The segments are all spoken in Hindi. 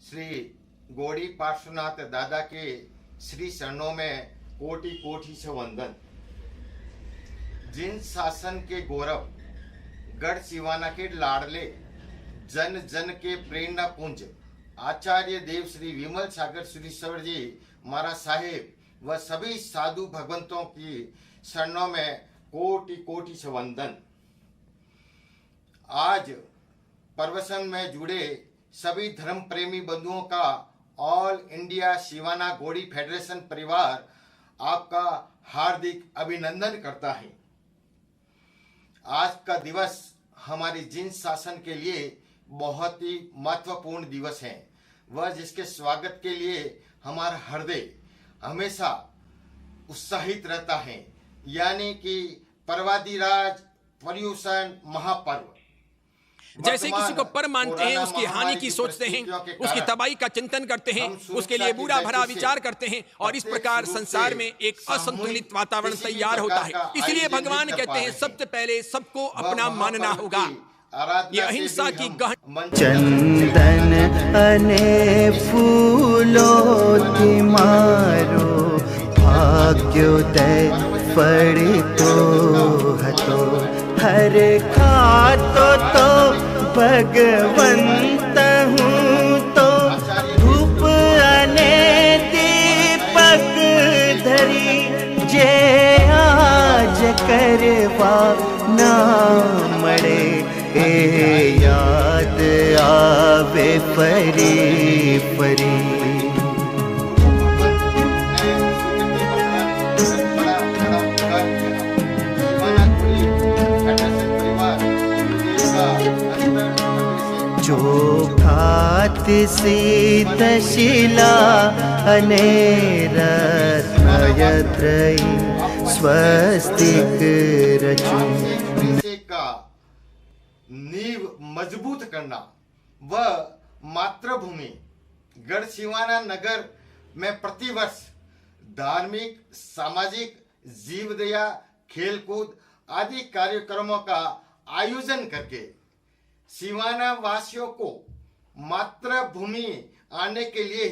श्री गौड़ी पार्श्वनाथ दादा के श्री चरणों में कोटि कोटि से वंदन। जिन शासन के गौरव, गढ़ सिवाना के लाडले, जन जन के प्रेरणा पुंज आचार्य देव श्री विमल सागर सुरेश्वर जी महाराज साहेब व सभी साधु भगवंतों की शरणों में कोटि कोटि से वंदन। आज प्रवचन में जुड़े सभी धर्म प्रेमी बंधुओं का ऑल इंडिया सिवाना गौड़ी फेडरेशन परिवार आपका हार्दिक अभिनंदन करता है। आज का दिवस हमारी जिन शासन के लिए बहुत ही महत्वपूर्ण दिवस है, वह जिसके स्वागत के लिए हमारा हृदय हमेशा उत्साहित रहता है, यानी कि पर्वादिराज पर्युषण महापर्व। जैसे किसी को पर मानते हैं, उसकी हानि की सोचते हैं, उसकी तबाही का चिंतन करते हैं, उसके लिए बुरा भरा विचार करते हैं और इस प्रकार संसार में एक असंतुलित वातावरण तैयार होता है। इसलिए भगवान कहते हैं सबसे पहले सबको अपना मानना होगा। ये अहिंसा की गहन चंदन अने फूलों की मारो भाग्योदय फड़ितो हतो हर खातो तो भगवंत हूँ तो धूप अने दीपक धरी जे आज करवा ना मळे ए याद आवे परी परी। चोखात सीतशिला अने रत्नयत्रयी स्वस्तिक रचु। का नींव मजबूत करना व मातृभूमि गढ़ सिवाना नगर में प्रतिवर्ष धार्मिक, सामाजिक, जीवदया, खेलकूद आदि कार्यक्रमों का आयोजन करके सिवाना वासियों को मातृभूमि आने के लिए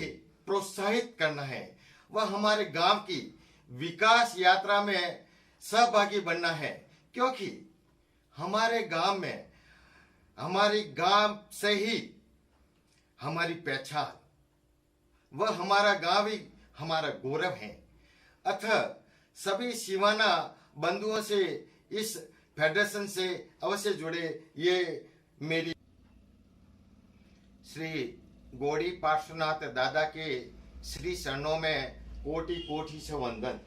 प्रोत्साहित करना है। वह हमारे गांव की विकास यात्रा में सहभागी बनना है, क्योंकि हमारे गांव में, हमारी गांव से ही हमारी पहचान, वह हमारा गांव ही हमारा गौरव है। अतः सभी सिवाना बंधुओं से इस फेडरेशन से अवश्य जुड़े। ये मेरी श्री गौड़ी पार्श्वनाथ दादा के श्री चरणों में कोटि कोटि से वंदन।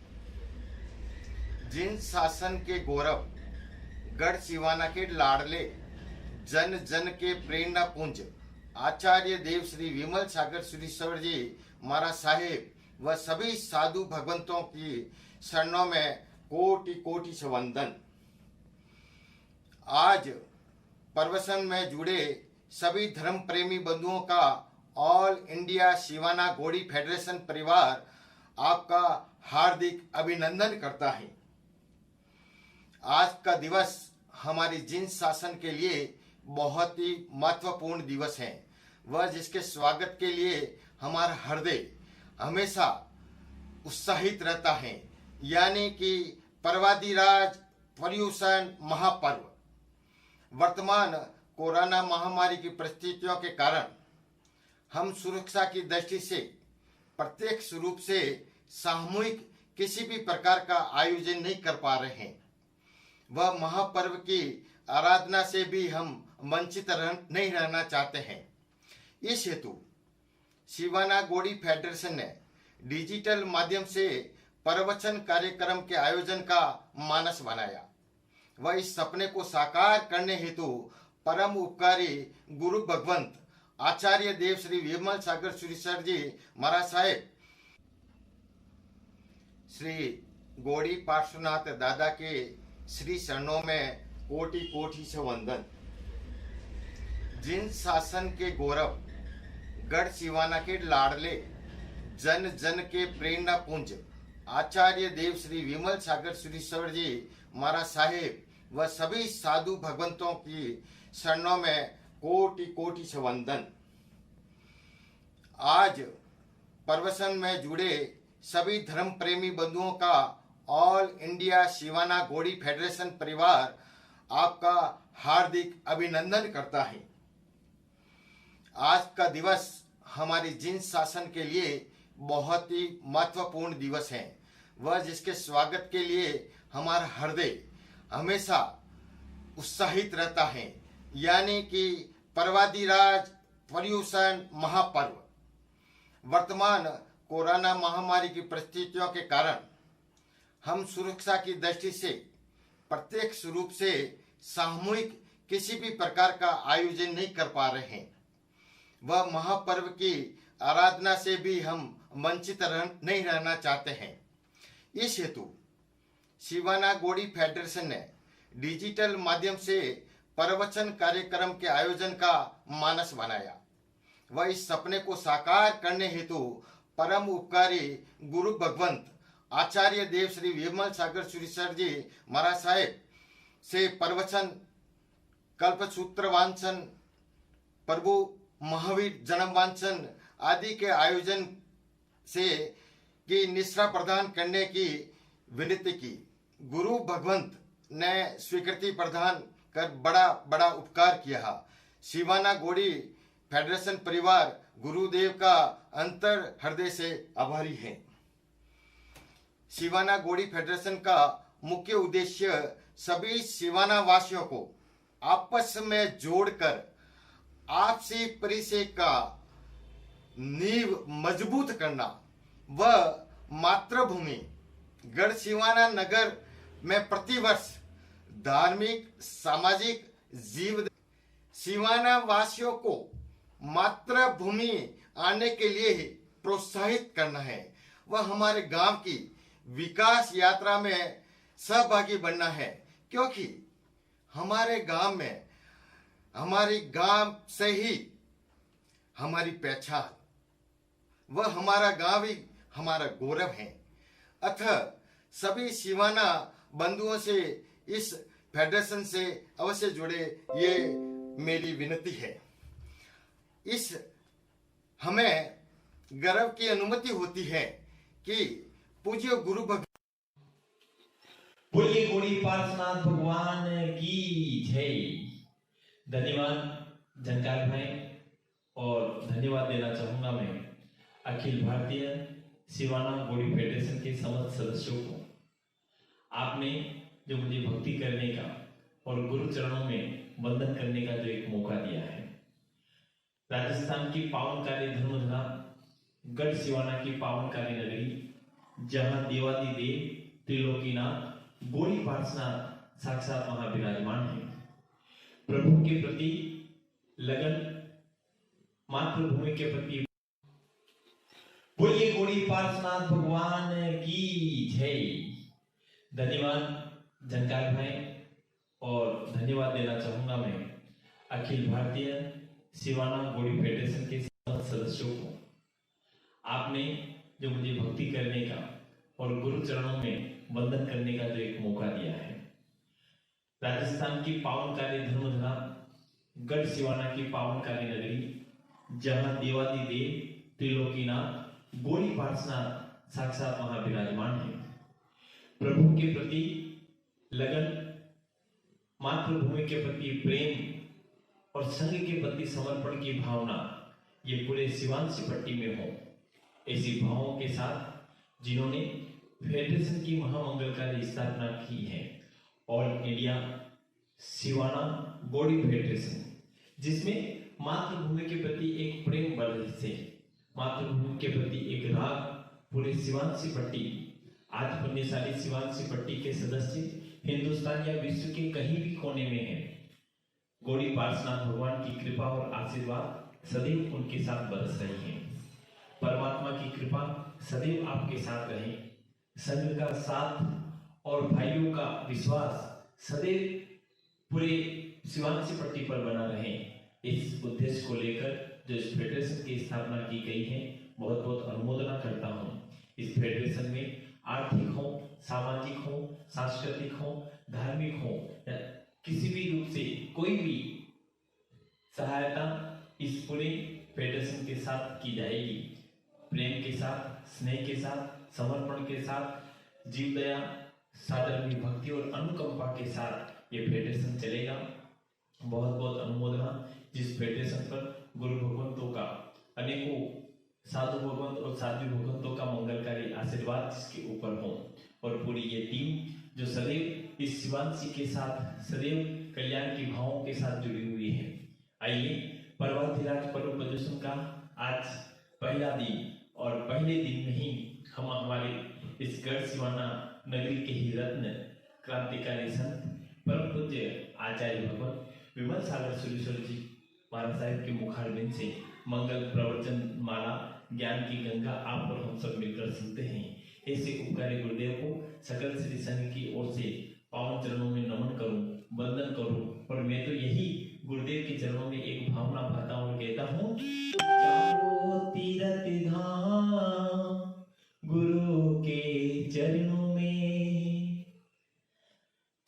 जिन शासन के गौरव, गढ़ सिवाना के लाडले, जन जन के प्रेरणा पुंज आचार्य देव श्री विमल सागर सुरेश्वर जी महाराज साहेब व सभी साधु भगवंतों की शरणों में कोटि कोटि से वंदन। आज प्रवचन में जुड़े सभी धर्म प्रेमी बंधुओं का ऑल इंडिया सिवाना गौड़ी फेडरेशन परिवार आपका हार्दिक अभिनंदन करता है। आज का दिवस हमारी जिन शासन के लिए बहुत ही महत्वपूर्ण दिवस है, वह जिसके स्वागत के लिए हमारा हृदय हमेशा उत्साहित रहता है, यानी कि पर्वादिराज पर्युषण महापर्व। वर्तमान कोरोना महामारी की परिस्थितियों के कारण हम सुरक्षा की दृष्टि से प्रत्यक्ष रूप से सामूहिक किसी भी प्रकार का आयोजन नहीं कर पा रहे हैं। वह महापर्व की आराधना से भी हम वंचित नहीं रहना चाहते हैं। इस हेतु सिवाना गौड़ी फेडरेशन ने डिजिटल माध्यम से प्रवचन कार्यक्रम के आयोजन का मानस बनाया। वह इस सपने को साकार करने हेतु परम उपकारी गुरु भगवंत आचार्य देव श्री विमल सागर सुरेश्वर जी महाराज साहेब श्री गौड़ी पार्श्वनाथ दादा के श्री चरणों में कोटि कोटि से वंदन। जिन शासन के गौरव, गढ़ सिवाना के लाडले, जन जन के प्रेरणा पुंज आचार्य देव श्री विमल सागर सुरेश्वर जी महाराज साहेब व सभी साधु भगवंतों की शरणों में कोटि कोटि से वंदन। आज प्रवचन में जुड़े सभी धर्म प्रेमी बंधुओं का ऑल इंडिया शिवाना गौड़ी फेडरेशन परिवार आपका हार्दिक अभिनंदन करता है। आज का दिवस हमारी जिन शासन के लिए बहुत ही महत्वपूर्ण दिवस है, वह जिसके स्वागत के लिए हमारा हृदय हमेशा उत्साहित रहता है, यानी कि पर्वादिराज पर्युषण महापर्व। वर्तमान कोरोना महामारी की परिस्थितियों के कारण हम सुरक्षा की दृष्टि से प्रत्यक्ष रूप से सामूहिक किसी भी प्रकार का आयोजन नहीं कर पा रहे हैं। वह महापर्व की आराधना से भी हम वंचित नहीं रहना चाहते हैं। इस हेतु शिवाना गौड़ी फेडरेशन ने डिजिटल माध्यम से प्रवचन कार्यक्रम के आयोजन का मानस बनाया। वह इस सपने को साकार करने हेतु परम उपकारी गुरु भगवंत आचार्य देव श्री विमल सागर सुरीसर जी महाराज साहेब से प्रवचन, कल्पसूत्र वांचन, प्रभु महावीर जन्म वांचन आदि के आयोजन से की निष्ठा प्रदान करने की विनती की। गुरु भगवंत ने स्वीकृति प्रदान कर बड़ा उपकार किया। शिवाना गौड़ी फेडरेशन परिवार गुरुदेव का अंतर हृदय से आभारी है। शिवाना गौड़ी फेडरेशन का मुख्य उद्देश्य सभी शिवाना वासियों को आपस में जोड़कर आपसी परिचय का नींव मजबूत करना व मातृभूमि गढ़ शिवाना नगर में प्रतिवर्ष धार्मिक सामाजिक जीव शिवाना वासियों को मातृभूमि आने के लिए ही प्रोत्साहित करना है। वह हमारे गांव की विकास यात्रा में सहभागी बनना है, क्योंकि हमारे गांव में हमारी गांव से ही हमारी पहचान, वह हमारा गांव ही हमारा गौरव है। अतः सभी शिवाना बंधुओं से इस फेडरेशन से अवश्य जुड़े, ये मेरी विनती है। इस हमें गर्व की अनुमति होती है कि पूज्य गुरु बोलिए गौड़ी पार्श्वनाथ भगवान की जय। धन्यवाद जानकार भाई, और धन्यवाद देना चाहूंगा मैं अखिल भारतीय शिवाना गौड़ी फेडरेशन के समस्त सदस्यों को। आपने जो मुझे भक्ति करने का और गुरु चरणों में वंदन करने का जो एक मौका दिया है। राजस्थान की पावनकारी धर्मधरा गढ़ शिवाना की पावनकारी नगरी, जहां देवादिदेव त्रिलोकीनाथ गौड़ी पार्श्वनाथ साक्षात वहां विराजमान है। प्रभु के प्रति लगन, मातृभूमि के प्रति बोलिए गौड़ी पार्श्वनाथ भगवान की जय। धन्यवाद जानकार भाई, और धन्यवाद देना चाहूंगा मैं अखिल भारतीय शिवाना गौड़ी फेडरेशन के समस्त सदस्यों को। आपने जो मुझे भक्ति करने का और गुरु चरणों में वंदन करने का जो एक मौका दिया है। राजस्थान की पावनकारी धर्मधरा गढ़ शिवाना की पावनकारी नगरी, जहां देवादिदेव त्रिलोकीनाथ गौड़ी पार्श्वनाथ साक्षात वहां विराजमान है। प्रभु के प्रति लगन, मातृभूमि के प्रति प्रेम और संघ के प्रति समर्पण की भावना ये पूरे शिवांशी पट्टी में हो, ऐसी भावों के साथ जिन्होंने फेडरेशन की महामंगलकारी स्थापना की है, ऑल इंडिया शिवाना गौड़ी फेडरेशन, जिसमें मातृभूमि के प्रति एक प्रेम बल से, मातृभूमि के प्रति एक राग पूरे शिवांशी पट्टी, आज पुण्यशाली शिवांशी पट्टी के सदस्य हिंदुस्तान या विश्व के कहीं भी कोने में हैं। गौड़ी पार्श्वनाथ भगवान की कृपा और आशीर्वाद सदैव उनके साथ बरस रही है। परमात्मा की कृपा सदैव आपके साथ रहे, संघ का साथ और भाइयों का विश्वास सदैव पूरे शिवांशी पट्टी पर बना रहे। इस उद्देश्य को लेकर जो इस फेडरेशन की स्थापना की गई है, बहुत बहुत अनुमोदना करता हूँ। इस फेडरेशन में आर्थिक हो, सामाजिक हो, सांस्कृतिक हो, धार्मिक हो, किसी भी रूप से कोई भी सहायता इस पूरे फेडरेशन के साथ की जाएगी। प्रेम के साथ, स्नेह के साथ, समर्पण के साथ, जीव दया, सादर भक्ति और अनुकंपा के साथ ये फेडरेशन चलेगा। बहुत बहुत अनुमोदना जिस फेडरेशन पर गुरु भगवंतों का अनेकों साधु भगवंत और साध्वी भगवंतों का मंगलकारी आशीर्वाद जिसके ऊपर हो, और पूरी ये टीम जो सदैव इस शिवांशी के साथ सदैव कल्याण की भावों के साथ जुड़ी हुई है। आइए पर्वतिराज पर्व प्रदर्शन का आज पहला दिन, और पहले दिन में ही हम हमारे इस गढ़ सिवाना नगरी के ही रत्न क्रांतिकारी संत परम पूज्य आचार्य भगवत विमल सागर सुरेश्वर जी महाराज साहिब के मुखारबिंद से मंगल प्रवचन माला ज्ञान की गंगा आप और हम सब मिलकर सुनते हैं। ऐसे उपकारी गुरुदेव को सकल श्री संघ की ओर से पावन चरणों में नमन करूं, वंदन करूं, और मैं तो यही गुरुदेव के चरणों में एक भावना भरता हूं और कहता हूं, चारों तीरथ धाम गुरु के चरणों में,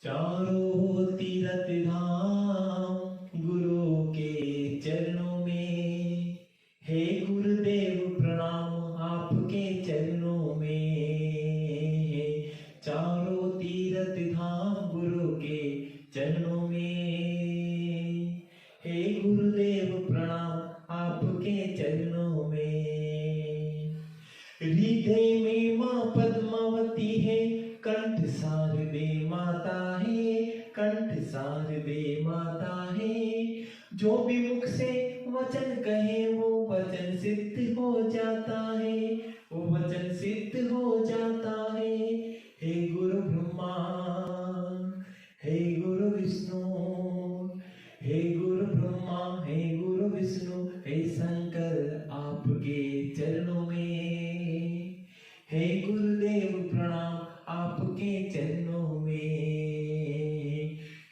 चारों तीरथ धाम गुरु के चरणों में, हे गुरुदेव प्रणाम आपके चरणों में, चारों तीरथ धाम गुरु के चरणों में, हे गुरुदेव प्रणाम आपके चरणों में। हृदय में माँ पद्मावती है, कंठ शारदे माता है, कंठ शारदे माता है, जो भी मुख से वचन कहे वो वचन सिद्ध हो जाता है, वो वचन सिद्ध हो जाता है। हे गुरु ब्रह्मा, हे गुरु विष्णु, हे गुरु ब्रह्मा, हे गुरु विष्णु, हे शंकर आपके चरणों में, हे गुरुदेव प्रणाम आपके चरणों में,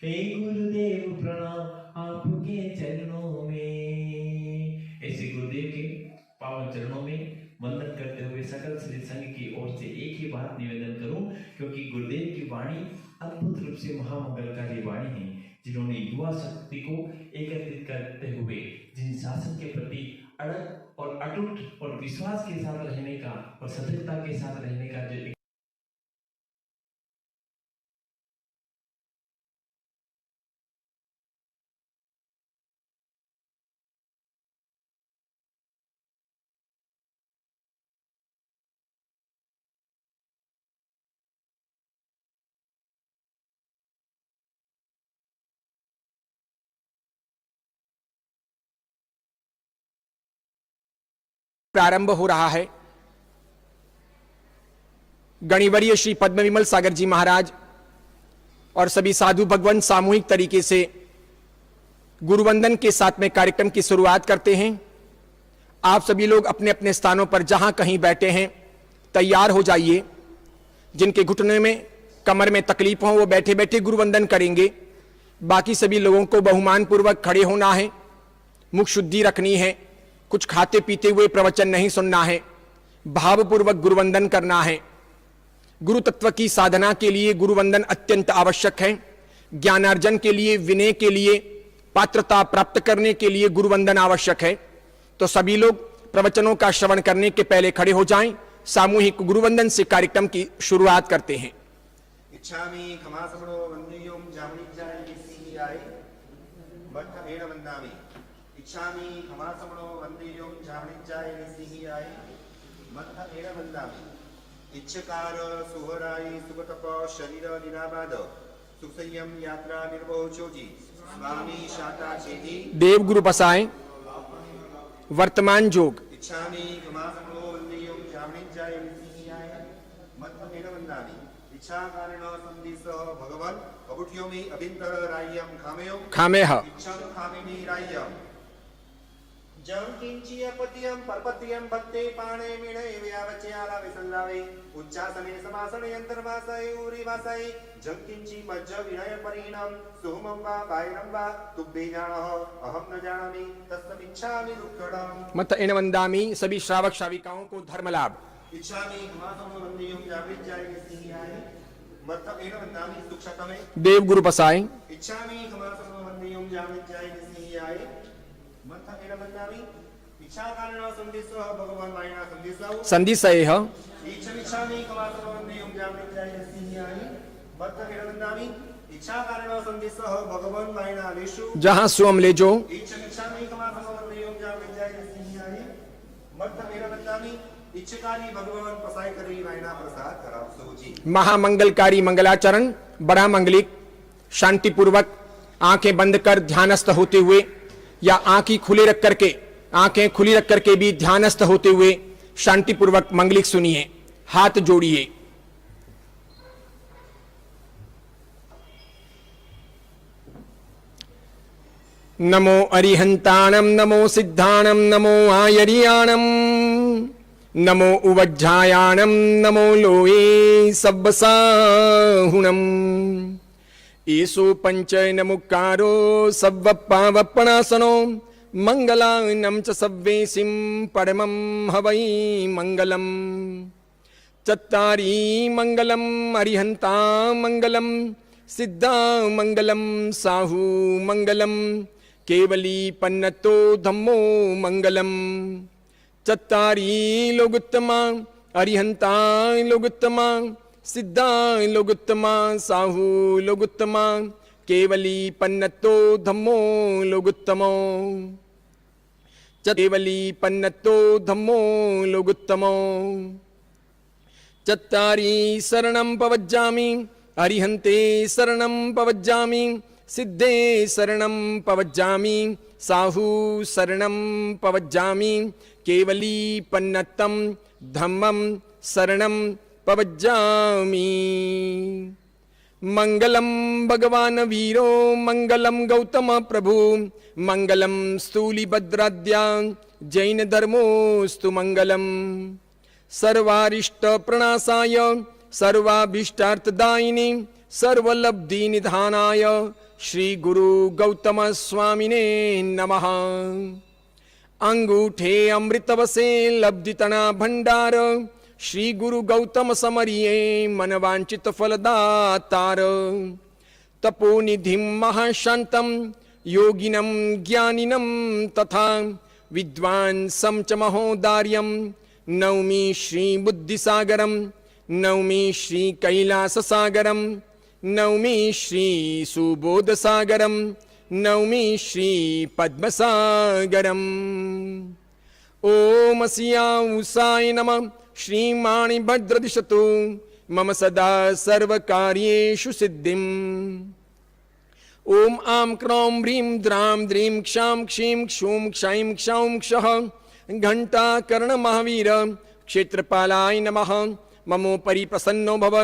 हे गुरुदेव प्रणाम आपके चरणों में। ऐसे गुरुदेव के पावन चरणों में वंदन करते हुए सकल श्री संघ की ओर से एक ही बात निवेदन करूं, क्योंकि गुरुदेव की वाणी अद्भुत रूप से महामंगलकारी वाणी है, जिन्होंने युवा शक्ति को एकत्रित करते हुए जिन शासन के प्रति अड़ग और अटूट और विश्वास के साथ रहने का और सतर्कता के साथ रहने का जो प्रारंभ हो रहा है। गणिवर्य श्री पद्म विमल सागर जी महाराज और सभी साधु भगवान सामूहिक तरीके से गुरुवंदन के साथ में कार्यक्रम की शुरुआत करते हैं। आप सभी लोग अपने अपने स्थानों पर जहां कहीं बैठे हैं तैयार हो जाइए। जिनके घुटने में कमर में तकलीफ हो वो बैठे बैठे गुरुवंदन करेंगे। बाकी सभी लोगों को बहुमान पूर्वक खड़े होना है, मुख शुद्धि रखनी है, कुछ खाते पीते हुए प्रवचन नहीं सुनना है, भावपूर्वक गुरुवंदन करना है। गुरु तत्व की साधना के लिए गुरुवंदन अत्यंत आवश्यक है। ज्ञानार्जन के लिए, विनय के लिए, पात्रता प्राप्त करने के लिए गुरुवंदन आवश्यक है। तो सभी लोग प्रवचनों का श्रवण करने के पहले खड़े हो जाएं। सामूहिक गुरुवंदन से कार्यक्रम की शुरुआत करते हैं। इच्छामि खमासमणो वंदेयों जामनिजाय निसियाय मठमेण वंदामि। इच्छामि खमासमणो वंदेयों जामनिजाय निसियाय मठमेण वंदामि। इच्छकार सुहराय सुगतप शरीर निराबाद सुसंयम यात्रा निर्भोचोजी स्वामी शाता चेदी देव गुरु बसाएं। वर्तमान जोग। इच्छामि खमासमणो वंदेयों जामनिजाय निसियाय मठमेण वंदामि। इच्छा कारण संदिस भगवान अबुठ्योमि अभिंतर राय्यम खामेयो खामेह इच्छा खामिनी राय्यम जं किंची अपत्यम परपत्यम भक्ते पाणे मिणे व्यावचयाला विसल्लावे उच्चासने समासने अंतर्वासये उरिवासये जं किंची मज्ज विनय परिणाम सुहमं वा कायरं वा तुभ्ये जाणः अहं न जानामि तस्मिच्छामि दुःखडम् मत इन वंदामी। सभी श्रावक श्राविकाओं को धर्म लाभ। इच्छामि खमासमो वंदेयों जामनिजाय निसियाय मत्थमेन वंदामि सुक्षतमे देव गुरु बसाएं। इच्छामि खमासमो वंदेयों जामनिजाय निसियाय मत्थमेन वंदामि। इच्छाकारण संदिस्व भगवान वायना संदिस्व संदिशयः इच्छामि कमासवन्ने उम्यामि सिंहानि बद्ध विरवन्दामि इच्छाकारण संदिस्व भगवान वायना लेशु जहां स्वम ले जो इच्छामि कमासवन्ने उम्यामि सिंहानि बद्ध विरवन्दामि इच्छकारी भगवान प्रसाय करी वायना प्रसाद कराव सोजी। महामंगलकारी मंगलाचरण बड़ा मंगलिक शांतिपूर्वक आंखें बंद कर ध्यानस्थ होते हुए या आंखें खुली रख करके भी ध्यानस्थ होते हुए शांतिपूर्वक मंगलिक सुनिए, हाथ जोड़िए। नमो अरिहंताणम नमो सिद्धाणम नमो आयरियाणम नमो उवज्झायाणम नमो लोये सब्बसाहुणम एषो पंचैनमुक्कारो सव्वपावपणासनो मंगलानं च सव्वेसिं परमं हवै मंगलम् चत्तारी मंगलम् अरिहन्ता मंगलम् सिद्धा मंगलम् साहू मंगलम् केवली पन्नतो धम्मो मंगलम् चत्तारी लोगुत्तमा अरिहंता लोगुत्तमा सिद्धा लोगुत्तमा साहू लोगुत्तमा केवली पन्नतो धम्मो लोगुत्तमो केवली पन्नतो धम्मो लोगुत्तमो चत्तारी शरणं पवज्जामि अरिहन्ते शरणं पवज्जामि सिद्धे शरणं पवज्जामि साहू शरणं पवज्जामि केवली पन्नतं धम्मं शरणं पवज्जामि। मंगलम भगवान वीरो मंगलम गौतम प्रभु मंगलम स्थूलिभद्राद्या जैन धर्मोस्तु मंगलम सर्वारिष्ट प्रणाशाय सर्वाभीष्टार्थदायिनी सर्वलब्धि निधानाय श्री गुरु गौतम स्वामिने नमः। अंगूठे अमृतवसे लब्धितना भंडार श्री गुरु गौतम समरिये मनवांचित फलदातार तपोनिधिं महाशांतं योगिनं ज्ञानिनं तथा विद्वांसं च महोदार्यं नौमि श्री बुद्धिसागरं नौमि श्री कैलाससागरं नौमि श्री सुबोधसागरं नौमि श्री पद्मसागरम्। ओम सियाउसाय नमः श्रीमाणि भद्रदिशतु मम सदा सर्वकार्येषु सिद्धिम्। ओम आं क्रों ह्रीं द्रां द्रीं क्षां क्षीं क्षूं क्षैं क्षौं क्षः घंटाकर्णमहावीर क्षेत्रपालाय नमः। ममोपरि प्रसन्नो भव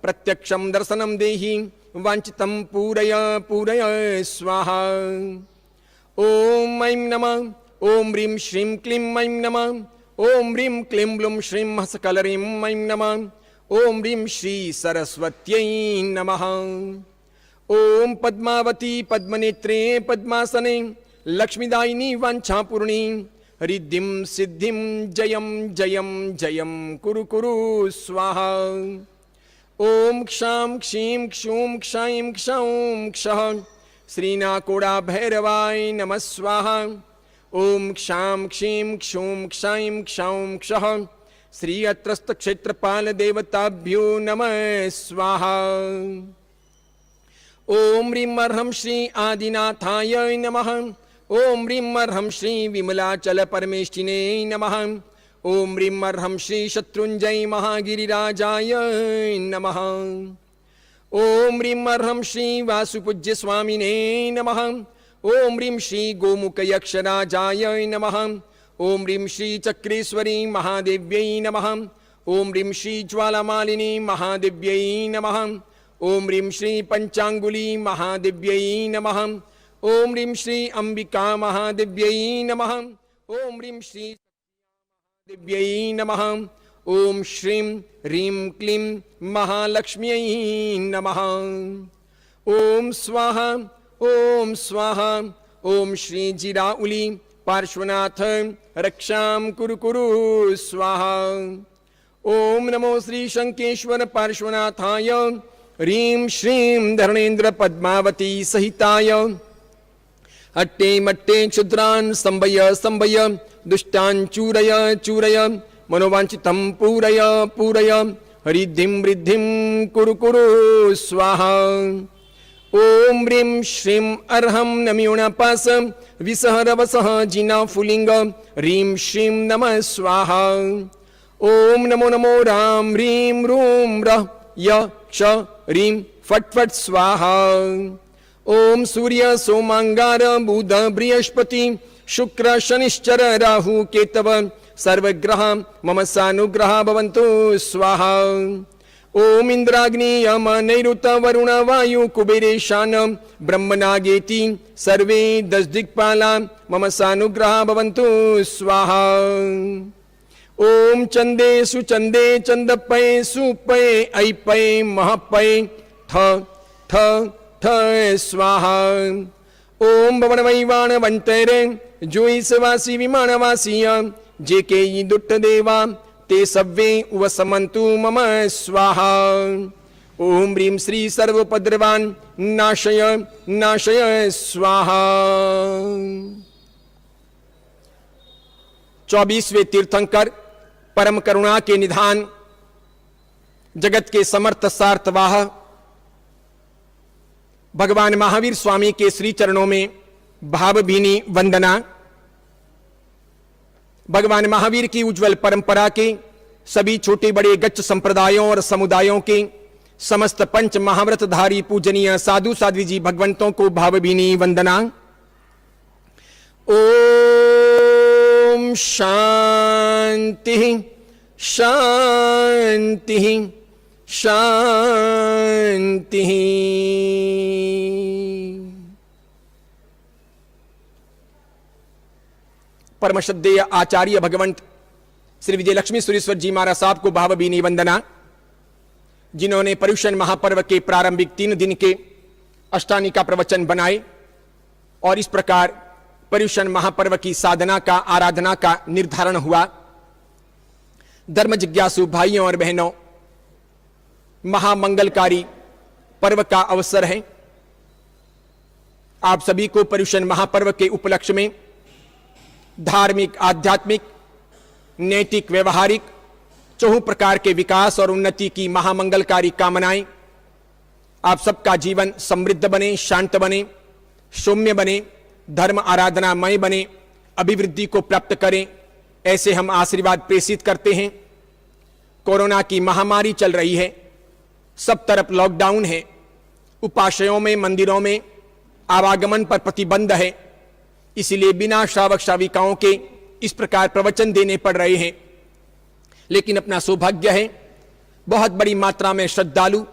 प्रत्यक्षं दर्शनं देहि वाञ्छितं पूरय पूरय स्वाहा। ओम ऐं नमः ओम ह्रीं श्रीं क्लीं ऐं नमः ओम ह्रीं क्लीं ब्लूं श्रीं हसकलरीं ऐं नमः। ओम ह्रीं श्री सरस्वत्यै नमः। ओम पद्मावती पद्मनेत्रे पद्मासने लक्ष्मीदायिनी वाञ्छापूर्णी रिद्धिं सिद्धिं जयं जयं जयं कुरु कुरु स्वाहा। ओम क्षां क्षीं क्षूं क्षैं क्षौं क्षः श्रीनाकोडा भैरवाय नमः स्वाहा। ओम क्षां क्षीं क्षूं क्षैं क्षौं क्षः श्री अत्रस्त क्षेत्रपाल देवताभ्यो नमः स्वाहा। ओम ह्रीं अर्हं श्री आदिनाथाय नमः। ओम ह्रीं अर्हं श्री विमलाचल परमेष्ठिने नमः। ओम ह्रीं अर्हं श्री शत्रुंजय महागिरिराजाय नमः। ओम ह्रीं अर्हं श्री वासुपूज्य स्वामिने नमः। ओम ह्रीं श्री गोमुख यक्षराजाय नमः। ओम ह्रीं श्री चक्रेश्वरी महादेव्यै नमः। ओम ह्रीं श्री ज्वालामालिनी महादेव्यै नमः। ओम ह्रीं श्री पंचांगुली महादेव्यै नमः। ओम ह्रीं श्री अंबिका महादेव्यै नमः। ओम ह्रीं श्री देव्यै नमः। ओम श्रीं ह्रीं क्लीं महालक्ष्म्यै नमः। ओम स्वाहा ओम स्वाहा। ओम श्री जिराउली पार्श्वनाथ रक्षां कुरु कुरु स्वाहा। ओम नमो श्री शंकेश्वर पार्श्वनाथाय ह्रीं श्रीं धरणेन्द्र पद्मावती सहिताय अट्टे मट्टे क्षुद्रान् संभय संभय दुष्टान् चूरय चूरय मनोवाञ्छितं पूरय पूरय हरिद्धिं वृद्धिं कुरु कुरु स्वाहा। ओम ह्रीं श्रीं अर्हं नम्योणापास विसहरवसः जिनाफुलिंग ह्रीं श्रीं नमः स्वाहा। ओम नमो नमो राम ह्रीं रूं रः य क्ष ह्रीं फट् फट् स्वाहा। ओम सूर्य सोमांगार बुध बृहस्पति शुक्र शनिश्चर राहु केतव सर्वग्रह मम सानुग्रह भवन्तु स्वाहा। ओम इंद्राग्नि यम नैऋत वरुण वायु कुबेरेशान ब्रह्मनागेति सर्वे 10 दिक्पाला मम सानुग्रह भवन्तु स्वाहा। ओम चंदे सुचंदे चंदपय सुपय ऐपय महपय थ थ थ स्वाहा। ओम भवनवैवाण वंतरे जोईसवासी विमानवासी जे के दुट्ट देवा ते सव्वे उवसमन्तु मम स्वाहा। ओम ह्रीं श्री सर्वोपद्रवान् नाशय नाशय स्वाहा। 24वें तीर्थंकर परम करुणा के निधान जगत के समर्थ सार्थवाह भगवान महावीर स्वामी के श्री चरणों में भावभीनी वंदना। भगवान महावीर की उज्जवल परंपरा के सभी छोटे बड़े गच्छ संप्रदायों और समुदायों के समस्त पंच महाव्रतधारी पूजनीय साधु साध्वी जी भगवंतों को भावभीनी वंदना। ओम शांति शांति शांति। परम श्रद्धेय आचार्य भगवंत श्री विजय लक्ष्मी सुरेश्वर जी महाराज साहब को भावभीनी वंदना, जिन्होंने पर्युषण महापर्व के प्रारंभिक 3 दिन के अष्टानिका प्रवचन बनाए और इस प्रकार पर्युषण महापर्व की साधना का आराधना का निर्धारण हुआ। धर्म जिज्ञासु भाइयों और बहनों, महामंगलकारी पर्व का अवसर है। आप सभी को पर्युषण महापर्व के उपलक्ष्य में धार्मिक, आध्यात्मिक, नैतिक, व्यवहारिक चौहु प्रकार के विकास और उन्नति की महामंगलकारी कामनाएं। आप सबका जीवन समृद्ध बने, शांत बने, सौम्य बने, धर्म आराधनामय बने, अभिवृद्धि को प्राप्त करें, ऐसे हम आशीर्वाद प्रेषित करते हैं। कोरोना की महामारी चल रही है, सब तरफ लॉकडाउन है, उपाश्रयों में, मंदिरों में आवागमन पर प्रतिबंध है, इसलिए बिना श्रावक श्राविकाओं के इस प्रकार प्रवचन देने पड़ रहे हैं। लेकिन अपना सौभाग्य है, बहुत बड़ी मात्रा में श्रद्धालु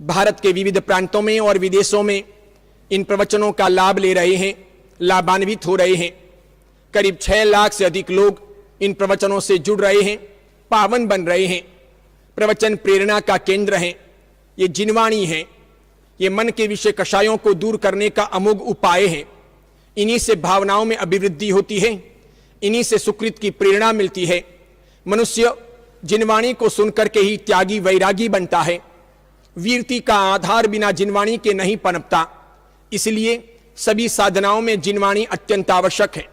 भारत के विविध प्रांतों में और विदेशों में इन प्रवचनों का लाभ ले रहे हैं, लाभान्वित हो रहे हैं। करीब 6 लाख से अधिक लोग इन प्रवचनों से जुड़ रहे हैं, पावन बन रहे हैं। प्रवचन प्रेरणा का केंद्र है, ये जिनवाणी है, ये मन के विषय कषायों को दूर करने का अमोघ उपाय है। इन्हीं से भावनाओं में अभिवृद्धि होती है, इन्हीं से सुकृत की प्रेरणा मिलती है। मनुष्य जिनवाणी को सुनकर के ही त्यागी वैरागी बनता है। वीरति का आधार बिना जिनवाणी के नहीं पनपता, इसलिए सभी साधनाओं में जिनवाणी अत्यंत आवश्यक है।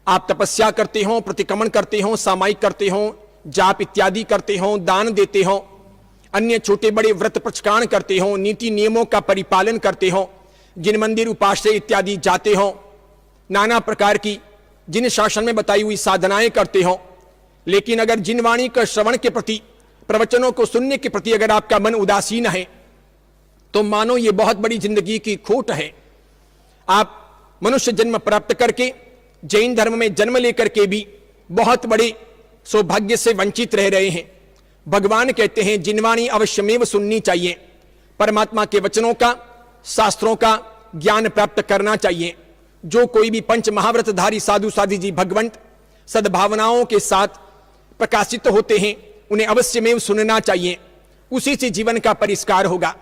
आप तपस्या करते हो, प्रतिक्रमण करते हो, सामायिक करते हो, जाप इत्यादि करते हो, दान देते हो, अन्य छोटे बड़े व्रत प्रचकान करते हो, नीति नियमों का परिपालन करते हो, जिन मंदिर उपाश्रय इत्यादि जाते हो, नाना प्रकार की जिन शासन में बताई हुई साधनाएं करते हो। लेकिन अगर जिनवाणी का श्रवण के प्रति, प्रवचनों को सुनने के प्रति अगर आपका मन उदासीन है, तो मानो ये बहुत बड़ी जिंदगी की खोट है। आप मनुष्य जन्म प्राप्त करके, जैन धर्म में जन्म लेकर के भी बहुत बड़े सौभाग्य से वंचित रह रहे हैं। भगवान कहते हैं जिनवाणी अवश्यमेव सुननी चाहिए। परमात्मा के वचनों का, शास्त्रों का ज्ञान प्राप्त करना चाहिए। जो कोई भी पंच महाव्रतधारी साधु साध्वी जी भगवंत सद्भावनाओं के साथ प्रकाशित होते हैं, उन्हें अवश्यमेव सुनना चाहिए। उसी से जीवन का परिष्कार होगा।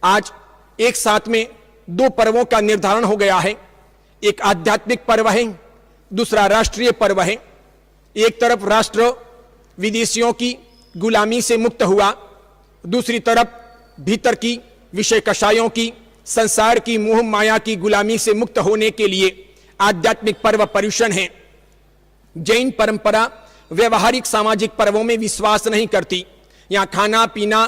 आज एक साथ में 2 पर्वों का निर्धारण हो गया है। एक आध्यात्मिक पर्व है, दूसरा राष्ट्रीय पर्व है। एक तरफ राष्ट्र विदेशियों की गुलामी से मुक्त हुआ, दूसरी तरफ भीतर की विषय कषायों की, संसार की मोह माया की गुलामी से मुक्त होने के लिए आध्यात्मिक पर्व पर्युषण है। जैन परंपरा व्यवहारिक सामाजिक पर्वों में विश्वास नहीं करती। यहाँ खाना पीना,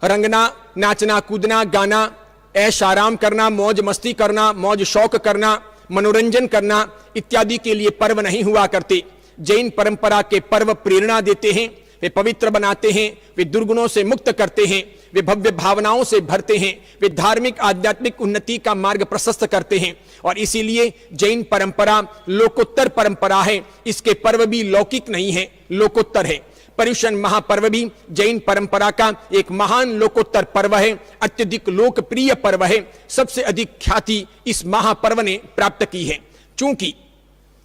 रंगना, नाचना, कूदना, गाना, ऐश आराम करना, मौज मस्ती करना, मौज शौक करना, मनोरंजन करना इत्यादि के लिए पर्व नहीं हुआ करते। जैन परंपरा के पर्व प्रेरणा देते हैं, वे पवित्र बनाते हैं, वे दुर्गुणों से मुक्त करते हैं, वे भव्य भावनाओं से भरते हैं, वे धार्मिक आध्यात्मिक उन्नति का मार्ग प्रशस्त करते हैं। और इसीलिए जैन परंपरा लोकोत्तर परंपरा है। इसके पर्व भी लौकिक नहीं है, लोकोत्तर है। पर्युषण महापर्व भी जैन परंपरा का एक महान लोकोत्तर पर्व है, अत्यधिक लोकप्रिय पर्व है। सबसे अधिक ख्याति इस महापर्व ने प्राप्त की है। चूंकि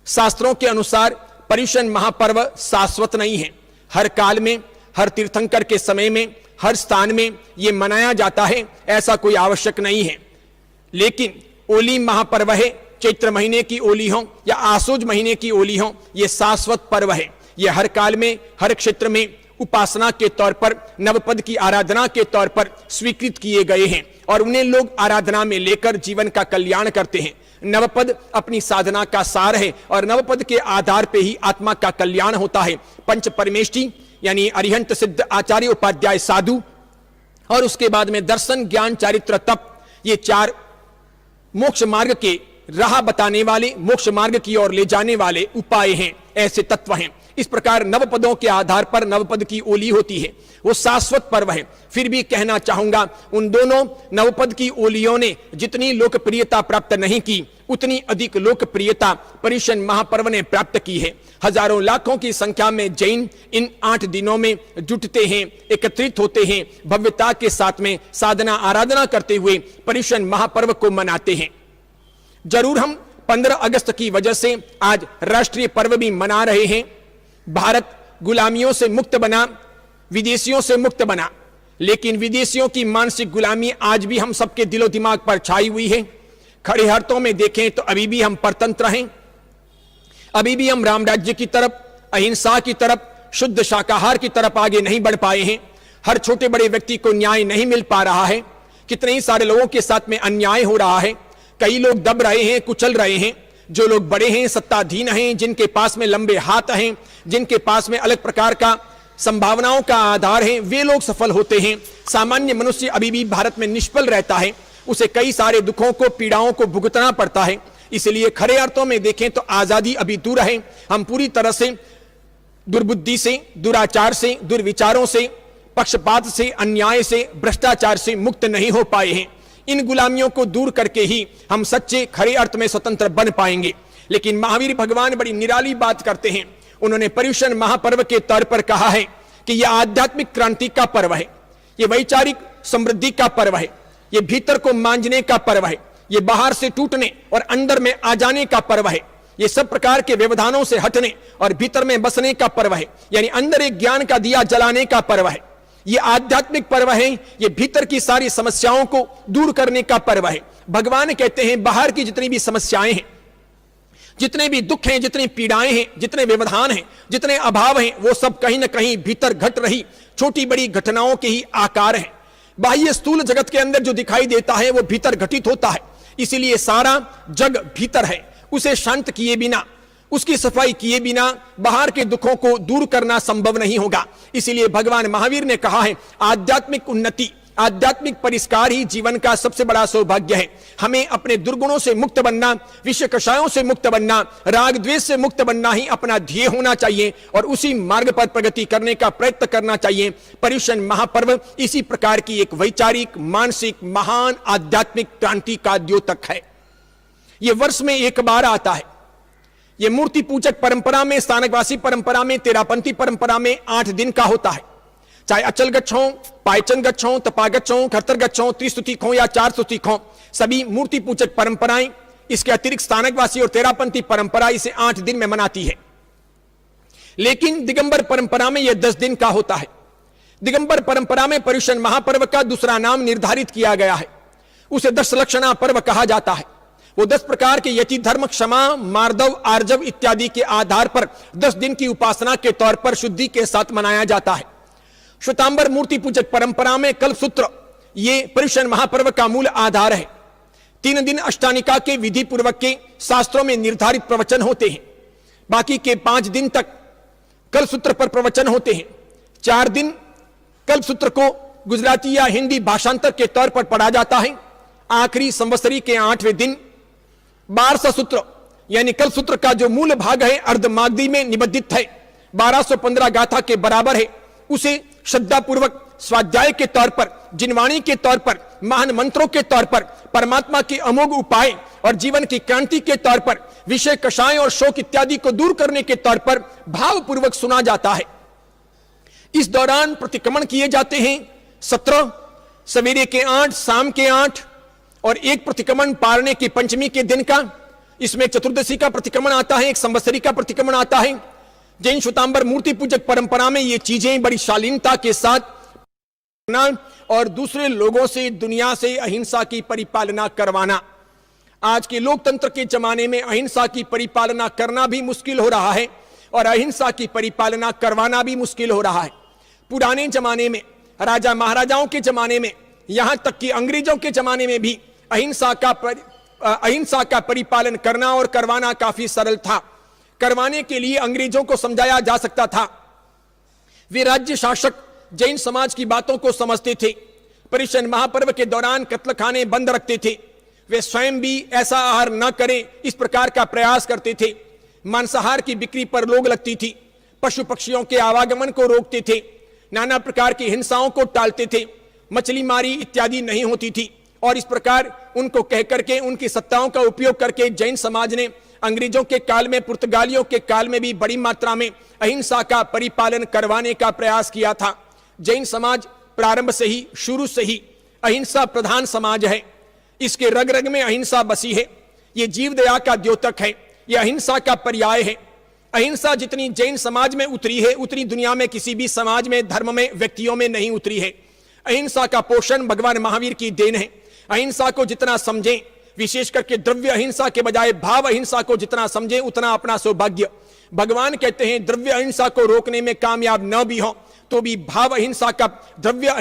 शास्त्रों के अनुसार पर्युषण महापर्व शाश्वत नहीं है, हर काल में, हर तीर्थंकर के समय में, हर स्थान में यह मनाया जाता है, ऐसा कोई आवश्यक नहीं है। लेकिन ओली महापर्व है, चैत्र महीने की ओली हो या आसोज महीने की ओली हो, यह शाश्वत पर्व है। यह हर काल में, हर क्षेत्र में उपासना के तौर पर, नवपद की आराधना के तौर पर स्वीकृत किए गए हैं और उन्हें लोग आराधना में लेकर जीवन का कल्याण करते हैं। नवपद अपनी साधना का सार है और नवपद के आधार पर ही आत्मा का कल्याण होता है। पंच परमेष्टि यानी अरिहंत सिद्ध आचार्य उपाध्याय साधु और उसके बाद में दर्शन ज्ञान चारित्र तप, ये चार मोक्ष मार्ग के राह बताने वाले, मोक्ष मार्ग की ओर ले जाने वाले उपाय हैं, ऐसे तत्व हैं। इस प्रकार नवपदों के आधार पर नवपद की ओली होती है, वो शाश्वत पर्व है। फिर भी कहना चाहूंगा, उन दोनों नवपद की ओलियों ने जितनी लोकप्रियता प्राप्त नहीं की, उतनी अधिक लोकप्रियता पर्युषण महापर्व ने प्राप्त की है। हजारों लाखों की संख्या में जैन इन 8 दिनों में जुटते हैं, एकत्रित होते हैं, भव्यता के साथ में साधना आराधना करते हुए पर्युषण महापर्व को मनाते हैं। जरूर हम 15 अगस्त की वजह से आज राष्ट्रीय पर्व भी मना रहे हैं। भारत गुलामियों से मुक्त बना, विदेशियों से मुक्त बना, लेकिन विदेशियों की मानसिक गुलामी आज भी हम सबके दिलो दिमाग पर छाई हुई है। खड़े हाथों में देखें तो अभी भी हम परतंत्र हैं, अभी भी हम राम राज्य की तरफ, अहिंसा की तरफ, शुद्ध शाकाहार की तरफ आगे नहीं बढ़ पाए हैं। हर छोटे बड़े व्यक्ति को न्याय नहीं मिल पा रहा है। कितने ही सारे लोगों के साथ में अन्याय हो रहा है। कई लोग दब रहे हैं, कुचल रहे हैं। जो लोग बड़े हैं, सत्ताधीन हैं, जिनके पास में लंबे हाथ हैं, जिनके पास में अलग प्रकार का संभावनाओं का आधार है, वे लोग सफल होते हैं। सामान्य मनुष्य अभी भी भारत में निष्फल रहता है, उसे कई सारे दुखों को, पीड़ाओं को भुगतना पड़ता है। इसलिए खरे अर्थों में देखें तो आजादी अभी दूर है। हम पूरी तरह से दुर्बुद्धि से, दुराचार से, दुर्विचारों से, पक्षपात से, अन्याय से, भ्रष्टाचार से मुक्त नहीं हो पाए हैं। इन गुलामियों को दूर करके ही हम सच्चे खरे अर्थ में स्वतंत्र बन पाएंगे। लेकिन महावीर भगवान बड़ी निराली बात करते हैं। उन्होंने पर्युषण महापर्व के तौर पर कहा है कि यह आध्यात्मिक क्रांति का पर्व है, यह वैचारिक समृद्धि का पर्व है, यह भीतर को मांझने का पर्व है, यह बाहर से टूटने और अंदर में आ जाने का पर्व है, यह सब प्रकार के व्यवधानों से हटने और भीतर में बसने का पर्व है, यानी अंदर एक ज्ञान का दिया जलाने का पर्व है। यह आध्यात्मिक पर्व है, यह भीतर की सारी समस्याओं को दूर करने का पर्व है। भगवान कहते हैं बाहर की जितनी भी समस्याएं हैं, जितने भी दुख हैं, जितनी पीड़ाएं हैं, जितने व्यवधान हैं, जितने अभाव हैं, वो सब कहीं ना कहीं भीतर घट रही छोटी बड़ी घटनाओं के ही आकार हैं। बाह्य स्थूल जगत के अंदर जो दिखाई देता है वो भीतर घटित होता है। इसीलिए सारा जग भीतर है, उसे शांत किए बिना, उसकी सफाई किए बिना बाहर के दुखों को दूर करना संभव नहीं होगा। इसीलिए भगवान महावीर ने कहा है आध्यात्मिक उन्नति, आध्यात्मिक परिष्कार ही जीवन का सबसे बड़ा सौभाग्य है। हमें अपने दुर्गुणों से मुक्त बनना, विषय कषायों से मुक्त बनना, राग द्वेष से मुक्त बनना ही अपना ध्येय होना चाहिए और उसी मार्ग पर प्रगति करने का प्रयत्न करना चाहिए। पर्युषण महापर्व इसी प्रकार की एक वैचारिक, मानसिक, महान आध्यात्मिक क्रांति का द्योतक है। यह वर्ष में एक बार आता है। यह मूर्ति पूजक परंपरा में, स्थानकवासी परंपरा में, तेरापंथी परंपरा में 8 दिन का होता है। चाहे अचल गच्छों, पायचन गच्छों, तपा गच्छों, खरतर गच्छों, त्रिस्तुति खो या 4 स्तुति खो, सभी मूर्ति पूजक परंपराएं, इसके अतिरिक्त स्थानकवासी और तेरापंथी परंपरा इसे 8 दिन में मनाती है। लेकिन दिगंबर परंपरा में यह 10 दिन का होता है। दिगंबर परंपरा में पर्युषण महापर्व का दूसरा नाम निर्धारित किया गया है, उसे 10 लक्षणा पर्व कहा जाता है। वो 10 प्रकार के यति, धर्म, क्षमा, मार्दव, आर्जव इत्यादि के आधार पर 10 दिन की उपासना के तौर पर शुद्धि के साथ मनाया जाता है। श्वेतांबर मूर्ति पूजक परंपरा में कल्पसूत्र ये पर्युषण महापर्व का मूल आधार है। 3 दिन अष्टानिका के विधि पूर्वक के शास्त्रों में निर्धारित प्रवचन होते हैं। बाकी के 5 दिन तक कल्पसूत्र पर प्रवचन होते हैं। 4 दिन कल्पसूत्र को गुजराती या हिंदी भाषांतर के तौर पर पढ़ा जाता है। आखिरी संवत्सरी के 8वें दिन 1200 सूत्र यानी कल्पसूत्र का जो मूल भाग है अर्धमागधी में निबद्धित है, 1215 गाथा के बराबर है, उसे श्रद्धापूर्वक स्वाध्याय के तौर पर, जिनवाणी के तौर पर, महान मंत्रों के तौर पर, परमात्मा के अमोघ उपाय और जीवन की क्रांति के तौर पर, विषय कषाय और शोक इत्यादि को दूर करने के तौर पर भावपूर्वक सुना जाता है। इस दौरान प्रतिक्रमण किए जाते हैं 17, सवेरे के 8, शाम के 8 और एक प्रतिक्रमण पारने की पंचमी के दिन का। इसमें एक चतुर्दशी का प्रतिक्रमण आता है, एक संवत्सरी का प्रतिक्रमण आता है। जैन श्वेतांबर मूर्ति पूजक परंपरा में ये चीजें बड़ी शालीनता के साथ और दूसरे लोगों से, दुनिया से अहिंसा की परिपालना करवाना। आज के लोकतंत्र के जमाने में अहिंसा की परिपालना करना भी मुश्किल हो रहा है और अहिंसा की परिपालना करवाना भी मुश्किल हो रहा है। पुराने जमाने में, राजा महाराजाओं के जमाने में, यहां तक कि अंग्रेजों के जमाने में भी अहिंसा का परिपालन करना और करवाना काफी सरल था। करवाने के लिए अंग्रेजों को समझाया जा सकता था। वे राज्य शासक जैन समाज की बातों को समझते थे। परिशन महापर्व के दौरान कत्लखाने बंद रखते थे। वे स्वयं भी ऐसा आहार न करें, इस प्रकार का प्रयास करते थे। मांसाहार की बिक्री पर रोक लगती थी। पशु पक्षियों के आवागमन को रोकते थे। नाना प्रकार की हिंसाओं को टालते थे। मछली मारी इत्यादि नहीं होती थी। और इस प्रकार उनको कह करके, उनकी सत्ताओं का उपयोग करके जैन समाज ने अंग्रेजों के काल में, पुर्तगालियों के काल में भी बड़ी मात्रा में अहिंसा का परिपालन करवाने का प्रयास किया था। जैन समाज प्रारंभ से ही, शुरू से ही अहिंसा प्रधान समाज है। इसके रग रग में अहिंसा बसी है। यह जीव दया का द्योतक है। यह अहिंसा का पर्याय है। अहिंसा जितनी जैन समाज में उतरी है, उतनी दुनिया में किसी भी समाज में, धर्म में, व्यक्तियों में नहीं उतरी है। अहिंसा का पोषण भगवान महावीर की देन है। अहिंसा को जितना समझें, विशेष करके द्रव्य अहिंसा के बजाय भाव अहिंसा को जितना समझें, उतना अपना सौभाग्य। भगवान कहते हैं द्रव्य अहिंसा को रोकने में कामयाब न भी हो तो भी भाव अहिंसा का, द्रव्य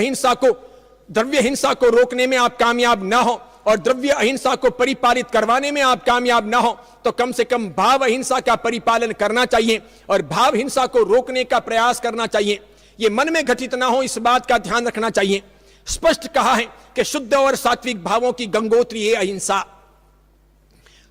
हिंसा को रोकने में आप कामयाब ना हो और द्रव्य अहिंसा को परिपालित करवाने में आप कामयाब ना हो तो कम से कम भाव अहिंसा का परिपालन करना चाहिए और भाव हिंसा को रोकने का प्रयास करना चाहिए। यह मन में घटित ना हो, इस बात का ध्यान रखना चाहिए। स्पष्ट कहा है कि शुद्ध और सात्विक भावों की गंगोत्री है अहिंसा।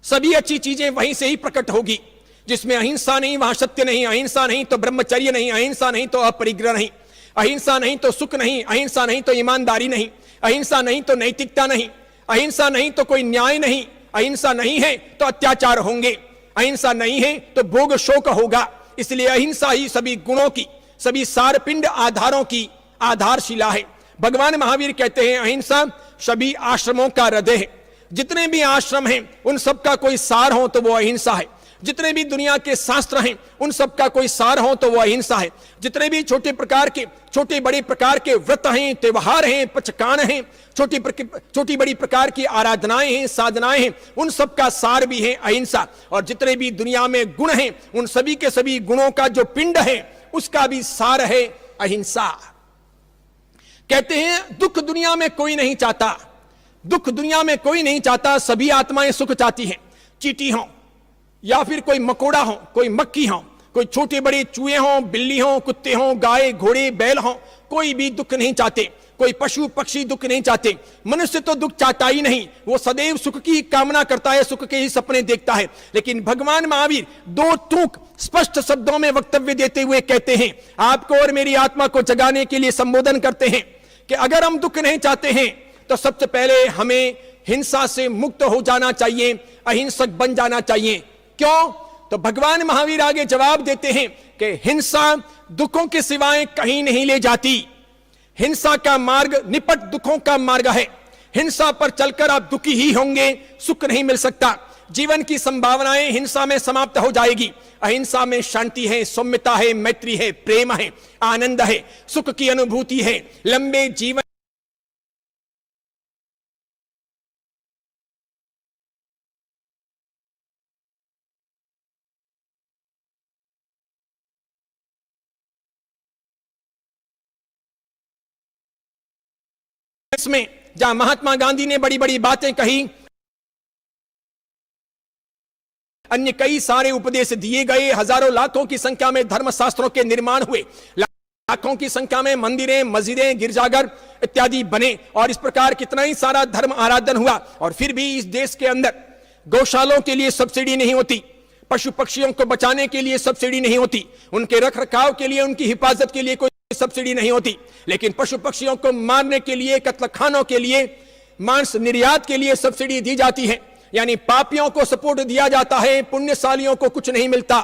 सभी अच्छी चीजें वहीं से ही प्रकट होगी। जिसमें अहिंसा नहीं वहां सत्य नहीं, अहिंसा नहीं तो ब्रह्मचर्य नहीं, अहिंसा नहीं तो अपरिग्रह नहीं, अहिंसा नहीं तो सुख नहीं, अहिंसा नहीं तो ईमानदारी नहीं, अहिंसा नहीं तो नैतिकता नहीं, अहिंसा नहीं तो कोई न्याय नहीं, अहिंसा नहीं है तो अत्याचार होंगे, अहिंसा नहीं है तो भोग शोक होगा। इसलिए अहिंसा ही सभी गुणों की, सभी सारपिंड आधारों की आधारशिला है। भगवान महावीर कहते हैं अहिंसा सभी आश्रमों का हृदय है। जितने भी आश्रम हैं उन सबका कोई सार हो तो वो अहिंसा है। जितने भी दुनिया के शास्त्र हैं उन सब का कोई सार हो तो वो अहिंसा है। जितने भी छोटे बड़े प्रकार के व्रत हैं, त्योहार हैं, पचकान हैं, छोटी बड़ी प्रकार की आराधनाएं हैं, साधनाएं हैं, उन सब का सार भी है अहिंसा। और जितने भी दुनिया में गुण हैं उन सभी के सभी गुणों का जो पिंड है उसका भी सार है अहिंसा। कहते हैं दुख दुनिया में कोई नहीं चाहता, दुख दुनिया में कोई नहीं चाहता, सभी आत्माएं सुख चाहती हैं। चींटी हो या फिर कोई मकोड़ा हो, कोई मक्खी हो, कोई छोटे बड़े चूहे हो, बिल्ली हो, कुत्ते हो, गाय घोड़े बैल हो, कोई भी दुख नहीं चाहते। कोई पशु पक्षी दुख नहीं चाहते। मनुष्य तो दुख चाहता ही नहीं, वो सदैव सुख की कामना करता है, सुख के ही सपने देखता है। लेकिन भगवान महावीर दो टूक स्पष्ट शब्दों में वक्तव्य देते हुए कहते हैं, आपको और मेरी आत्मा को जगाने के लिए संबोधन करते हैं कि अगर हम दुख नहीं चाहते हैं तो सबसे पहले हमें हिंसा से मुक्त हो जाना चाहिए, अहिंसक बन जाना चाहिए। क्यों? तो भगवान महावीर आगे जवाब देते हैं कि हिंसा दुखों के सिवाय कहीं नहीं ले जाती। हिंसा का मार्ग निपट दुखों का मार्ग है। हिंसा पर चलकर आप दुखी ही होंगे, सुख नहीं मिल सकता। जीवन की संभावनाएं हिंसा में समाप्त हो जाएगी। अहिंसा में शांति है, सौम्यता है, मैत्री है, प्रेम है, आनंद है, सुख की अनुभूति है, लंबे जीवन में जहां महात्मा गांधी ने बड़ी बड़ी बातें कही, अन्य कई सारे उपदेश दिए गए, हजारों लाखों की संख्या में धर्मशास्त्रों के निर्माण हुए, लाखों की संख्या में मंदिरें, मस्जिदें, गिरजाघर इत्यादि बने और इस प्रकार कितना ही सारा धर्म आराधन हुआ। और फिर भी इस देश के अंदर गौशालों के लिए सब्सिडी नहीं होती, पशु पक्षियों को बचाने के लिए सब्सिडी नहीं होती, उनके रखरखाव के लिए, उनकी हिफाजत के लिए कोई सब्सिडी नहीं होती, लेकिन पशु पक्षियों को मारने के लिए, कत्लखानों के लिए, मांस निर्यात के लिए सब्सिडी दी जाती है। यानी पापियों को सपोर्ट दिया जाता है, पुण्यशालियों को कुछ नहीं मिलता।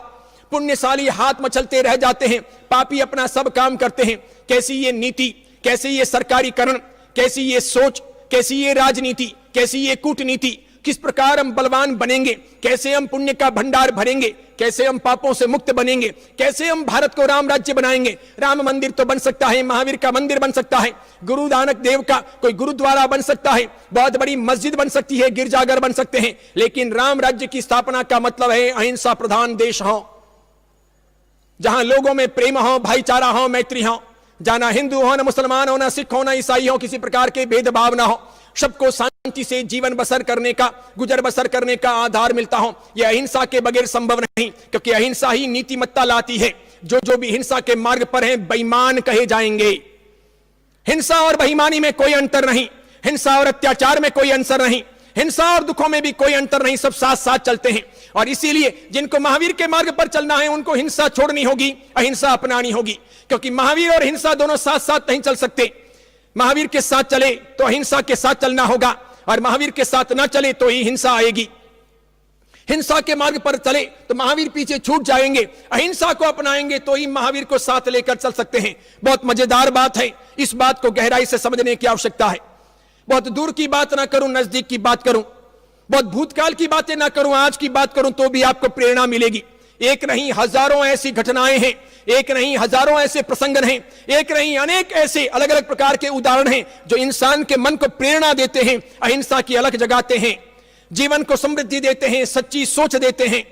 पुण्यशाली हाथ मचलते रह जाते हैं, पापी अपना सब काम करते हैं। कैसी ये नीति, कैसी ये सरकारीकरण, कैसी ये सोच, कैसी ये राजनीति, कैसी ये कूटनीति। किस प्रकार हम बलवान बनेंगे, कैसे हम पुण्य का भंडार भरेंगे, कैसे हम पापों से मुक्त बनेंगे, कैसे हम भारत को राम राज्य बनाएंगे। राम मंदिर तो बन सकता है, महावीर का मंदिर बन सकता है, गुरु नानक देव का कोई गुरुद्वारा बन सकता है, बहुत बड़ी मस्जिद बन सकती है, गिरजाघर बन सकते हैं, लेकिन राम राज्य की स्थापना का मतलब है अहिंसा प्रधान देश हो, जहां लोगों में प्रेम हो, भाईचारा हो, मैत्री हो, जहां ना हिंदू हो, ना मुसलमान हो, ना सिख हो, ना ईसाई हो, किसी प्रकार के भेदभाव ना हो, सबको शांति से जीवन बसर करने का, गुजर बसर करने का आधार मिलता हो। यह अहिंसा के बगैर संभव नहीं, क्योंकि अहिंसा ही नीतिमत्ता लाती है। जो भी हिंसा के मार्ग पर हैं बेईमान कहे जाएंगे। हिंसा और बेईमानी में कोई अंतर नहीं, हिंसा और अत्याचार में कोई अंतर नहीं, हिंसा और दुखों में भी कोई अंतर नहीं, सब साथ साथ चलते हैं। और इसीलिए जिनको महावीर के मार्ग पर चलना है उनको हिंसा छोड़नी होगी, अहिंसा अपनानी होगी, क्योंकि महावीर और हिंसा दोनों साथ साथ नहीं चल सकते। महावीर के साथ चले तो अहिंसा के साथ चलना होगा, और महावीर के साथ ना चले तो ही हिंसा आएगी। हिंसा के मार्ग पर चले तो महावीर पीछे छूट जाएंगे, अहिंसा को अपनाएंगे तो ही महावीर को साथ लेकर चल सकते हैं। बहुत मजेदार बात है, इस बात को गहराई से समझने की आवश्यकता है। बहुत दूर की बात ना करूं, नजदीक की बात करूं, बहुत भूतकाल की बातें ना करूं, आज की बात करूं तो भी आपको प्रेरणा मिलेगी। एक नहीं हजारों ऐसी घटनाएं हैं, एक नहीं हजारों ऐसे प्रसंग हैं, एक नहीं अनेक ऐसे अलग अलग प्रकार के उदाहरण हैं जो इंसान के मन को प्रेरणा देते हैं, अहिंसा की अलख जगाते हैं, जीवन को समृद्धि देते हैं, सच्ची सोच देते हैं।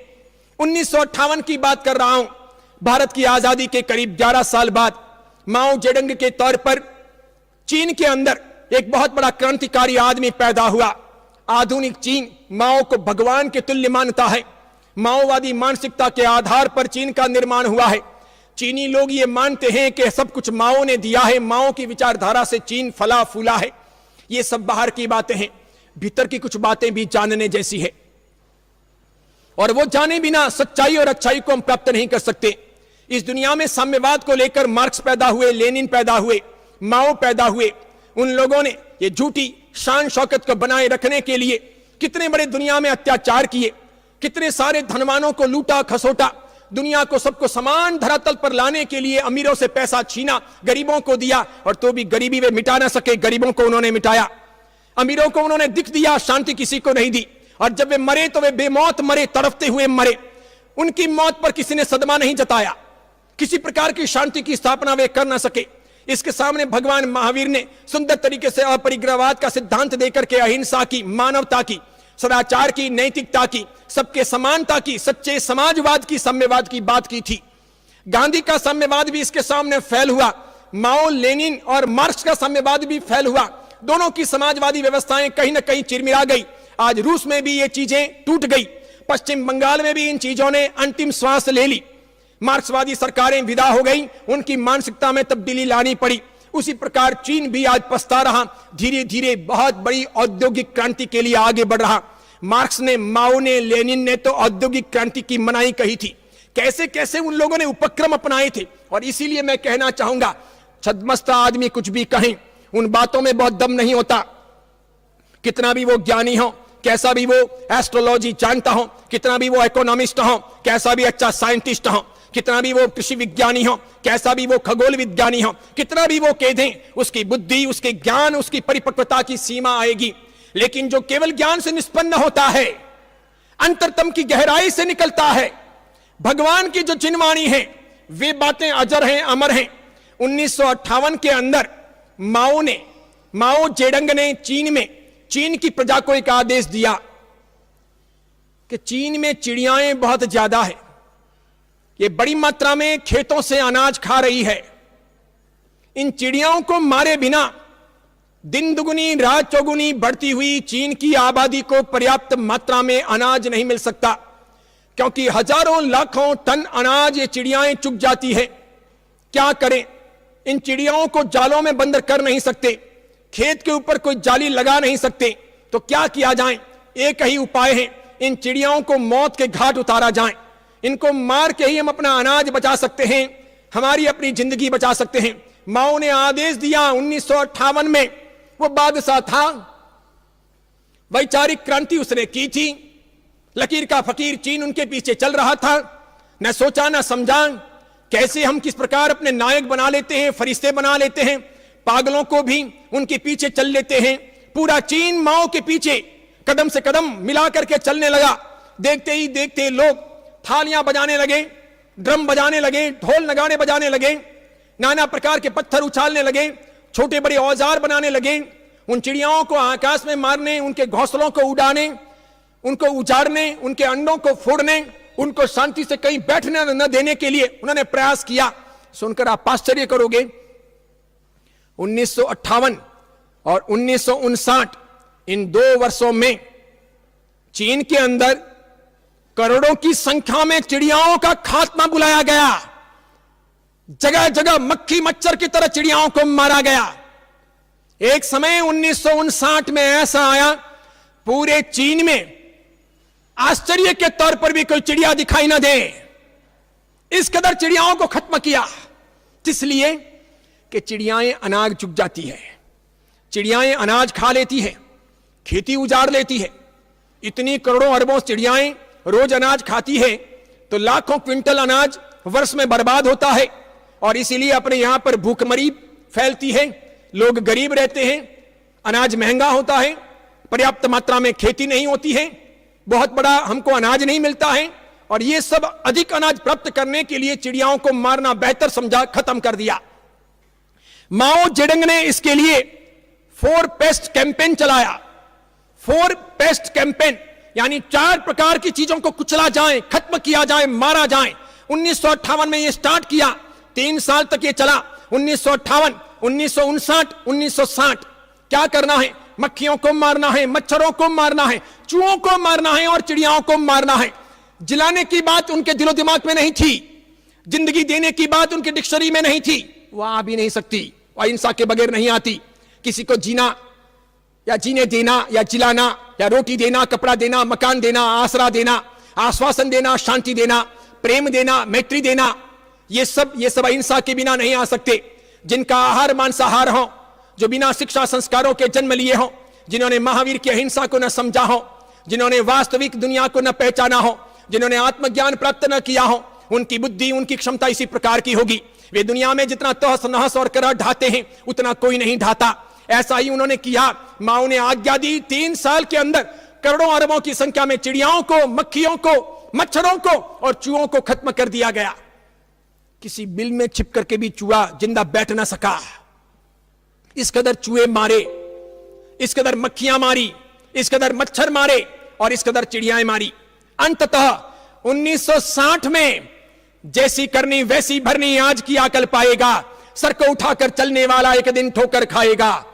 1958 की बात कर रहा हूं, भारत की आजादी के करीब 11 साल बाद माओ जेडंग के तौर पर चीन के अंदर एक बहुत बड़ा क्रांतिकारी आदमी पैदा हुआ। आधुनिक चीन माओ को भगवान के तुल्य मानता है। माओवादी मानसिकता के आधार पर चीन का निर्माण हुआ है। चीनी लोग ये मानते हैं कि सब कुछ माओ ने दिया है, माओ की विचारधारा से चीन फला फूला है। ये सब बाहर की बातें हैं, भीतर की कुछ बातें भी जानने जैसी है, और वो जाने बिना सच्चाई और अच्छाई को हम प्राप्त नहीं कर सकते। इस दुनिया में साम्यवाद को लेकर मार्क्स पैदा हुए, लेनिन पैदा हुए, माओ पैदा हुए। उन लोगों ने ये झूठी शान शौकत को बनाए रखने के लिए कितने बड़े दुनिया में अत्याचार किए, कितने सारे धनवानों को लूटा खसोटा, दुनिया को सबको समान धरातल पर लाने के लिए अमीरों से पैसा छीना, गरीबों को दिया, और तो भी गरीबी वे मिटा ना सके, गरीबों को उन्होंने मिटाया। अमीरों को उन्होंने दिख दिया, शांति किसी को नहीं दी, और जब वे मरे तो वे बेमौत मरे, तड़पते हुए मरे। उनकी मौत पर किसी ने सदमा नहीं जताया, किसी प्रकार की शांति की स्थापना वे कर ना सके। इसके सामने भगवान महावीर ने सुंदर तरीके से अपरिग्रहवाद का सिद्धांत देकर के अहिंसा की, मानवता की, सदाचार की, नैतिकता की, सबके समानता की, सच्चे समाजवाद की, साम्यवाद की बात की थी। गांधी का साम्यवाद भी इसके सामने फैल हुआ, माओ लेनिन और मार्क्स का साम्यवाद भी फैल हुआ। दोनों की समाजवादी व्यवस्थाएं कहीं ना कहीं चिरमिरा गई। आज रूस में भी ये चीजें टूट गई, पश्चिम बंगाल में भी इन चीजों ने अंतिम श्वास ले ली। मार्क्सवादी सरकारें विदा हो गई, उनकी मानसिकता में तब्दीली लानी पड़ी। उसी प्रकार चीन भी आज पछता रहा, धीरे धीरे बहुत बड़ी औद्योगिक क्रांति के लिए आगे बढ़ रहा। मार्क्स ने, माओ ने, लेनिन ने तो औद्योगिक क्रांति की मनाई कही थी, कैसे कैसे उन लोगों ने उपक्रम अपनाए थे। और इसीलिए मैं कहना चाहूंगा, छदमस्ता आदमी कुछ भी कहें, उन बातों में बहुत दम नहीं होता। कितना भी वो ज्ञानी हो, कैसा भी वो एस्ट्रोलॉजी जानता हो, कितना भी वो इकोनॉमिस्ट हो, कैसा भी अच्छा साइंटिस्ट हो, कितना भी वो कृषि विज्ञानी हो, कैसा भी वो खगोल विज्ञानी हो, कितना भी वो कह दें, उसकी बुद्धि, उसके ज्ञान, उसकी परिपक्वता की सीमा आएगी। लेकिन जो केवल ज्ञान से निष्पन्न होता है, अंतरतम की गहराई से निकलता है, भगवान की जो चिन्हवाणी है, वे बातें अजर हैं, अमर हैं। 1958 के अंदर माओ जेडंग ने चीन की प्रजा को एक आदेश दिया कि चीन में चिड़ियाएं बहुत ज्यादा है, ये बड़ी मात्रा में खेतों से अनाज खा रही है। इन चिड़ियाओं को मारे बिना दिन दुगुनी रात चौगुनी बढ़ती हुई चीन की आबादी को पर्याप्त मात्रा में अनाज नहीं मिल सकता। क्योंकि हजारों लाखों टन अनाज ये चिड़ियाएं चुग जाती है। क्या करें? इन चिड़ियाओं को जालों में बंद कर नहीं सकते, खेत के ऊपर कोई जाली लगा नहीं सकते, तो क्या किया जाए? एक ही उपाय है, इन चिड़ियाओं को मौत के घाट उतारा जाए। इनको मार के ही हम अपना अनाज बचा सकते हैं, हमारी अपनी जिंदगी बचा सकते हैं। माओ ने आदेश दिया 1958 में, वो बादशाह था, वैचारिक क्रांति उसने की थी, लकीर का फकीर चीन उनके पीछे चल रहा था। न सोचा न समझा कैसे हम किस प्रकार अपने नायक बना लेते हैं, फरिश्ते बना लेते हैं, पागलों को भी उनके पीछे चल लेते हैं। पूरा चीन माओ के पीछे कदम से कदम मिला करके चलने लगा। देखते ही देखते लोग थालियां बजाने लगे, ड्रम बजाने लगे, ढोल नगाड़े बजाने लगे, नाना प्रकार के पत्थर उछालने लगे, छोटे बड़े औजार बनाने लगे, उन चिड़ियाओं को आकाश में मारने, उनके घोंसलों को उड़ाने, उनको उजाड़ने, उनके अंडों को फोड़ने, उनको शांति से कहीं बैठने न देने के लिए उन्होंने प्रयास किया। सुनकर आप आश्चर्य करोगे, 1958 और 1959 इन 2 वर्षों में चीन के अंदर करोड़ों की संख्या में चिड़ियाओं का खात्मा बुलाया गया। जगह जगह मक्खी मच्छर की तरह चिड़ियाओं को मारा गया। एक समय 1959 में ऐसा आया, पूरे चीन में आश्चर्य के तौर पर भी कोई चिड़िया दिखाई ना दे, इस कदर चिड़ियाओं को खत्म किया। इसलिए कि चिड़ियाएं अनाज चुग जाती है, चिड़ियाएं अनाज खा लेती है, खेती उजाड़ लेती है। इतनी करोड़ों अरबों चिड़ियाएं रोज अनाज खाती है तो लाखों क्विंटल अनाज वर्ष में बर्बाद होता है, और इसीलिए अपने यहां पर भूखमरी फैलती है, लोग गरीब रहते हैं, अनाज महंगा होता है, पर्याप्त मात्रा में खेती नहीं होती है, बहुत बड़ा हमको अनाज नहीं मिलता है, और ये सब अधिक अनाज प्राप्त करने के लिए चिड़ियाओं को मारना बेहतर समझा, खत्म कर दिया। माओ जेडंग ने इसके लिए 4 पेस्ट कैंपेन चलाया। 4 पेस्ट कैंपेन यानी 4 प्रकार की चीजों को कुचला जाए, खत्म किया जाए, मारा जाए। 1958 में यह स्टार्ट किया, 3 साल तक ये चला। 1958, 1959, 1960 क्या करना है? मक्खियों को मारना है, मच्छरों को मारना है, चूहों को मारना है और चिड़ियाओं को मारना है। जिलाने की बात उनके दिलो दिमाग में नहीं थी, जिंदगी देने की बात उनकी डिक्शनरी में नहीं थी, वो आ भी नहीं सकती, अहिंसा के बगैर नहीं आती। किसी को जीना या जीने देना या जिलाना या रोटी देना, कपड़ा देना, मकान देना, आसरा देना, आश्वासन देना, शांति देना, प्रेम देना, मैत्री देना, ये सब अहिंसा के बिना नहीं आ सकते। जिनका आहार मांसाहार हो, जो बिना शिक्षा संस्कारों के जन्म लिए हो, जिन्होंने महावीर की अहिंसा को न समझा हो, जिन्होंने वास्तविक दुनिया को न पहचाना हो, जिन्होंने आत्मज्ञान प्राप्त न किया हो, उनकी बुद्धि, उनकी क्षमता इसी प्रकार की होगी। वे दुनिया में जितना तहस नहस और करार ढाते हैं उतना कोई नहीं ढाता। ऐसा ही उन्होंने किया। माओ ने आज्ञा दी, 3 साल के अंदर करोड़ों अरबों की संख्या में चिड़ियाओं को, मक्खियों को, मच्छरों को और चूहों को खत्म कर दिया गया। किसी बिल में छिप करके भी चूहा जिंदा बैठ ना सका। इस कदर चूहे मारे, इस कदर मक्खियां मारी, इस कदर मच्छर मारे और इस कदर चिड़ियाएं मारी। अंततः 1960 में जैसी करनी वैसी भरनी, आज की अकल पाएगा, सर को उठाकर चलने वाला एक दिन ठोकर खाएगा।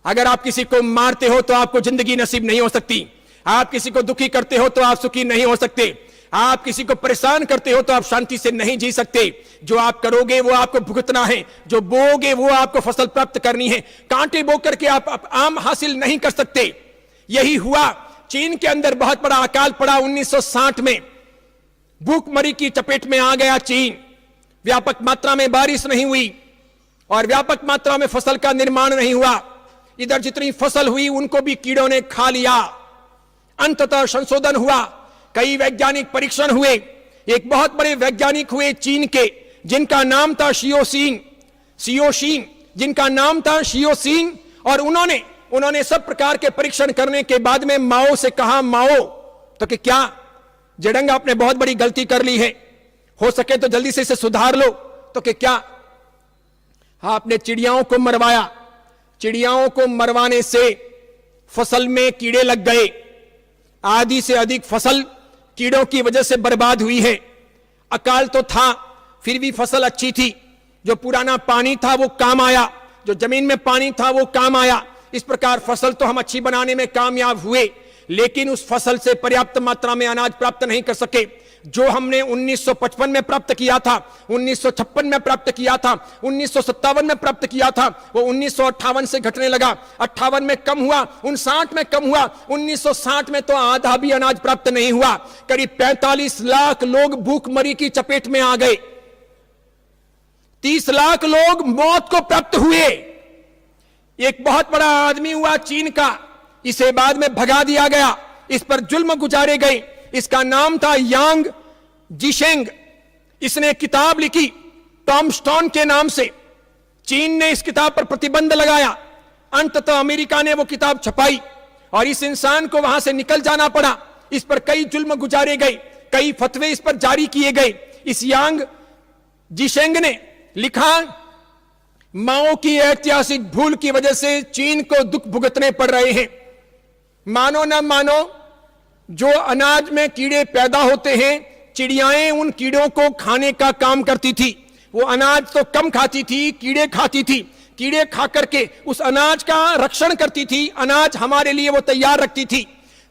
अगर आप किसी को मारते हो तो आपको जिंदगी नसीब नहीं हो सकती, आप किसी को दुखी करते हो तो आप सुखी नहीं हो सकते, आप किसी को परेशान करते हो तो आप शांति से नहीं जी सकते। जो आप करोगे वो आपको भुगतना है, जो बोओगे वो आपको फसल प्राप्त करनी है। कांटे बो करके आप आम हासिल नहीं कर सकते। यही हुआ। चीन के अंदर बहुत बड़ा अकाल पड़ा 1960 में, भूखमरी की चपेट में आ गया चीन। व्यापक मात्रा में बारिश नहीं हुई और व्यापक मात्रा में फसल का निर्माण नहीं हुआ। इधर जितनी फसल हुई उनको भी कीड़ों ने खा लिया। अंततः संशोधन हुआ, कई वैज्ञानिक परीक्षण हुए। एक बहुत बड़े वैज्ञानिक हुए चीन के, जिनका नाम था शियोशीन, जिनका नाम था शियोशीन। और उन्होंने सब प्रकार के परीक्षण करने के बाद में माओ से कहा, माओ तो कि क्या जेडंग आपने बहुत बड़ी गलती कर ली है, हो सके तो जल्दी से इसे सुधार लो। तो कि क्या? आपने चिड़ियाओं को मरवाया, चिड़ियाओं को मरवाने से फसल में कीड़े लग गए, आधी से अधिक फसल कीड़ों की वजह से बर्बाद हुई है। अकाल तो था फिर भी फसल अच्छी थी, जो पुराना पानी था वो काम आया, जो जमीन में पानी था वो काम आया। इस प्रकार फसल तो हम अच्छी बनाने में कामयाब हुए, लेकिन उस फसल से पर्याप्त मात्रा में अनाज प्राप्त नहीं कर सके। जो हमने 1955 में प्राप्त किया था, 1956 में प्राप्त किया था, 1957 में प्राप्त किया था, वो 1958 से घटने लगा, 58 में कम हुआ, 59 में कम हुआ, 1960 में तो आधा भी अनाज प्राप्त नहीं हुआ। करीब 45 लाख लोग भूखमरी की चपेट में आ गए, 30 लाख लोग मौत को प्राप्त हुए। एक बहुत बड़ा आदमी हुआ चीन का, इसे बाद में भगा दिया गया, इस पर जुल्म गुजारे गए। इसका नाम था यांग जीशेंग। इसने किताब लिखी टॉम स्टोन के नाम से। चीन ने इस किताब पर प्रतिबंध लगाया, अंततः अमेरिका ने वो किताब छपाई और इस इंसान को वहां से निकल जाना पड़ा। इस पर कई जुल्म गुजारे गए, कई फतवे इस पर जारी किए गए। इस यांग जीशेंग ने लिखा, माओ की ऐतिहासिक भूल की वजह से चीन को दुख भुगतने पड़ रहे हैं। मानो न मानो, जो अनाज में कीड़े पैदा होते हैं, चिड़ियाएं उन कीड़ों को खाने का काम करती थी। वो अनाज तो कम खाती थी, कीड़े खाती थी। कीड़े खा करके उस अनाज का रक्षण करती थी, अनाज हमारे लिए वो तैयार रखती थी।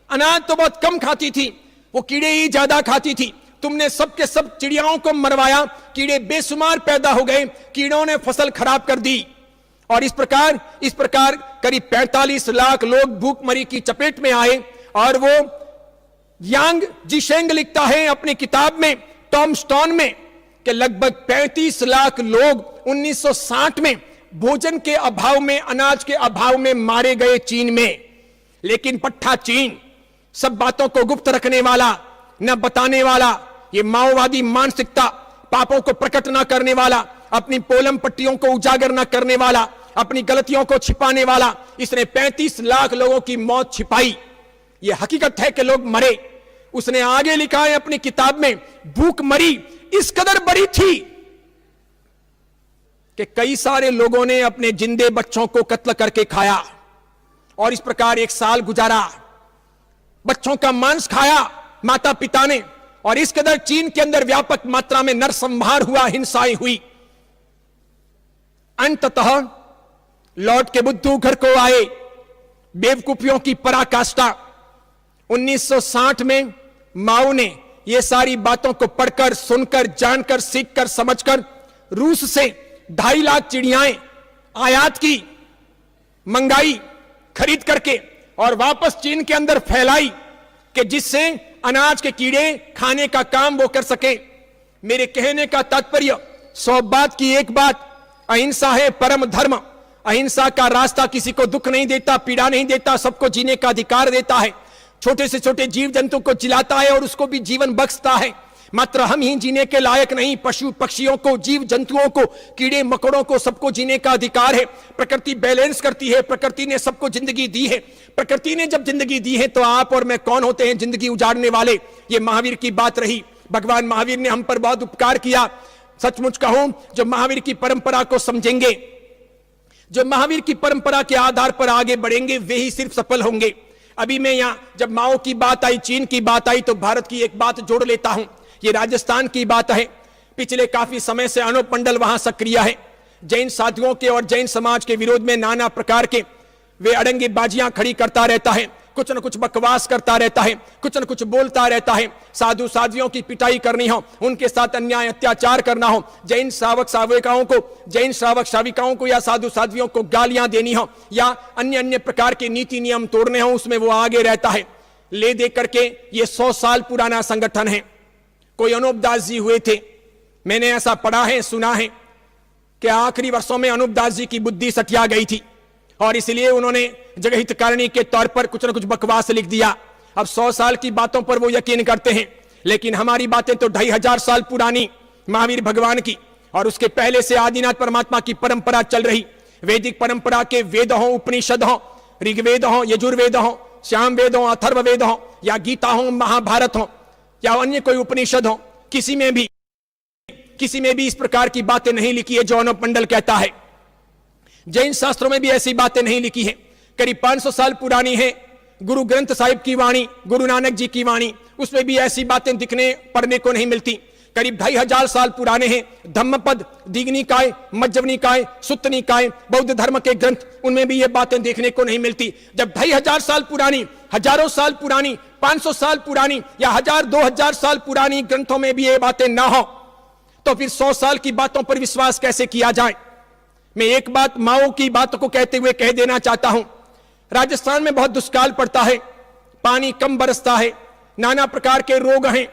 अनाज तो बहुत कम खाती थी, वो कीड़े ही ज्यादा खाती थी। तुमने सबके सब चिड़ियाओं को मरवाया, कीड़े बेशुमार पैदा हो गए, कीड़ों ने फसल खराब कर दी और इस प्रकार करीब 45 लाख लोग भूखमरी की चपेट में आए। और वो यांग जीशेंग लिखता है अपनी किताब में टॉम स्टोन में कि लगभग 35 लाख लोग 1960 में भोजन के अभाव में, अनाज के अभाव में मारे गए चीन में। लेकिन पट्टा चीन, सब बातों को गुप्त रखने वाला, न बताने वाला, ये माओवादी मानसिकता, पापों को प्रकट न करने वाला, अपनी पोलम पट्टियों को उजागर न करने वाला, अपनी गलतियों को छिपाने वाला, इसने 35 लाख लोगों की मौत छिपाई। यह हकीकत है कि लोग मरे। उसने आगे लिखा है अपनी किताब में, भूखमरी इस कदर बड़ी थी कि कई सारे लोगों ने अपने जिंदे बच्चों को कत्ल करके खाया और इस प्रकार 1 साल गुजारा। बच्चों का मांस खाया माता पिता ने और इस कदर चीन के अंदर व्यापक मात्रा में नरसंहार हुआ, हिंसाएं हुई। अंततः लौट के बुद्धू घर को आए, बेवकूफियों की पराकाष्ठा। 1960 में माओ ने ये सारी बातों को पढ़कर, सुनकर, जानकर, सीखकर, समझकर रूस से 2.5 लाख चिड़ियाएं आयात की, मंगाई खरीद करके और वापस चीन के अंदर फैलाई कि जिससे अनाज के कीड़े खाने का काम वो कर सके। मेरे कहने का तात्पर्य 100 बात की एक बात, अहिंसा है परम धर्म। अहिंसा का रास्ता किसी को दुख नहीं देता, पीड़ा नहीं देता, सबको जीने का अधिकार देता है। छोटे से छोटे जीव जंतु को जिलाता है और उसको भी जीवन बख्शता है। मात्र हम ही जीने के लायक नहीं, पशु पक्षियों को, जीव जंतुओं को, कीड़े मकोड़ों को, सबको जीने का अधिकार है। प्रकृति बैलेंस करती है, प्रकृति ने सबको जिंदगी दी है। प्रकृति ने जब जिंदगी दी है तो आप और मैं कौन होते हैं जिंदगी उजाड़ने वाले। ये महावीर की बात रही। भगवान महावीर ने हम पर बहुत उपकार किया। सचमुच कहूं, जो महावीर की परंपरा को समझेंगे, जो महावीर की परंपरा के आधार पर आगे बढ़ेंगे, वे ही सिर्फ सफल होंगे। अभी मैं यहां जब माओ की बात आई, चीन की बात आई, तो भारत की एक बात जोड़ लेता हूं। ये राजस्थान की बात है। पिछले काफी समय से अनूप मंडल वहां सक्रिय है। जैन साधुओं के और जैन समाज के विरोध में नाना प्रकार के वे अड़ंगी बाजियां खड़ी करता रहता है, कुछ न कुछ बकवास करता रहता है, कुछ न कुछ बोलता रहता है। साधु साध्वियों की पिटाई करनी हो, उनके साथ अन्याय अत्याचार करना हो, जैन श्रावक श्राविकाओं को, जैन श्रावक श्राविकाओं को या साधु साध्वियों को गालियां देनी हो या अन्य अन्य प्रकार के नीति नियम तोड़ने हो, उसमें वो आगे रहता है। ले दे करके ये 100 साल पुराना संगठन है। कोई अनूप दास जी हुए थे, मैंने ऐसा पढ़ा है, सुना है कि आखिरी वर्षों में अनूप दास जी की बुद्धि सटिया गई थी और इसलिए उन्होंने जगहितकारणी के तौर पर कुछ न कुछ बकवास लिख दिया। अब 100 साल की बातों पर वो यकीन करते हैं, लेकिन हमारी बातें तो 2500 साल पुरानी महावीर भगवान की और उसके पहले से आदिनाथ परमात्मा की परंपरा चल रही। वैदिक परंपरा के वेद हो, उपनिषद हो, ऋग्वेद हो, यजुर्वेद हो, श्याम वेद हो, अथर्ववेद हो या गीता हो, महाभारत हो या अन्य कोई उपनिषद हो, किसी में भी इस प्रकार की बातें नहीं लिखी है जो अनूप मंडल कहता है। जैन शास्त्रों में भी ऐसी बातें नहीं लिखी है। करीब 500 साल पुरानी है गुरु ग्रंथ साहिब की वाणी, गुरु नानक जी की वाणी, उसमें भी ऐसी बातें दिखने पढ़ने को नहीं मिलती। करीब 2500 साल पुराने हैं। धम्मपद, दीघनिकाय, मज्जव निकाय, सुत्त निकाय, बौद्ध धर्म के ग्रंथ, उनमें भी ये बातें देखने को नहीं मिलती। जब 2500 साल पुरानी, हजारों साल पुरानी, 500 साल पुरानी या 1000-2000 साल पुरानी ग्रंथों में भी ये बातें ना हो, तो फिर 100 साल की बातों पर विश्वास कैसे किया जाए। मैं एक बात माओ की बात को कहते हुए कह देना चाहता हूं। राजस्थान में बहुत दुष्काल पड़ता है, पानी कम बरसता है, नाना प्रकार के रोग हैं,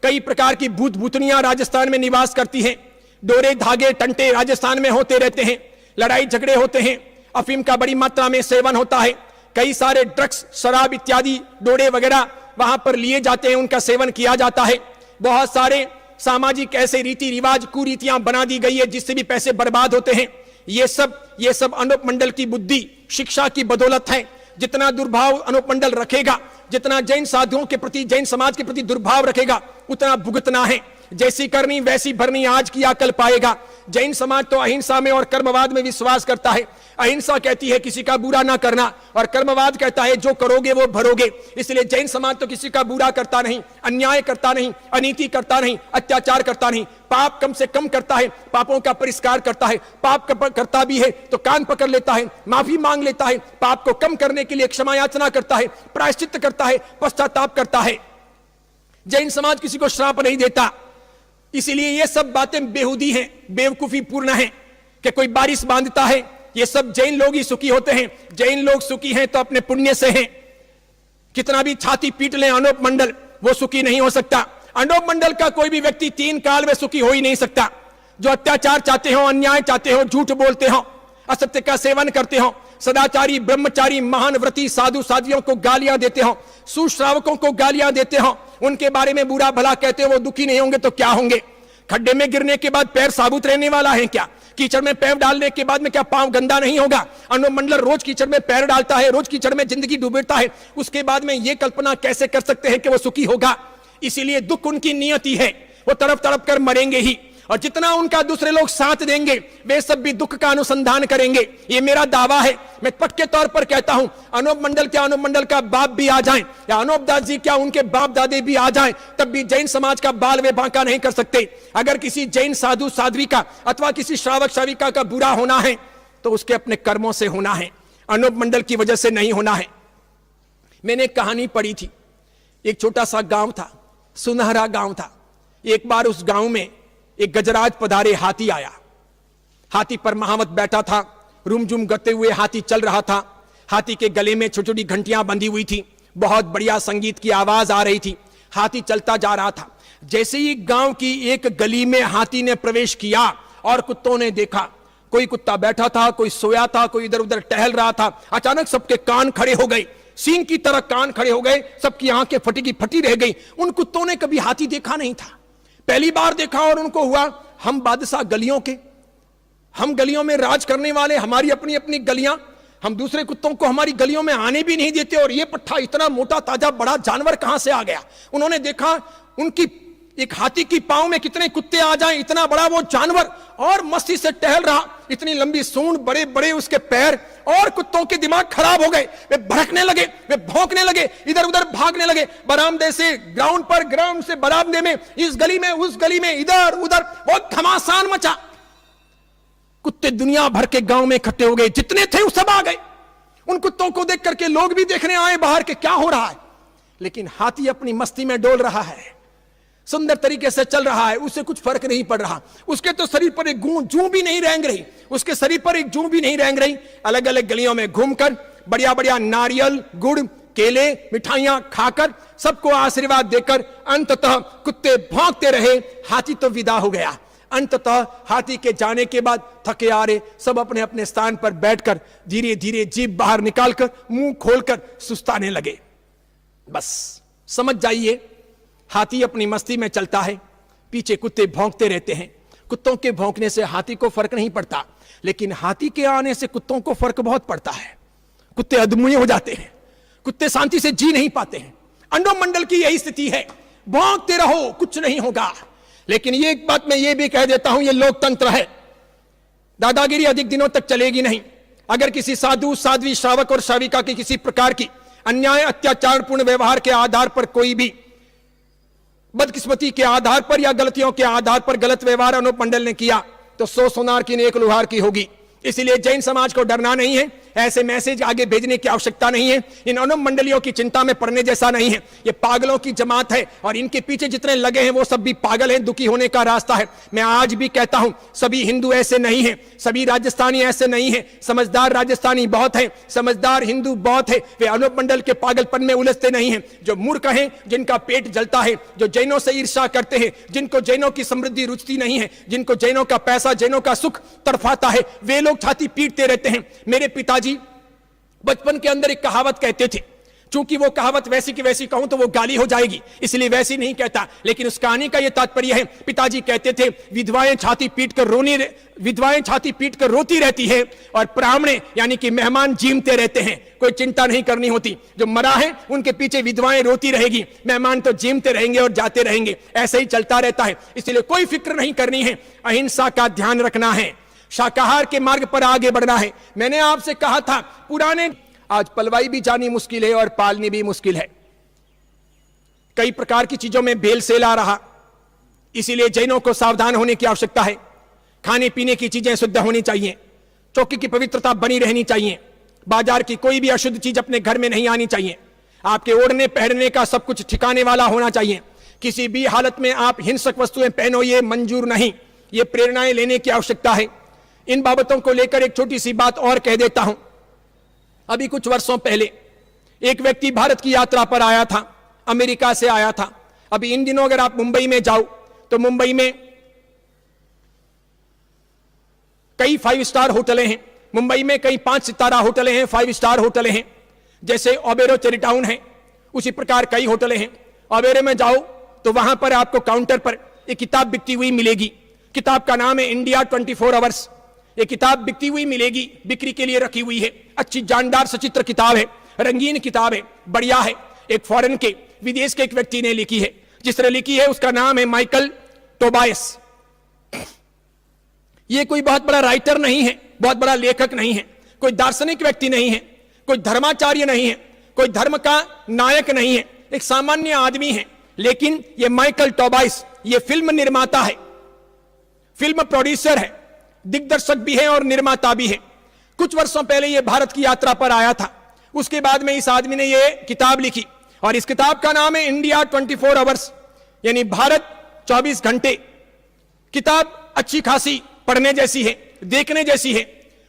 कई प्रकार की भूत भूतनियां राजस्थान में निवास करती हैं, डोरे धागे टंटे राजस्थान में होते रहते हैं, लड़ाई झगड़े होते हैं, अफीम का बड़ी मात्रा में सेवन होता है, कई सारे ड्रग्स, शराब इत्यादि डोरे वगैरह वहां पर लिए जाते हैं, उनका सेवन किया जाता है। बहुत सारे सामाजिक ऐसे रीति रिवाज, कुरीतियां बना दी गई है जिससे भी पैसे बर्बाद होते हैं। ये सब अनूप मंडल की बुद्धि, शिक्षा की बदौलत है। जितना दुर्भाव अनूप मंडल रखेगा, जितना जैन साधुओं के प्रति, जैन समाज के प्रति दुर्भाव रखेगा, उतना भुगतना है। जैसी करनी वैसी भरनी, आज किया कल पाएगा। जैन समाज तो अहिंसा में और कर्मवाद में विश्वास करता है। अहिंसा कहती है किसी का बुरा ना करना, और कर्मवाद कहता है जो करोगे वो भरोगे। इसलिए जैन समाज तो किसी का बुरा करता नहीं, अन्याय करता नहीं, अनीति करता नहीं, अत्याचार करता नहीं, पाप कम से कम करता है, पापों का परिष्कार करता है। पाप करता भी है तो कान पकड़ लेता है, माफी मांग लेता है, पाप को कम करने के लिए क्षमा याचना करता है, प्रायश्चित करता है, पश्चाताप करता है। जैन समाज किसी को श्राप नहीं देता। इसलिए ये सब बातें बेहुदी हैं, बेवकूफी पूर्ण है कि कोई बारिश बांधता है, ये सब जैन लोग ही सुखी होते हैं। जैन लोग सुखी हैं तो अपने पुण्य से हैं। कितना भी छाती पीट ले अनूप मंडल, वो सुखी नहीं हो सकता। अनूप मंडल का कोई भी व्यक्ति 3 काल में सुखी हो ही नहीं सकता। जो अत्याचार चाहते हो, अन्याय चाहते हो, झूठ बोलते हो, असत्य का सेवन करते हो, सदाचारी ब्रह्मचारी महान व्रती साधु साध्वियों को गालियां देते हो, सुश्रावकों को गालियां देते हो, उनके बारे में बुरा भला कहते हो, वो दुखी नहीं होंगे तो क्या होंगे। खड्डे में गिरने के बाद पैर साबुत रहने वाला है क्या? कीचड़ में पैर डालने के बाद में क्या पांव गंदा नहीं होगा? अनूप मंडल रोज कीचड़ में पैर डालता है, रोज कीचड़ में जिंदगी डूबेता है, उसके बाद में ये कल्पना कैसे कर सकते हैं कि वो सुखी होगा? इसीलिए दुख उनकी नियति है, वो तड़प तड़प कर मरेंगे ही। और जितना उनका दूसरे लोग साथ देंगे, वे सब भी दुख का अनुसंधान करेंगे। ये मेरा दावा है। मैं पक्के तौर पर कहता हूं, अनूप मंडल क्या अनूप मंडल का बाप भी आ जाएं, या अनूप दास जी क्या उनके बाप दादे भी आ जाएं, तब भी जैन समाज का बाल वे बांका नहीं कर सकते। अगर किसी जैन साधु साध्वी का अथवा किसी श्रावक श्राविका का बुरा होना है तो उसके अपने कर्मों से होना है, अनूप मंडल की वजह से नहीं होना है। मैंने एक कहानी पढ़ी थी। एक छोटा सा गांव था, सुनहरा गांव था। एक बार उस गांव में एक गजराज पधारे हाथी आया। हाथी पर महावत बैठा था, रुमझुम करते हुए हाथी चल रहा था। हाथी के गले में छोटी छोटी घंटियां बंधी हुई थी, बहुत बढ़िया संगीत की आवाज आ रही थी। हाथी चलता जा रहा था। जैसे ही गांव की एक गली में हाथी ने प्रवेश किया और कुत्तों ने देखा, कोई कुत्ता बैठा था, कोई सोया था, कोई इधर उधर टहल रहा था। अचानक सबके कान खड़े हो गए, सींग की तरह कान खड़े हो गए, सबकी आंखें फटी की फटी रह गई। उन कुत्तों ने कभी हाथी देखा नहीं था, पहली बार देखा। और उनको हुआ, हम बादशाह गलियों के, हम गलियों में राज करने वाले, हमारी अपनी अपनी गलियां, हम दूसरे कुत्तों को हमारी गलियों में आने भी नहीं देते, और ये पट्ठा इतना मोटा ताजा बड़ा जानवर कहां से आ गया। उन्होंने देखा उनकी एक हाथी की पांव में कितने कुत्ते आ जाएं, इतना बड़ा वो जानवर, और मस्ती से टहल रहा, इतनी लंबी सूंड, बड़े बड़े उसके पैर, और कुत्तों के दिमाग खराब हो गए। वे भड़कने लगे, वे भौंकने लगे, इधर उधर भागने लगे। बरामदे से ग्राउंड पर, ग्राउंड से बरामदे में, इस गली में उस गली में, इधर उधर बहुत घमासान मचा। कुत्ते दुनिया भर के गांव में इकट्ठे हो गए, जितने थे वो सब आ गए। उन कुत्तों को देख करके लोग भी देखने आए बाहर के क्या हो रहा है। लेकिन हाथी अपनी मस्ती में डोल रहा है, सुंदर तरीके से चल रहा है, उससे कुछ फर्क नहीं पड़ रहा। उसके तो शरीर पर एक जू भी नहीं रेंग रही, उसके शरीर पर एक जू भी नहीं रेंग रही। अलग अलग गलियों में घूमकर बढ़िया बढ़िया नारियल, गुड़, केले, मिठाइयां खाकर, सबको आशीर्वाद देकर अंततः कुत्ते भौंकते रहे। हाथी तो विदा हो गया। अंततः हाथी के जाने के बाद थके हारे सब अपने अपने स्थान पर बैठकर धीरे धीरे जीभ बाहर निकालकर मुंह खोलकर सुस्ताने लगे। बस समझ जाइए, हाथी अपनी मस्ती में चलता है, पीछे कुत्ते भौंकते रहते हैं। कुत्तों के भौंकने से हाथी को फर्क नहीं पड़ता, लेकिन हाथी के आने से कुत्तों को फर्क बहुत पड़ता है। कुत्ते अधमुए हो जाते हैं, कुत्ते शांति से जी नहीं पाते हैं। अनूप मंडल की यही स्थिति है, भौंकते रहो कुछ नहीं होगा। लेकिन ये एक बात मैं ये भी कह देता हूं, ये लोकतंत्र है, दादागिरी अधिक दिनों तक चलेगी नहीं। अगर किसी साधु साध्वी श्रावक और श्राविका की किसी प्रकार की अन्याय अत्याचारपूर्ण व्यवहार के आधार पर कोई भी बदकिस्मती के आधार पर या गलतियों के आधार पर गलत व्यवहार अनूप मंडल ने किया तो 100 सोनार की 1 लुहार की होगी। इसलिए जैन समाज को डरना नहीं है, ऐसे मैसेज आगे भेजने की आवश्यकता नहीं है, इन अनूप मंडलियों की चिंता में पड़ने जैसा नहीं है। ये पागलों की जमात है और इनके पीछे जितने लगे हैं वो सब भी पागल हैं, दुखी होने का रास्ता है। मैं आज भी कहता हूं सभी हिंदू ऐसे नहीं हैं, सभी राजस्थानी ऐसे नहीं हैं, समझदार राजस्थानी बहुत हैं, समझदार हिंदू बहुत है, वे अनूप मंडल के पागलपन में उलझते नहीं हैं। जो मूर्ख हैं, जिनका पेट जलता है, जो जैनों से ईर्ष्या करते हैं, जिनको जैनों की समृद्धि रुचती नहीं है, जिनको जैनों का पैसा, जैनों का सुख तड़फाता है, वे लोग छाती पीटते रहते हैं। मेरे पिताजी बचपन के अंदर एक कहावत कहते थे, चूंकि वो कहावत वैसी की वैसी कहूं तो वो गाली हो जाएगी, इसलिए वैसी नहीं कहता, लेकिन उस कहानी का ये तात्पर्य है। पिताजी कहते थे विधवाएं छाती पीट कर रोती रहती है और ब्राह्मण यानी कि मेहमान जीमते रहते हैं, कोई चिंता नहीं करनी होती। जो मरा है उनके पीछे विधवाएं रोती रहेगी, मेहमान तो जीमते रहेंगे और जाते रहेंगे, ऐसे ही चलता रहता है। इसलिए कोई फिक्र नहीं करनी है, अहिंसा का ध्यान रखना है, शाकाहार के मार्ग पर आगे बढ़ना है। मैंने आपसे कहा था पुराने, आज पलवाई भी जानी मुश्किल है और पालनी भी मुश्किल है। कई प्रकार की चीजों में भेलसेल आ रहा, इसीलिए जैनों को सावधान होने की आवश्यकता है। खाने पीने की चीजें शुद्ध होनी चाहिए, चौकी की पवित्रता बनी रहनी चाहिए, बाजार की कोई भी अशुद्ध चीज अपने घर में नहीं आनी चाहिए, आपके ओढ़ने पहनने का सब कुछ ठिकाने वाला होना चाहिए। किसी भी हालत में आप हिंसक वस्तुएं पहनो, ये मंजूर नहीं, ये प्रेरणाएं लेने की आवश्यकता है। इन बाबतों को लेकर एक छोटी सी बात और कह देता हूं। अभी कुछ वर्षों पहले एक व्यक्ति भारत की यात्रा पर आया था, अमेरिका से आया था। अभी इन दिनों अगर आप मुंबई में जाओ तो मुंबई में कई 5 स्टार होटलें हैं, मुंबई में कई 5 सितारा होटलें हैं, 5 स्टार होटलें हैं। जैसे ओबेरो चेरीटाउन है, उसी प्रकार कई होटलें हैं। ओबेरो में जाओ तो वहां पर आपको काउंटर पर एक किताब बिकती हुई मिलेगी। किताब का नाम है इंडिया 24 आवर्स। ये किताब बिकती हुई मिलेगी, बिक्री के लिए रखी हुई है। अच्छी जानदार सचित्र किताब है, रंगीन किताब है, बढ़िया है। एक फॉरेन के, विदेश के एक व्यक्ति ने लिखी है। जिसने लिखी है उसका नाम है माइकल टोबायस। ये कोई बहुत बड़ा राइटर नहीं है, बहुत बड़ा लेखक नहीं है, कोई दार्शनिक व्यक्ति नहीं है, कोई धर्माचार्य नहीं है, कोई धर्म का नायक नहीं है, एक सामान्य आदमी है। लेकिन ये माइकल टोबायस ये फिल्म निर्माता है, फिल्म प्रोड्यूसर है, दिग्दर्शक भी है और निर्माता भी है। कुछ वर्षों पहले यह भारत की यात्रा पर आया था। उसके बाद में इस आदमी ने यह किताब लिखी और इस किताब का नाम है इंडिया 24 आवर्स, यानी भारत 24 घंटे। किताब अच्छी खासी पढ़ने जैसी है, देखने जैसी है।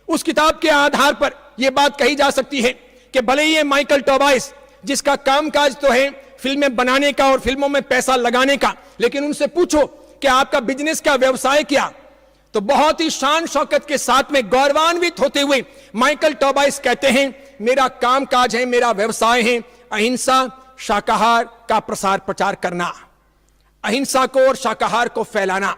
उस किताब के आधार पर यह बात कही जा सकती है कि भले ही माइकल टोबायस जिसका कामकाज तो है फिल्में बनाने का और फिल्मों में पैसा लगाने का, लेकिन उनसे पूछो कि आपका बिजनेस का व्यवसाय क्या, तो बहुत ही शान शौकत के साथ में गौरवान्वित होते हुए माइकल टोबायस कहते हैं मेरा कामकाज है, मेरा व्यवसाय है अहिंसा शाकाहार का प्रसार प्रचार करना, अहिंसा को और शाकाहार को फैलाना।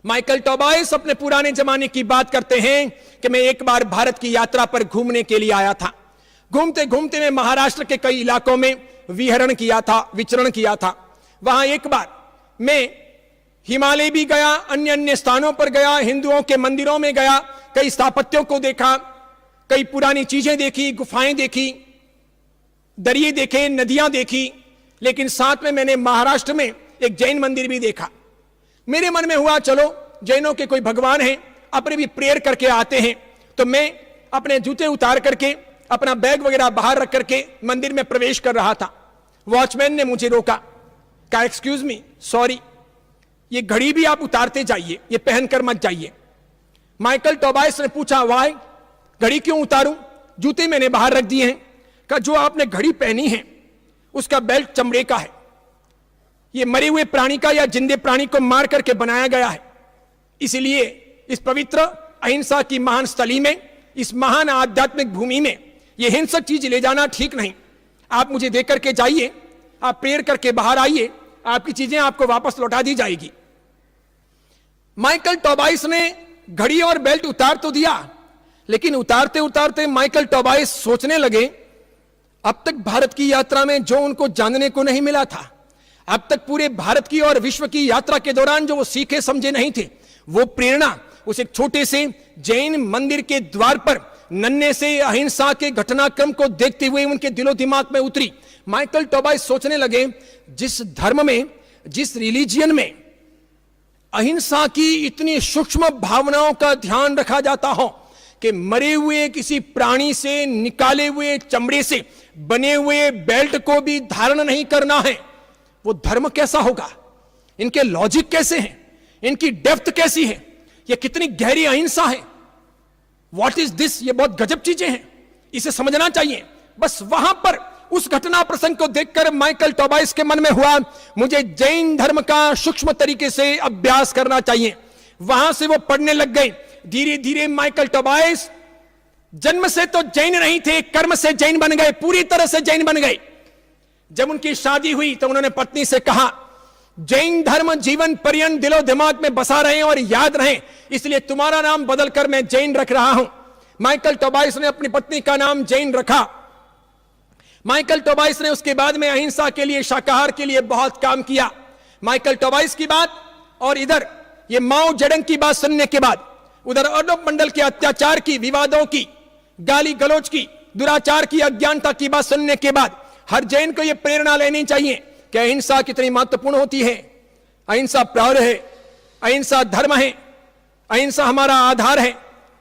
माइकल टोबायस अपने पुराने जमाने की बात करते हैं कि मैं एक बार भारत की यात्रा पर घूमने के लिए आया था। घूमते घूमते मैं महाराष्ट्र के कई इलाकों में विचरण किया था। वहां एक बार मैं हिमालय भी गया, अन्य अन्य स्थानों पर गया, हिंदुओं के मंदिरों में गया, कई स्थापत्यों को देखा, कई पुरानी चीजें देखी, गुफाएं देखी, दरिये देखे, नदियां देखी। लेकिन साथ में मैंने महाराष्ट्र में एक जैन मंदिर भी देखा। मेरे मन में हुआ चलो जैनों के कोई भगवान हैं, अपने भी प्रेयर करके आते हैं। तो मैं अपने जूते उतार करके अपना बैग वगैरह बाहर रख करके मंदिर में प्रवेश कर रहा था। वॉचमैन ने मुझे रोका, कहा एक्सक्यूज मी, सॉरी, ये घड़ी भी आप उतारते जाइए, ये पहनकर मत जाइए। माइकल टोबायस ने पूछा वाई, घड़ी क्यों उतारूं, जूते मैंने बाहर रख दिए हैं। कहा जो आपने घड़ी पहनी है उसका बेल्ट चमड़े का है, ये मरे हुए प्राणी का या जिंदे प्राणी को मार करके बनाया गया है। इसलिए इस पवित्र अहिंसा की महान स्थली में, इस महान आध्यात्मिक भूमि में यह हिंसक चीज ले जाना ठीक नहीं। आप मुझे दे करके जाइए, आप प्रेयर करके बाहर आइए, आपकी चीजें आपको वापस लौटा दी जाएगी। माइकल टोबायस ने घड़ी और बेल्ट उतार तो दिया, लेकिन उतारते उतारते माइकल टोबायस सोचने लगे अब तक भारत की यात्रा में जो उनको जानने को नहीं मिला था, अब तक पूरे भारत की और विश्व की यात्रा के दौरान जो वो सीखे समझे नहीं थे, वो प्रेरणा उस एक छोटे से जैन मंदिर के द्वार पर नन्हे से अहिंसा के घटनाक्रम को देखते हुए उनके दिलो दिमाग में उतरी। माइकल टोबाइस सोचने लगे, जिस धर्म में, जिस रिलीजियन में अहिंसा की इतनी सूक्ष्म भावनाओं का ध्यान रखा जाता हो कि मरे हुए किसी प्राणी से, निकाले हुए चमड़े से बने हुए बेल्ट को भी धारण नहीं करना है, वो धर्म कैसा होगा? इनके लॉजिक कैसे हैं? इनकी डेप्थ कैसी है? ये कितनी गहरी अहिंसा है? What is this? ये बहुत गजब चीजें हैं, इसे समझना चाहिए। बस वहां पर उस घटना प्रसंग को देखकर माइकल टोबाइस के मन में हुआ, मुझे जैन धर्म का सूक्ष्म तरीके से अभ्यास करना चाहिए। वहां से वो पढ़ने लग गए। धीरे धीरे माइकल टोबाइस जन्म से तो जैन नहीं थे, कर्म से जैन बन गए, पूरी तरह से जैन बन गए। जब उनकी शादी हुई तो उन्होंने पत्नी से कहा, जैन धर्म जीवन पर्यंत दिलो दिमाग में बसा रहे और याद रहे, इसलिए तुम्हारा नाम बदलकर मैं जैन रख रहा हूं। माइकल टोबाइस ने अपनी पत्नी का नाम जैन रखा। माइकल टोबाइस ने उसके बाद में अहिंसा के लिए, शाकाहार के लिए बहुत काम किया। माइकल टोबाइस की बात और इधर ये माओ जेडंग की बात सुनने के बाद, उधर अर्नब मंडल के अत्याचार की, विवादों की, गाली गलौज की, दुराचार की, अज्ञानता की बात सुनने के बाद हर जैन को यह प्रेरणा लेनी चाहिए कि अहिंसा कितनी महत्वपूर्ण होती है। अहिंसा प्राण है, अहिंसा धर्म है, अहिंसा हमारा आधार है।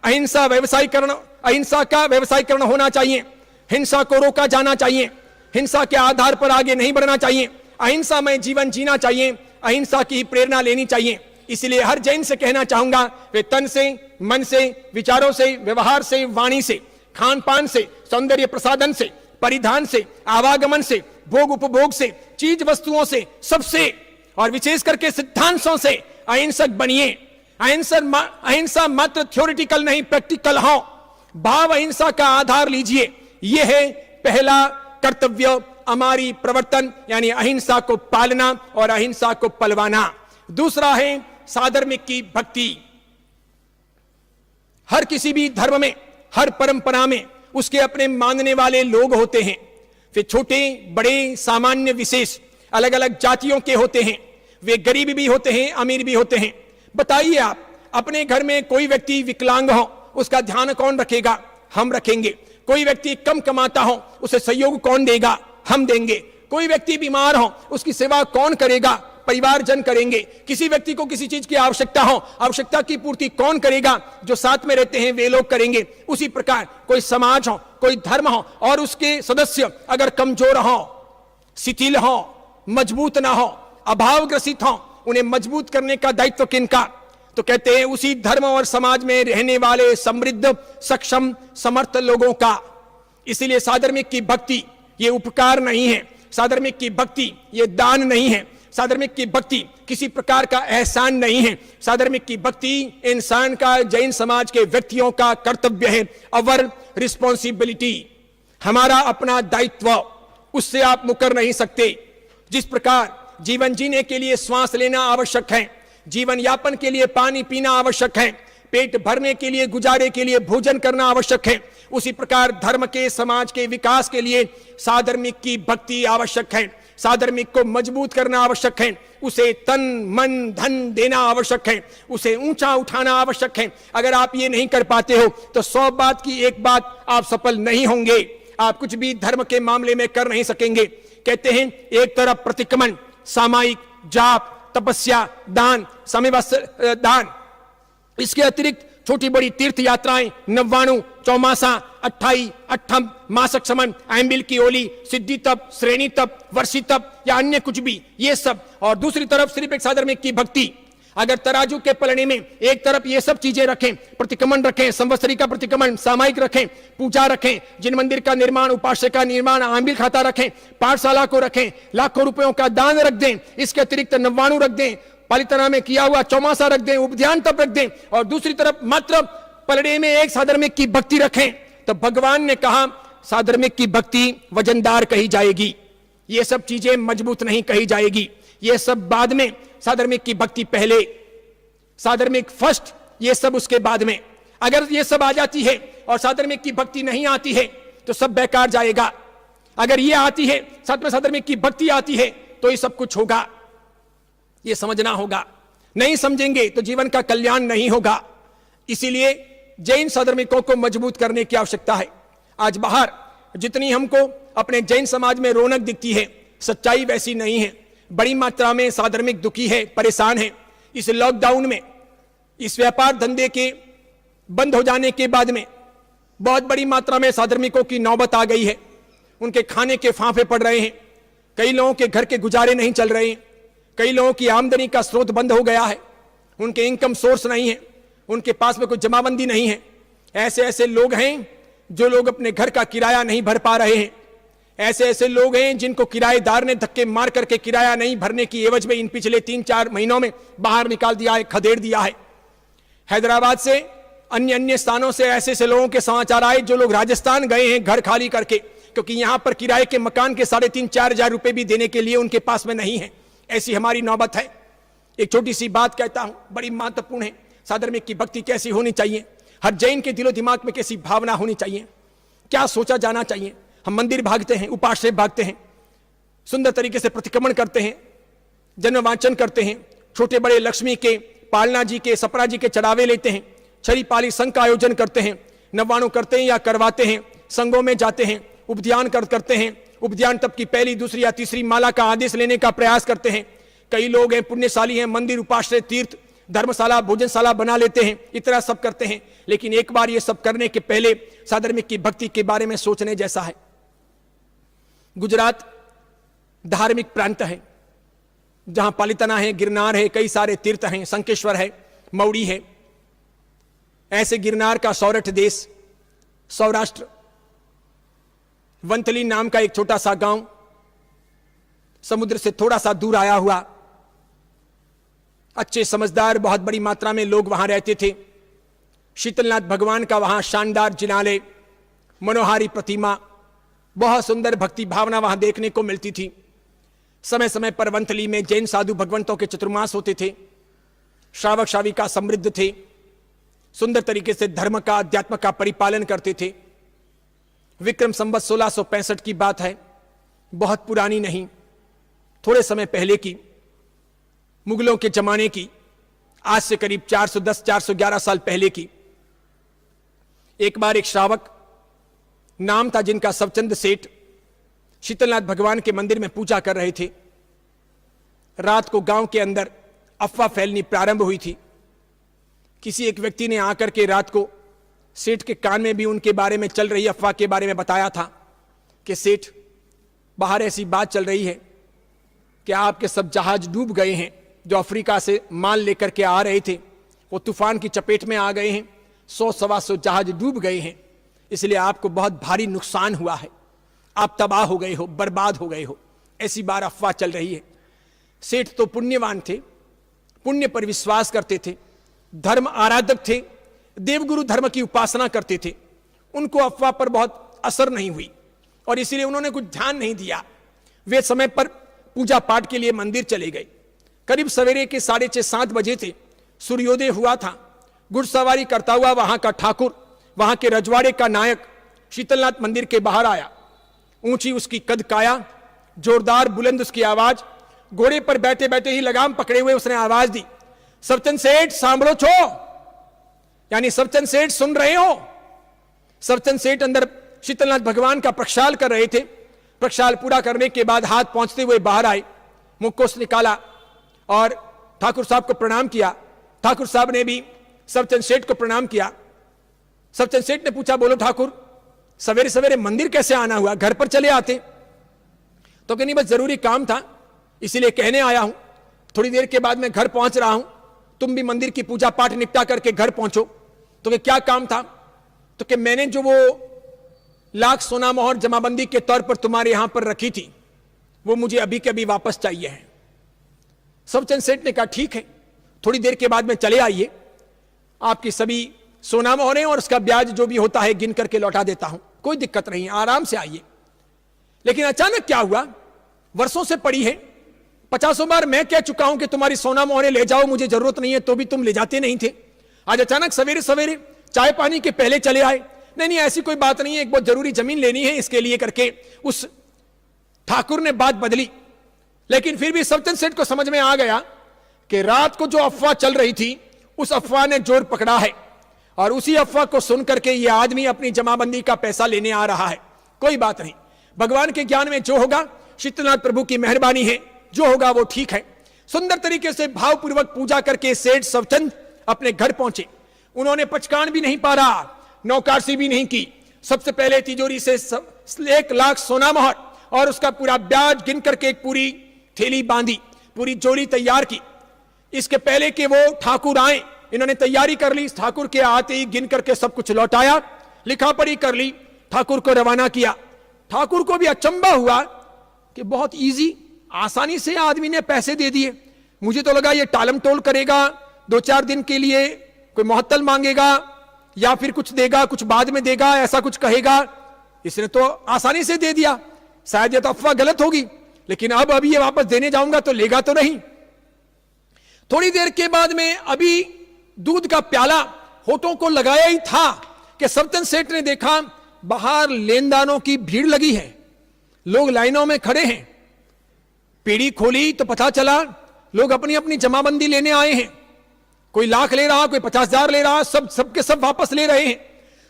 अहिंसा व्यवसायीकरण, अहिंसा का व्यवसायीकरण होना चाहिए। हिंसा को रोका जाना चाहिए। हिंसा के आधार पर आगे नहीं बढ़ना चाहिए। अहिंसा में जीवन जीना चाहिए। अहिंसा की प्रेरणा लेनी चाहिए। इसलिए हर जैन से कहना चाहूंगा, वे तन से, मन से, विचारों से, व्यवहार से, वाणी से, खान पान से, सौंदर्य प्रसाधन से, परिधान से, आवागमन से, भोग उपभोग से, चीज वस्तुओं से, सबसे और विशेष करके सिद्धांतों से अहिंसक बनिए। अहिंसा मात्र थ्योरेटिकल नहीं, प्रैक्टिकल हो। भाव अहिंसा का आधार लीजिए। यह है पहला कर्तव्य, हमारी प्रवर्तन, यानी अहिंसा को पालना और अहिंसा को पलवाना। दूसरा है साधर्मिक की भक्ति। हर किसी भी धर्म में, हर परंपरा में उसके अपने मानने वाले लोग होते हैं। वे छोटे बड़े, सामान्य विशेष, अलग अलग जातियों के होते हैं। वे गरीब भी होते हैं, अमीर भी होते हैं। बताइए आप, अपने घर में कोई व्यक्ति विकलांग हो, उसका ध्यान कौन रखेगा? हम रखेंगे। कोई व्यक्ति कम कमाता हो, उसे सहयोग कौन देगा? हम देंगे। कोई व्यक्ति बीमार हो, उसकी सेवा कौन करेगा? परिवारजन करेंगे। किसी व्यक्ति को किसी चीज की आवश्यकता हो, आवश्यकता की पूर्ति कौन करेगा? जो साथ में रहते हैं वे लोग करेंगे। उसी प्रकार कोई समाज हो, कोई धर्म हो और उसके सदस्य अगर कमजोर हो, शिथिल हो, मजबूत ना हो, अभावग्रसित हो, उन्हें मजबूत करने का दायित्व किनका? तो कहते हैं उसी धर्म और समाज में रहने वाले समृद्ध, सक्षम, समर्थ लोगों का। इसलिए साधर्मिक की भक्ति ये उपकार नहीं है। साधर्मिक की भक्ति ये दान नहीं है। साधर्मिक की भक्ति किसी प्रकार का एहसान नहीं है। साधर्मिक की भक्ति इंसान का, जैन समाज के व्यक्तियों का कर्तव्य है। अवर रिस्पॉन्सिबिलिटी, हमारा अपना दायित्व, उससे आप मुकर नहीं सकते। जिस प्रकार जीवन जीने के लिए श्वास लेना आवश्यक है, जीवन यापन के लिए पानी पीना आवश्यक है, पेट भरने के लिए, गुजारे के लिए भोजन करना आवश्यक है, उसी प्रकार धर्म के, समाज के विकास के लिए साधर्मिक की भक्ति आवश्यक है। साधर्मिक को मजबूत करना आवश्यक है। उसे तन, मन, धन देना आवश्यक है। उसे ऊंचा उठाना आवश्यक है। अगर आप ये नहीं कर पाते हो तो 100 बात की एक बात आप सफल नहीं होंगे। आप कुछ भी धर्म के मामले में कर नहीं सकेंगे। कहते हैं एक तरफ प्रतिक्रमण, सामायिक जाप, तपस्या, दान, समय दान, इसके अतिरिक्त छोटी बड़ी तीर्थ यात्राएं, नव्वाणु, चौमासा, अट्ठाई, अट्ठम, मासक समन, आम्बिल की ओली, सिद्धि तप, श्रेणी तप, वर्षी तप या अन्य कुछ भी, ये सब। और दूसरी तरफ सिर्फ एक साधर्मिक की भक्ति। अगर तराजू के पलड़े में एक तरफ ये सब चीजें रखें, प्रतिक्रमण रखें, संवत्सरी का प्रतिक्रमण, सामायिक रखें, पूजा रखें, जिन मंदिर का निर्माण, उपास्य का निर्माण, आम्बिल खाता रखें, पाठशाला को रखें, लाखों रुपयों का दान रख दें, इसके अतिरिक्त नव्वाणु रख दें, पालितना में किया हुआ चौमासा रख दें, उपध्यान तप रख दें, और दूसरी तरफ मात्र पलड़े में एक साधर्मिक की भक्ति रखें, तो भगवान ने कहा साधर्मिक की भक्ति वजनदार कही जाएगी। ये सब चीजें मजबूत नहीं कही जाएगी। ये सब बाद में, साधर्मिक की भक्ति पहले, साधर्मिक फर्स्ट, ये सब उसके बाद में। अगर ये सब आ जाती है और साधर्मिक की भक्ति नहीं आती है तो सब बेकार जाएगा। अगर ये आती है, साथ में साधर्मिक की भक्ति आती है, तो ये सब कुछ होगा। ये समझना होगा। नहीं समझेंगे तो जीवन का कल्याण नहीं होगा। इसीलिए जैन साधर्मिकों को मजबूत करने की आवश्यकता है। आज बाहर जितनी हमको अपने जैन समाज में रौनक दिखती है, सच्चाई वैसी नहीं है। बड़ी मात्रा में साधर्मिक दुखी है, परेशान है। इस लॉकडाउन में, इस व्यापार धंधे के बंद हो जाने के बाद में बहुत बड़ी मात्रा में साधर्मिकों की नौबत आ गई है। उनके खाने के फांफे पड़ रहे हैं, कई लोगों के घर के गुजारे नहीं चल रहे हैं, कई लोगों की आमदनी का स्रोत बंद हो गया है, उनके इनकम सोर्स नहीं है, उनके पास में कोई जमाबंदी नहीं है। ऐसे ऐसे लोग हैं जो लोग अपने घर का किराया नहीं भर पा रहे हैं। ऐसे ऐसे लोग हैं जिनको किराएदार ने धक्के मार करके किराया नहीं भरने की एवज में इन पिछले 3-4 महीनों में बाहर निकाल दिया है, खदेड़ दिया है। हैदराबाद से अन्य अन्य स्थानों से ऐसे ऐसे लोगों के समाचार आए जो लोग राजस्थान गए हैं घर खाली करके, क्योंकि यहां पर किराए के मकान के 3,500-4 हजार रुपए भी देने के लिए उनके पास में नहीं है। ऐसी हमारी नौबत है। एक छोटी सी बात कहता हूं, बड़ी महत्वपूर्ण है। साधर्मिक की भक्ति कैसी होनी चाहिए, हर जैन के दिलो दिमाग में कैसी भावना होनी चाहिए, क्या सोचा जाना चाहिए। हम मंदिर भागते हैं, उपाश्रय भागते हैं, सुंदर तरीके से प्रतिक्रमण करते हैं, जन्म वांचन करते हैं, छोटे बड़े लक्ष्मी के, पालना जी के, सपरा जी के चढ़ावे लेते हैं, छरी पाली संघ का आयोजन करते हैं, नवाणु करते हैं या करवाते हैं, संघों में जाते हैं, उपध्यान करते हैं, उपध्यान तप की पहली, दूसरी या तीसरी माला का आदेश लेने का प्रयास करते हैं। कई लोग हैं पुण्यशाली हैं, मंदिर, उपाश्रय, तीर्थ, धर्मशाला, भोजनशाला बना लेते हैं, इतना सब करते हैं। लेकिन एक बार ये सब करने के पहले साधर्मिक की भक्ति के बारे में सोचने जैसा है। गुजरात धार्मिक प्रांत है, जहां पालितना है, गिरनार है, कई सारे तीर्थ हैं, संकेश्वर है, मौड़ी है। ऐसे गिरनार का सौरठ देश, सौराष्ट्र, वंतली नाम का एक छोटा सा गांव, समुद्र से थोड़ा सा दूर आया हुआ, अच्छे समझदार बहुत बड़ी मात्रा में लोग वहां रहते थे। शीतलनाथ भगवान का वहां शानदार जिनालय, मनोहारी प्रतिमा, बहुत सुंदर भक्ति भावना वहां देखने को मिलती थी। समय समय पर वंथली में जैन साधु भगवंतों के चतुर्मास होते थे, श्रावक श्राविका समृद्ध थे, सुंदर तरीके से धर्म का, अध्यात्म का परिपालन करते थे। विक्रम संवत 1665 की बात है, बहुत पुरानी नहीं, थोड़े समय पहले की, मुगलों के जमाने की, आज से करीब 410-411 साल पहले की। एक बार एक श्रावक नाम था जिनका सबचंद सेठ, शीतलनाथ भगवान के मंदिर में पूजा कर रहे थे। रात को गांव के अंदर अफवाह फैलनी प्रारंभ हुई थी। किसी एक व्यक्ति ने आकर के रात को सेठ के कान में भी उनके बारे में चल रही अफवाह के बारे में बताया था कि सेठ, बाहर ऐसी बात चल रही है कि आपके सब जहाज डूब गए हैं, जो अफ्रीका से माल लेकर के आ रहे थे वो तूफान की चपेट में आ गए हैं, 100-125 जहाज डूब गए हैं, इसलिए आपको बहुत भारी नुकसान हुआ है, आप तबाह हो गए हो, बर्बाद हो गए हो। ऐसी बार अफवाह चल रही है। सेठ तो पुण्यवान थे, पुण्य पर विश्वास करते थे, धर्म आराधक थे, देवगुरु धर्म की उपासना करते थे। उनको अफवाह पर बहुत असर नहीं हुई और इसीलिए उन्होंने कुछ ध्यान नहीं दिया। वे समय पर पूजा पाठ के लिए मंदिर चले गए। करीब सवेरे के 6:30-7 बजे थे, सूर्योदय हुआ था। घुड़सवारी करता हुआ वहां का ठाकुर, वहां के रजवाड़े का नायक शीतलनाथ मंदिर के बाहर आया। ऊंची उसकी कद काया, जोरदार बुलंद उसकी आवाज, घोड़े पर बैठे बैठे ही लगाम पकड़े हुए उसने आवाज दी, सबचंद सेठ सांभळो छो, यानी सबचंद सेठ सुन रहे हो। सबचंद सेठ अंदर शीतलनाथ भगवान का प्रक्षाल कर रहे थे। प्रक्षाल पूरा करने के बाद हाथ पहुंचते हुए बाहर आए, मुखकोष निकाला और ठाकुर साहब को प्रणाम किया। ठाकुर साहब ने भी सबचंद सेठ को प्रणाम किया। सबचंद सेठ ने पूछा, बोलो ठाकुर, सवेरे सवेरे मंदिर कैसे आना हुआ, घर पर चले आते। तो कहनी बस जरूरी काम था इसीलिए कहने आया हूं, थोड़ी देर के बाद मैं घर पहुंच रहा हूं, तुम भी मंदिर की पूजा पाठ निपटा करके घर पहुंचो। तो कि क्या काम था? तो कि मैंने जो वो लाख सोना मोहर जमाबंदी के तौर पर तुम्हारे यहां पर रखी थी वो मुझे अभी के अभी वापस चाहिए है। सबचंद सेठ ने कहा ठीक है, थोड़ी देर के बाद में चले आइए, आपकी सभी सोना मोहरें और उसका ब्याज जो भी होता है गिन करके लौटा देता हूं, कोई दिक्कत नहीं, आराम से आइए। लेकिन अचानक क्या हुआ, वर्षों से पड़ी है, 50 बार मैं कह चुका हूं कि तुम्हारी सोना मोहरें ले जाओ, मुझे जरूरत नहीं है, तो भी तुम ले जाते नहीं थे। आज अचानक सवेरे सवेरे चाय पानी के पहले चले आए। नहीं ऐसी कोई बात नहीं है, एक बहुत जरूरी जमीन लेनी है, इसके लिए करके उस ठाकुर ने बात बदली। लेकिन फिर भी सबचंद सेठ को समझ में आ गया कि रात को जो अफवाह चल रही थी उस अफवाह ने जोर पकड़ा है। और उसी अफवाह को सुन करके ये आदमी अपनी जमाबंदी का पैसा लेने आ रहा है। कोई बात नहीं, भगवान के ज्ञान में जो होगा, शीतलनाथ प्रभु की मेहरबानी है, जो होगा वो ठीक है। सुंदर तरीके से भावपूर्वक पूजा करके सेठ सवचंद अपने घर पहुंचे। उन्होंने पचकान भी नहीं पारा, नौकारसी भी नहीं की। सबसे पहले तिजोरी से 1 लाख सोना मोहर और उसका पूरा ब्याज गिन करके एक पूरी थैली बांधी, पूरी जोड़ी तैयार की। इसके पहले कि वो ठाकुर आए, इन्होंने तैयारी कर ली। ठाकुर के आते ही गिन करके सब कुछ लौटाया, लिखा पढ़ी कर ली, ठाकुर को रवाना किया। ठाकुर को भी अचंबा हुआ कि बहुत इजी, आसानी से आदमी ने पैसे दे दिए। मुझे तो लगा ये टालम टोल करेगा, 2-4 दिन के लिए कोई मुहत्तल मांगेगा या फिर कुछ देगा, कुछ बाद में देगा, ऐसा कुछ कहेगा। इसने तो आसानी से दे दिया, शायद ये तो अफवाह गलत होगी, लेकिन अब ये वापस देने जाऊंगा तो लेगा तो नहीं। थोड़ी देर के बाद में अभी दूध का प्याला होठों को लगाया ही था कि सवचंद सेठ ने देखा बाहर लेनदारों की भीड़ लगी है, लोग लाइनों में खड़े हैं। पीढ़ी खोली तो पता चला लोग अपनी अपनी जमाबंदी लेने आए हैं। कोई लाख ले रहा, कोई 50,000 ले रहा, सबके सब वापस ले रहे हैं।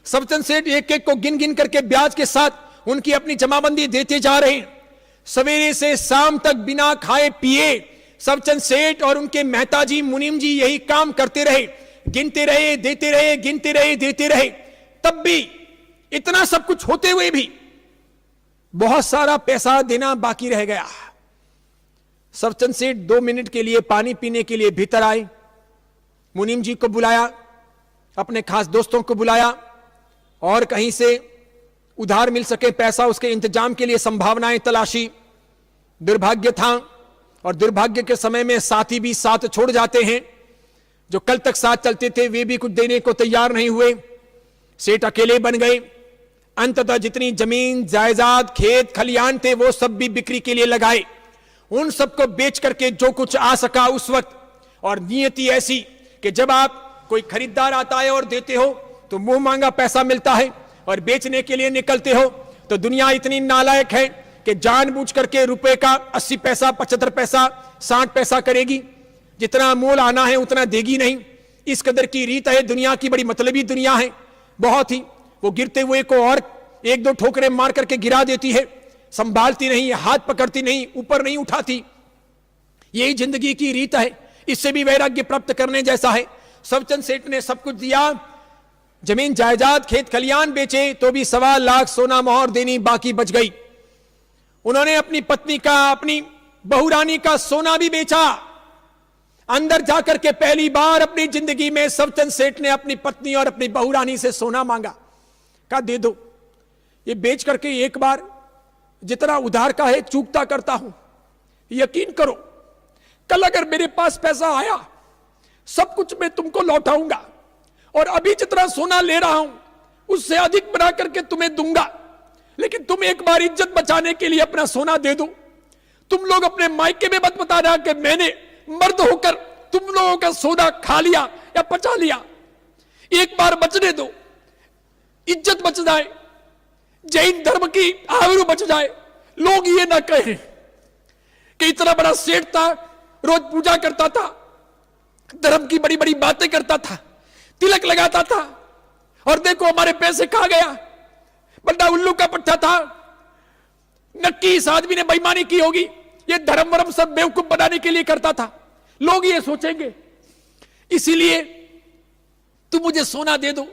सवचंद सेठ एक एक को गिन गिन करके ब्याज के साथ उनकी अपनी जमाबंदी देते जा रहे हैं। सवेरे से शाम तक बिना खाए पिए सवचंद सेठ और उनके मेहता जी, मुनीम जी यही काम करते रहे, गिनते रहे, देते रहे, गिनते रहे, देते रहे। तब भी इतना सब कुछ होते हुए भी बहुत सारा पैसा देना बाकी रह गया। सवचंद सेठ 2 मिनट के लिए पानी पीने के लिए भीतर आए। मुनीम जी को बुलाया, अपने खास दोस्तों को बुलाया और कहीं से उधार मिल सके पैसा, उसके इंतजाम के लिए संभावनाएं तलाशी। दुर्भाग्य था, और दुर्भाग्य के समय में साथी भी साथ छोड़ जाते हैं। जो कल तक साथ चलते थे वे भी कुछ देने को तैयार नहीं हुए। सेठ अकेले बन गए। अंततः जितनी जमीन जायदाद, खेत खलियान थे वो सब भी बिक्री के लिए लगाए। उन सबको बेच करके जो कुछ आ सका उस वक्त। और नियति ऐसी कि जब आप कोई खरीदार आता है और देते हो तो मुंह मांगा पैसा मिलता है, और बेचने के लिए निकलते हो तो दुनिया इतनी नालायक है कि जानबूझ करके रुपए का 80 पैसा, 75 पैसा, 60 पैसा करेगी। जितना मोल आना है उतना देगी नहीं। इस कदर की रीत है दुनिया की, बड़ी मतलबी दुनिया है बहुत ही। वो गिरते हुए को और 1-2 ठोकरे मार करके गिरा देती है, संभालती नहीं, हाथ पकड़ती नहीं, ऊपर नहीं उठाती। यही जिंदगी की रीत है। इससे भी वैराग्य प्राप्त करने जैसा है। सवचंद सेठ ने सब कुछ दिया, जमीन जायदाद, खेत खलियान बेचे तो भी 1.25 लाख सोना मोहर देनी बाकी बच गई। उन्होंने अपनी पत्नी का, अपनी बहुरानी का सोना भी बेचा। अंदर जाकर के पहली बार अपनी जिंदगी में सवचंद सेठ ने अपनी पत्नी और अपनी बहुरानी से सोना मांगा। कहा दे दो, ये बेच करके एक बार जितना उधार का है चूकता करता हूं। यकीन करो कल अगर मेरे पास पैसा आया सब कुछ मैं तुमको लौटाऊंगा, और अभी जितना सोना ले रहा हूं उससे अधिक बना करके तुम्हें दूंगा। लेकिन तुम एक बार इज्जत बचाने के लिए अपना सोना दे दो। तुम लोग अपने मायके में मत बताना कि मैंने मर्द होकर तुम लोगों का सोना खा लिया या पचा लिया। एक बार बचने दो, इज्जत बच जाए, जैन धर्म की आबरू बच जाए। लोग ये ना कहें कि इतना बड़ा सेठ था, रोज पूजा करता था, धर्म की बड़ी बड़ी बातें करता था, तिलक लगाता था, और देखो हमारे पैसे खा गया। बड़ा उल्लू का पट्टा था, नक्की इस आदमी ने बेईमानी की होगी, ये धर्म वरम सब बेवकूफ बनाने के लिए करता था। लोग ये सोचेंगे, इसीलिए तुम मुझे सोना दे दो।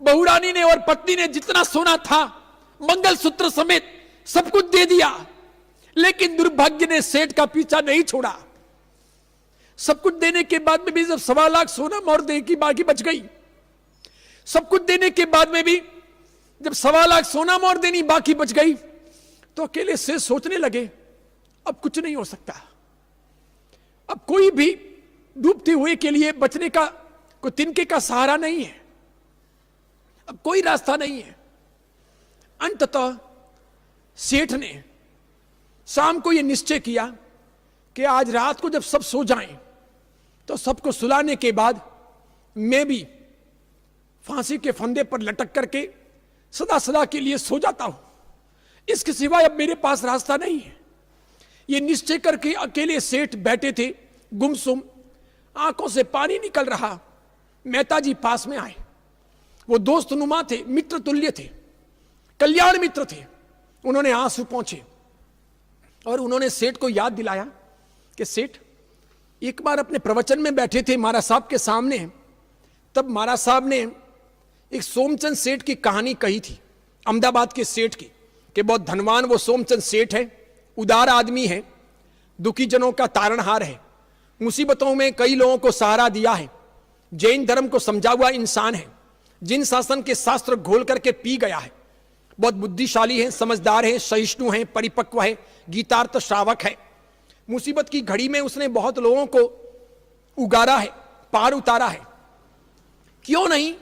बहुरानी ने और पत्नी ने जितना सोना था मंगलसूत्र समेत सब कुछ दे दिया, लेकिन दुर्भाग्य ने सेठ का पीछा नहीं छोड़ा। सब कुछ देने के बाद में भी जब 1.25 लाख सोना मोहर दे की बाकी बच गई, सब कुछ देने के बाद में भी जब 1.25 लाख सोना मोहर देनी बाकी बच गई, तो अकेले से सोचने लगे अब कुछ नहीं हो सकता। अब कोई भी डूबते हुए के लिए बचने का कोई तिनके का सहारा नहीं है, अब कोई रास्ता नहीं है। अंततः सेठ ने शाम को यह निश्चय किया कि आज रात को जब सब सो जाएं तो सबको सुलाने के बाद मैं भी फांसी के फंदे पर लटक करके सदा सदा के लिए सो जाता हूं। इसके सिवाय अब मेरे पास रास्ता नहीं है। यह निश्चय करके अकेले सेठ बैठे थे, गुमसुम, आंखों से पानी निकल रहा। मेहता जी पास में आए, वो दोस्त नुमा थे, मित्र तुल्य थे, कल्याण मित्र थे। उन्होंने आंसू पहुंचे और उन्होंने सेठ को याद दिलाया कि सेठ, एक बार अपने प्रवचन में बैठे थे महाराज साहब के सामने, तब महाराज साहब ने एक सोमचंद सेठ की कहानी कही थी, अहमदाबाद के सेठ की, कि बहुत धनवान वो सोमचंद सेठ है, उदार आदमी है, दुखी जनों का तारणहार है, मुसीबतों में कई लोगों को सहारा दिया है, जैन धर्म को समझा हुआ इंसान है, जिन शासन के शास्त्र घोल करके पी गया है, बहुत बुद्धिशाली है, समझदार है, सहिष्णु है, परिपक्व है, गीतार्थ श्रावक है। मुसीबत की घड़ी में उसने बहुत लोगों को उगारा है, पार उतारा है। क्यों नहीं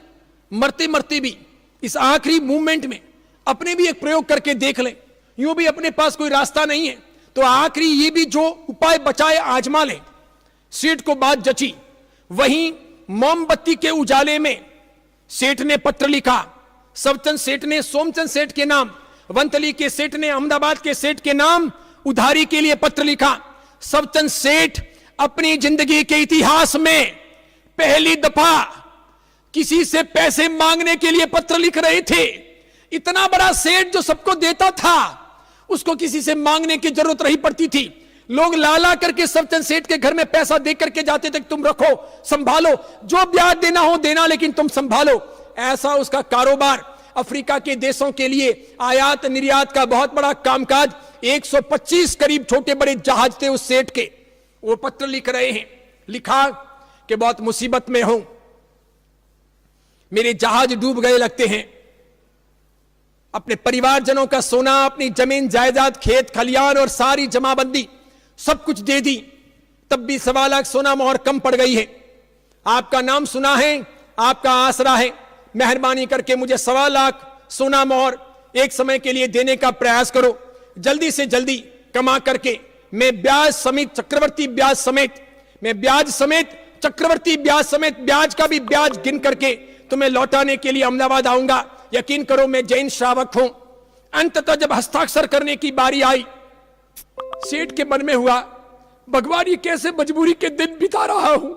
मरते मरते भी इस आखिरी मूवमेंट में अपने भी एक प्रयोग करके देख लें। यूं भी अपने पास कोई रास्ता नहीं है तो आखिरी ये भी जो उपाय बचाए आजमा ले। सेठ को बात जची। वहीं मोमबत्ती के उजाले में सेठ ने पत्र लिखा। सबचंद सेठ ने सोमचंद सेठ के नाम, वंतली के सेठ ने अहमदाबाद के सेठ के नाम उधारी के लिए पत्र लिखा। सबचंद सेठ अपनी जिंदगी के इतिहास में पहली दफा किसी से पैसे मांगने के लिए पत्र लिख रहे थे। इतना बड़ा सेठ जो सबको देता था, उसको किसी से मांगने की जरूरत नहीं पड़ती थी। लोग लाला करके सबचंद सेठ के घर में पैसा दे करके जाते थे, तुम रखो, संभालो, जो ब्याज देना हो देना, लेकिन तुम संभालो। ऐसा उसका कारोबार। अफ्रीका के देशों के लिए आयात निर्यात का बहुत बड़ा कामकाज। 125 करीब छोटे बड़े जहाज थे उस सेठ के। वो पत्र लिख रहे हैं। लिखा कि बहुत मुसीबत में हूं, मेरे जहाज डूब गए लगते हैं, अपने परिवारजनों का सोना, अपनी जमीन जायदाद, खेत खलियान और सारी जमाबंदी सब कुछ दे दी, तब भी 1.25 लाख सोना मोहर कम पड़ गई है। आपका नाम सुना है, आपका आसरा है, मेहरबानी करके मुझे 1.25 लाख सोना मोहर एक समय के लिए देने का प्रयास करो। जल्दी से जल्दी कमा करके मैं ब्याज समेत, चक्रवर्ती ब्याज समेत, मैं ब्याज समेत, चक्रवर्ती ब्याज समेत, ब्याज का भी ब्याज गिन करके तुम्हें लौटाने के लिए अहमदाबाद आऊंगा। यकीन करो मैं जैन श्रावक हूं। अंततः जब हस्ताक्षर करने की बारी आई, सेठ के मन में हुआ, भगवान ये कैसे मजबूरी के दिन बिता रहा हूं,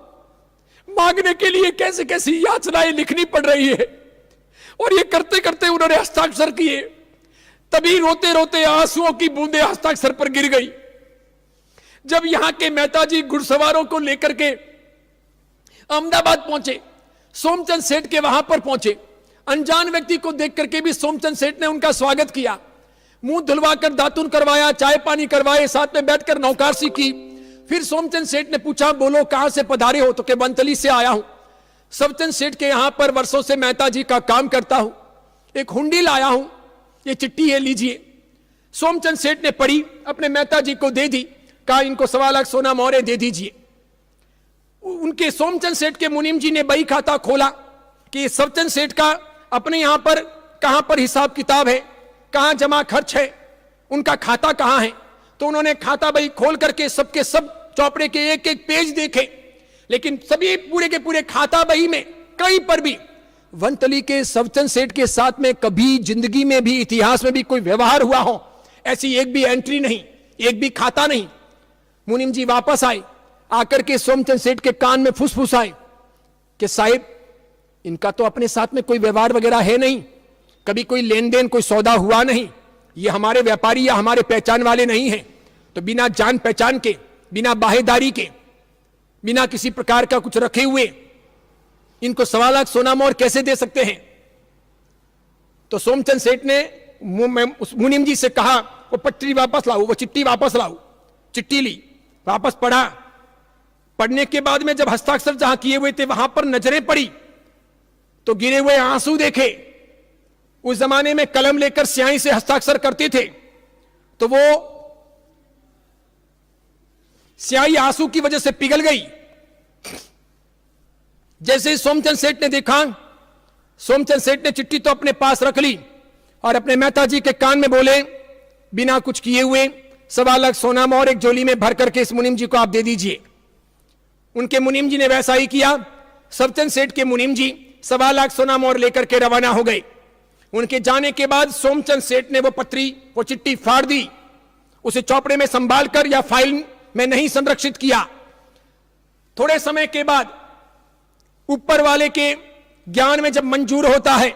मांगने के लिए कैसे कैसी याचनाएं लिखनी पड़ रही है। और ये करते करते उन्होंने हस्ताक्षर किए। तभी रोते रोते आंसुओं की बूंदें हस्ताक्षर पर गिर गई। जब यहां के मेहता जी घुड़सवारों को लेकर के अहमदाबाद पहुंचे, सोमचंद सेठ के वहां पर पहुंचे, अनजान व्यक्ति को देख करके भी सोमचंद सेठ ने उनका स्वागत किया, मुंह धुलवाकर दातुन करवाया, चाय पानी करवाए, साथ में बैठकर नौकारसी की। फिर सोमचंद सेठ ने पूछा, बोलो कहां से पधारे हो? तो के वंतली से आया हूं। सबचंद सेठ के यहां पर वर्षों से मेहता जी का काम करता हूं, एक हुंडी लाया हूं, ये चिट्ठी है, लीजिए। सोमचंद सेठ ने पढ़ी, अपने मेहता जी को दे दी, कहा इनको 1.25 लाख सोना मोहरे दे दीजिए। उनके सोमचंद सेठ के मुनीम जी ने बही खाता खोला कि सबचंद सेठ का अपने यहां पर कहां पर हिसाब किताब है, कहां जमा खर्च है, उनका खाता कहां है। तो उन्होंने खाता बही खोल करके सबके सब चौपड़े के एक एक पेज देखे, लेकिन सभी पूरे के पूरे खाता बही में कहीं पर भी वंतली के सबचंद सेठ के साथ में कभी जिंदगी में भी, इतिहास में भी कोई व्यवहार हुआ हो, ऐसी एक भी एंट्री नहीं, एक भी खाता नहीं। मुनीम जी वापस आए, आकर के सोमचंद सेठ के कान में फुसफुसाए कि साहिब इनका तो अपने साथ में कोई व्यवहार वगैरह है नहीं, कभी कोई लेन देन, कोई सौदा हुआ नहीं, ये हमारे व्यापारी या हमारे पहचान वाले नहीं हैं। तो बिना जान पहचान के, बिना बाहेदारी के, बिना किसी प्रकार का कुछ रखे हुए इनको 1.25 लाख सोना मोहर कैसे दे सकते हैं? तो सोमचंद सेठ ने मुनीम जी से कहा, वो पट्टी वापस लाओ, वो चिट्ठी वापस लाओ। चिट्ठी ली, वापस पढ़ा। पढ़ने के बाद में जब हस्ताक्षर जहां किए हुए थे वहां पर नजरें पड़ी तो गिरे हुए आंसू देखे। उस जमाने में कलम लेकर स्याही से हस्ताक्षर करते थे तो वो स्याही आंसू की वजह से पिघल गई। जैसे ही सोमचंद सेठ ने देखा, सोमचंद सेठ ने चिट्ठी तो अपने पास रख ली और अपने मेहता जी के कान में बोले, बिना कुछ किए हुए 1.25 लाख सोना मोहर एक झोली में भर करके इस मुनीम जी को आप दे दीजिए। उनके मुनीम जी ने वैसा ही किया। सबचंद सेठ के मुनीम जी 1.25 लाख सोना मोहर लेकर के रवाना हो गए। उनके जाने के बाद सोमचंद सेठ ने वो चिट्ठी फाड़ दी, उसे चौपड़े में संभाल कर या फाइल में नहीं संरक्षित किया। थोड़े समय के बाद ऊपर वाले के ज्ञान में जब मंजूर होता है,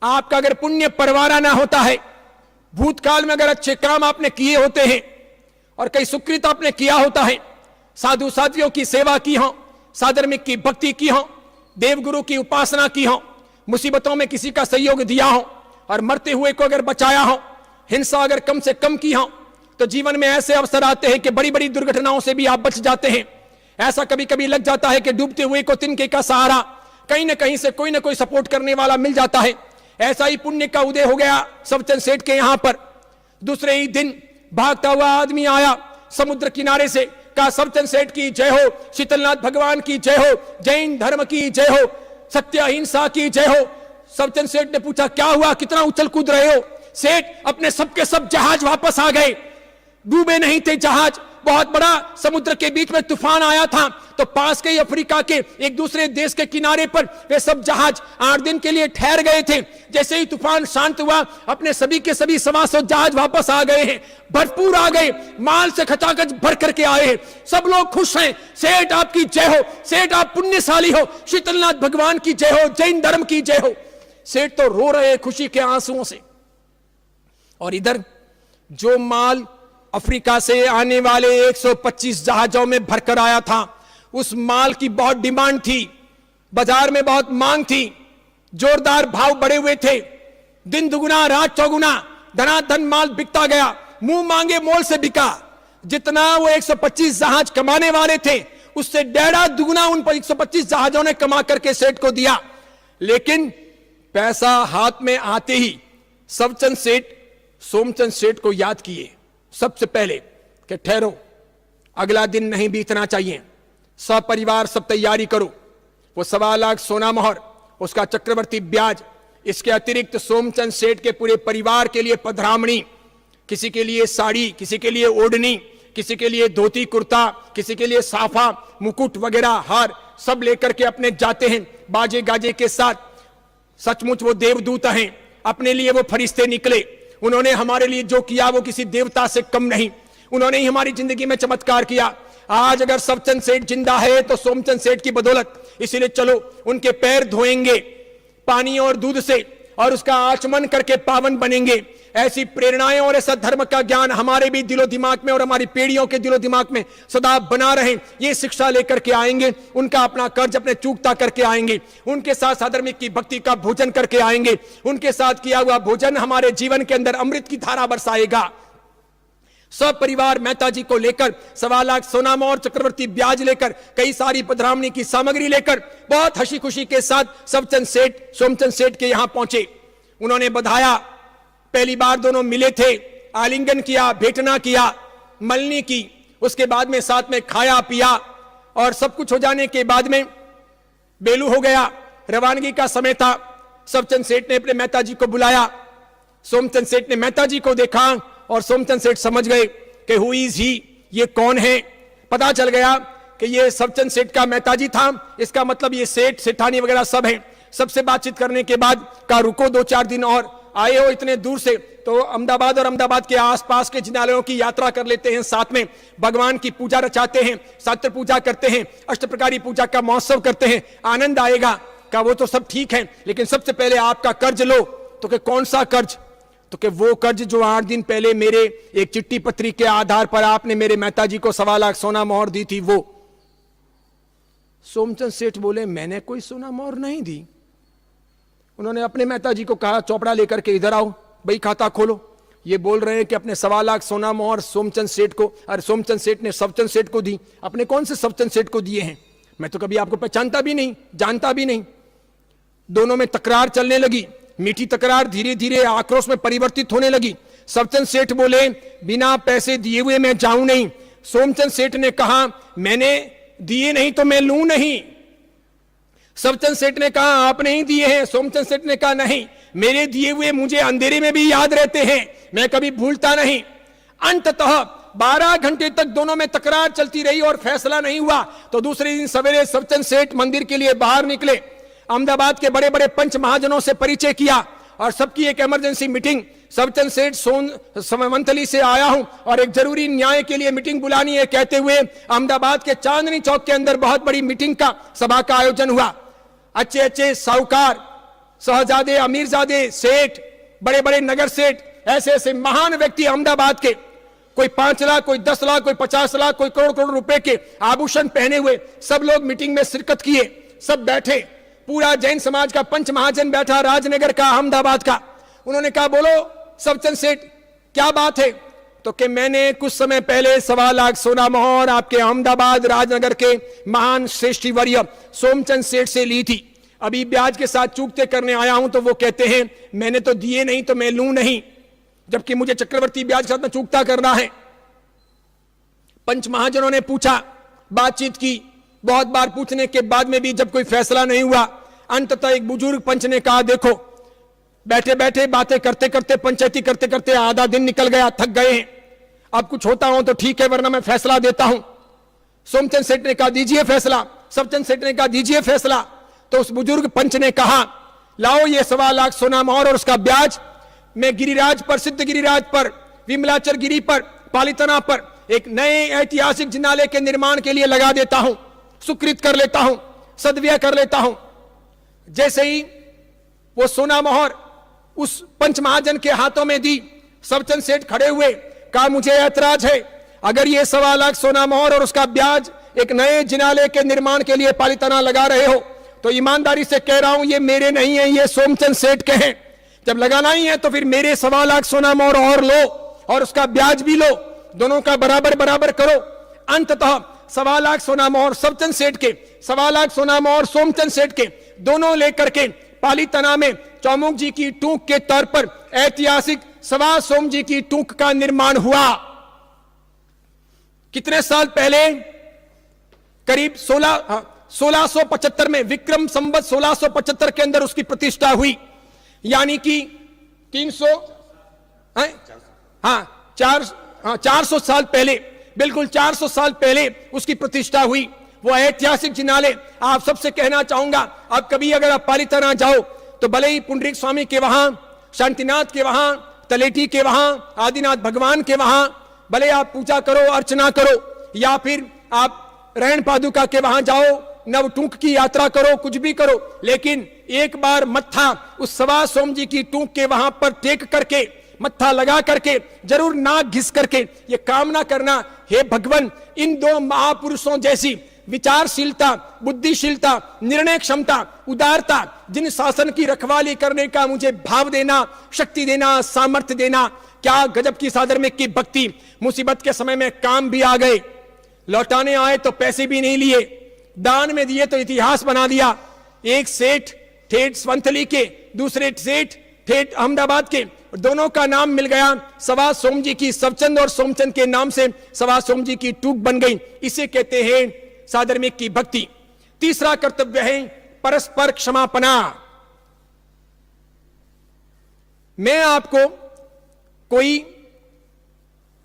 आपका अगर पुण्य परवारा ना होता है, भूतकाल में अगर अच्छे काम आपने किए होते हैं और कई सुकृत आपने किया होता है, साधु साध्वियों की सेवा की हो, साधर्मिक की भक्ति की हो, देवगुरु की उपासना की हो, मुसीबतों में किसी का सहयोग दिया हो और मरते हुए को अगर बचाया हो, हिंसा अगर कम से कम की हो, तो जीवन में ऐसे अवसर आते हैं कि बड़ी बड़ी दुर्घटनाओं से भी आप बच जाते हैं। ऐसा कभी कभी लग जाता है कि डूबते हुए को तिनके का सहारा, कहीं ना कहीं से कोई ना कोई सपोर्ट करने वाला मिल जाता है। ऐसा ही पुण्य का उदय हो गया सबचंद सेठ के यहां पर। दूसरे ही दिन भागता हुआ आदमी आया समुद्र किनारे से, कहा सबचंद सेठ की जय हो, शीतलनाथ भगवान की जय हो, जैन धर्म की जय हो, सत्य अहिंसा की जय हो। सबचंद सेठ ने पूछा क्या हुआ, कितना उछल कूद रहे हो? सेठ अपने सबके सब जहाज वापस आ गए, डूबे नहीं थे जहाज। बहुत बड़ा समुद्र के बीच में तूफान आया था, तो पास के अफ्रीका के एक दूसरे देश के किनारे पर वे सब जहाज 8 दिन के लिए ठहर गए थे। जैसे ही तूफान शांत हुआ, अपने सभी के सभी 125 जहाज वापस आ गए हैं, भरपूर आ गए, माल से खचाखच भर करके आए हैं, सब लोग खुश हैं। सेठ आपकी जय हो, सेठ आप पुण्यशाली हो, शीतलनाथ भगवान की जय हो, जैन धर्म की जय हो। सेठ तो रो रहे खुशी के आंसुओं से। और इधर जो माल अफ्रीका से आने वाले 125 जहाजों में भरकर आया था, उस माल की बहुत डिमांड थी, बाजार में बहुत मांग थी, जोरदार भाव बढ़े हुए थे, दिन दुगुना रात चौगुना धनाधन माल बिकता गया, मुंह मांगे मोल से बिका। जितना वो 125 जहाज कमाने वाले थे, उससे 1.5 दुगुना उन 125 जहाजों ने कमा करके सेठ को दिया। लेकिन पैसा हाथ में आते ही सबचंद सेठ सोमचंद सेठ को याद किए सबसे पहले कि ठहरो, अगला दिन नहीं बीतना चाहिए, सपरिवार सब तैयारी करो। वो 1.25 लाख सोना मोहर, उसका चक्रवर्ती ब्याज, इसके अतिरिक्त सोमचंद सेठ के पूरे परिवार के लिए पधरामणी, किसी के लिए साड़ी, किसी के लिए ओढ़नी, किसी के लिए धोती कुर्ता, किसी के लिए साफा, मुकुट वगैरह हार, सब लेकर के अपने जाते हैं बाजे गाजे के साथ। सचमुच वो देवदूत हैं, अपने लिए वो फरिश्ते निकले। उन्होंने हमारे लिए जो किया वो किसी देवता से कम नहीं, उन्होंने ही हमारी जिंदगी में चमत्कार किया। आज अगर सबचंद सेठ जिंदा है तो सोमचंद सेठ की बदौलत, इसीलिए चलो उनके पैर धोएंगे पानी और दूध से और उसका आचमन करके पावन बनेंगे। ऐसी प्रेरणाएं और ऐसा धर्म का ज्ञान हमारे भी दिलो दिमाग में और हमारी पीढ़ियों के दिलो दिमाग में सदा बना रहे, ये शिक्षा लेकर के आएंगे। उनका अपना कर्ज अपने चूकता करके आएंगे, उनके साथ साधर्मिक की भक्ति का भोजन करके आएंगे। उनके साथ किया हुआ भोजन हमारे जीवन के अंदर अमृत की धारा बरसाएगा। सब परिवार मेहता जी को लेकर 1.25 लाख सोना मोहर, चक्रवर्ती ब्याज लेकर, कई सारी पधरामणी की सामग्री लेकर बहुत हंसी खुशी के साथ सबचंद सेठ सोमचंद सेठ के यहां पहुंचे। उन्होंने बधाया, पहली बार दोनों मिले थे, आलिंगन किया, भेंटना किया, मलनी की, उसके बाद में साथ में खाया पिया और सब कुछ हो जाने के बाद में बेलू हो गया, रवानगी का समय था। सबचंद सेठ ने अपने मेहता जी को बुलाया, सोमचंद सेठ ने मेहता जी को देखा और सोमचंद सेठ समझ गए कि हु इज ही, ये कौन है। पता चल गया कि ये सबचंद सेठ का मेहता जी था, इसका मतलब ये सेठ सेठानी वगैरह सब है। सबसे बातचीत करने के बाद कहा रुको 2-4 दिन और, आए हो इतने दूर से तो अहमदाबाद और अहमदाबाद के आसपास के जिनालयों की यात्रा कर लेते हैं, साथ में भगवान की पूजा रचाते हैं, सत्र पूजा करते हैं, अष्टप्रकारी पूजा का महोत्सव करते हैं, आनंद आएगा। कहा वो तो सब ठीक है, लेकिन सबसे पहले आपका कर्ज लो। तो कि कौन सा कर्ज? तो कि वो कर्ज जो 8 दिन पहले मेरे एक चिट्ठी पत्री के आधार पर आपने मेरे मेहता जी को 1.25 लाख सोना मोहर दी थी वो। सोमचंद सेठ बोले मैंने कोई सोना मोहर नहीं दी। उन्होंने अपने मेहता जी को कहा चौपड़ा लेकर के इधर आओ, भाई खाता खोलो। ये बोल रहे हैं कि अपने 1.25 लाख सोना मोहर सोमचंद सेठ को, और सोमचंद सेठ ने सबचंद सेठ को दी। अपने कौन से सबचंद सेठ को दिए हैं? मैं तो कभी आपको पहचानता भी नहीं, जानता भी नहीं। दोनों में तकरार चलने लगी, मीठी तकरार धीरे धीरे आक्रोश में परिवर्तित होने लगी। सबचंद सेठ बोले बिना पैसे दिए हुए मैं जाऊं नहीं। सोमचंद सेठ ने कहा मैंने दिए नहीं तो मैं लूं नहीं। सबचंद सेठ ने कहा आपने ही दिए हैं। सोमचंद सेठ ने कहा नहीं, मेरे दिए हुए मुझे अंधेरे में भी याद रहते हैं, मैं कभी भूलता नहीं। अंततः 12 घंटे तक दोनों में तकरार चलती रही और फैसला नहीं हुआ। तो दूसरे दिन सवेरे सबचंद सेठ मंदिर के लिए बाहर निकले, अहमदाबाद के बड़े बड़े पंच महाजनों से परिचय किया और सबकी एक इमरजेंसी मीटिंग। सबचंद सेठ सोमवंतली से आया हूं और एक जरूरी न्याय के लिए मीटिंग बुलानी है कहते हुए अहमदाबाद के चांदनी चौक के अंदर बहुत बड़ी मीटिंग का सभा का आयोजन हुआ। अच्छे अच्छे साहूकार, शहजादे, अमीरजादे, सेठ, बड़े बड़े नगर सेठ, ऐसे ऐसे महान व्यक्ति अहमदाबाद के, कोई 5 लाख, कोई 10 लाख, कोई 50 लाख, कोई करोड़ करोड़ रुपए के आभूषण पहने हुए सब लोग मीटिंग में शिरकत किए। सब बैठे, पूरा जैन समाज का पंच महाजन बैठा, राजनगर का, अहमदाबाद का। उन्होंने कहा, बोलो सवचंद सेठ, क्या बात है? तो कि मैंने कुछ समय पहले 1.25 लाख सोना मोहर आपके अहमदाबाद राजनगर के महान श्रेष्ठी वर्य सोमचंद सेठ से ली थी। अभी ब्याज के साथ चूकते करने आया हूं तो वो कहते हैं मैंने तो दिए नहीं तो मैं लूं नहीं, जबकि मुझे चक्रवर्ती ब्याज के साथ में चूकता करना है। पंच महाजनों ने पूछा, बातचीत की, बहुत बार पूछने के बाद में भी जब कोई फैसला नहीं हुआ, अंततः एक बुजुर्ग पंच ने कहा, देखो बैठे बैठे बातें करते करते, पंचायती करते करते आधा दिन निकल गया, थक गए हैं, अब कुछ होता हो तो ठीक है, वरना मैं फैसला देता हूं। सोमचंद सेठ ने कहा, दीजिए फैसला। सवचंद सेठ ने कहा, दीजिए फैसला। तो उस बुजुर्ग पंच ने कहा, लाओ ये 1.25 लाख सोना मोहर और उसका ब्याज मैं गिरिराज पर, सिद्ध गिरिराज पर, विमलाचल गिरी पर, पालीतना पर एक नए ऐतिहासिक जिनालय के निर्माण के लिए लगा देता हूं, सुकृत कर लेता हूं, सदव्यय कर लेता हूं। जैसे ही वो सोना मोहर उस पंच महाजन के हाथों में दी, सवचंद सेठ खड़े हुए, कहा, मुझे ऐतराज है, अगर ये 1.25 लाख सोना मोहर और उसका ब्याज एक नए जिनालय के निर्माण के लिए पालीतना लगा रहे हो तो ईमानदारी से कह रहा हूं ये मेरे नहीं है, ये सोमचंद सेठ के हैं। जब लगाना ही है तो फिर मेरे 1.25 लाख सोना मोहर और लो और उसका ब्याज भी लो, दोनों का बराबर बराबर करो। अंततः 1.25 लाख सोना मोहर सवचंद सेठ के, 1.25 लाख सोना मोहर सोमचंद सेठ के, दोनों लेकर के पालीतना में चौमुख जी की टूक के तौर पर ऐतिहासिक सवा सोम जी की टूक का निर्माण हुआ। कितने साल पहले? करीब 1675 में, विक्रम संवत 1675 के अंदर उसकी प्रतिष्ठा हुई, यानी कि 400 साल पहले, बिल्कुल 400 साल पहले उसकी प्रतिष्ठा हुई। वो ऐतिहासिक जिनालय, आप सबसे कहना चाहूंगा, आप कभी अगर आप पालीतना जाओ तो भले ही पुंडरीक स्वामी के वहां, शांतिनाथ के वहां, तलेटी के वहां, आदिनाथ भगवान के वहां भले आप पूजा करो, अर्चना करो, या फिर आप रैन पादुका के वहां जाओ, नवटूक की यात्रा करो, कुछ भी करो, लेकिन एक बार मत्था उस सवा सोम जी की टूक के वहां पर टेक करके, मत्था लगा करके, जरूर नाक घिस करके ये कामना करना, हे भगवान, इन दो महापुरुषों जैसी विचारशीलता, बुद्धिशीलता, निर्णय क्षमता, उदारता, जिन शासन की रखवाली करने का मुझे भाव देना, शक्ति देना, सामर्थ्य देना। क्या गजब की सादर में की भक्ति। मुसीबत के समय में काम भी आ गए, लौटाने आए तो पैसे भी नहीं लिए, दान में दिए तो इतिहास बना दिया। एक सेठ ठेठ स्वंथली के, दूसरे सेठ ठेठ अहमदाबाद के, दोनों का नाम मिल गया, सवा सोम जी की, सवचंद और सोमचंद के नाम से सवा सोम जी की टूक बन गई। इसे कहते हैं साधर्मिक की भक्ति। तीसरा कर्तव्य है परस्पर क्षमापना। मैं आपको कोई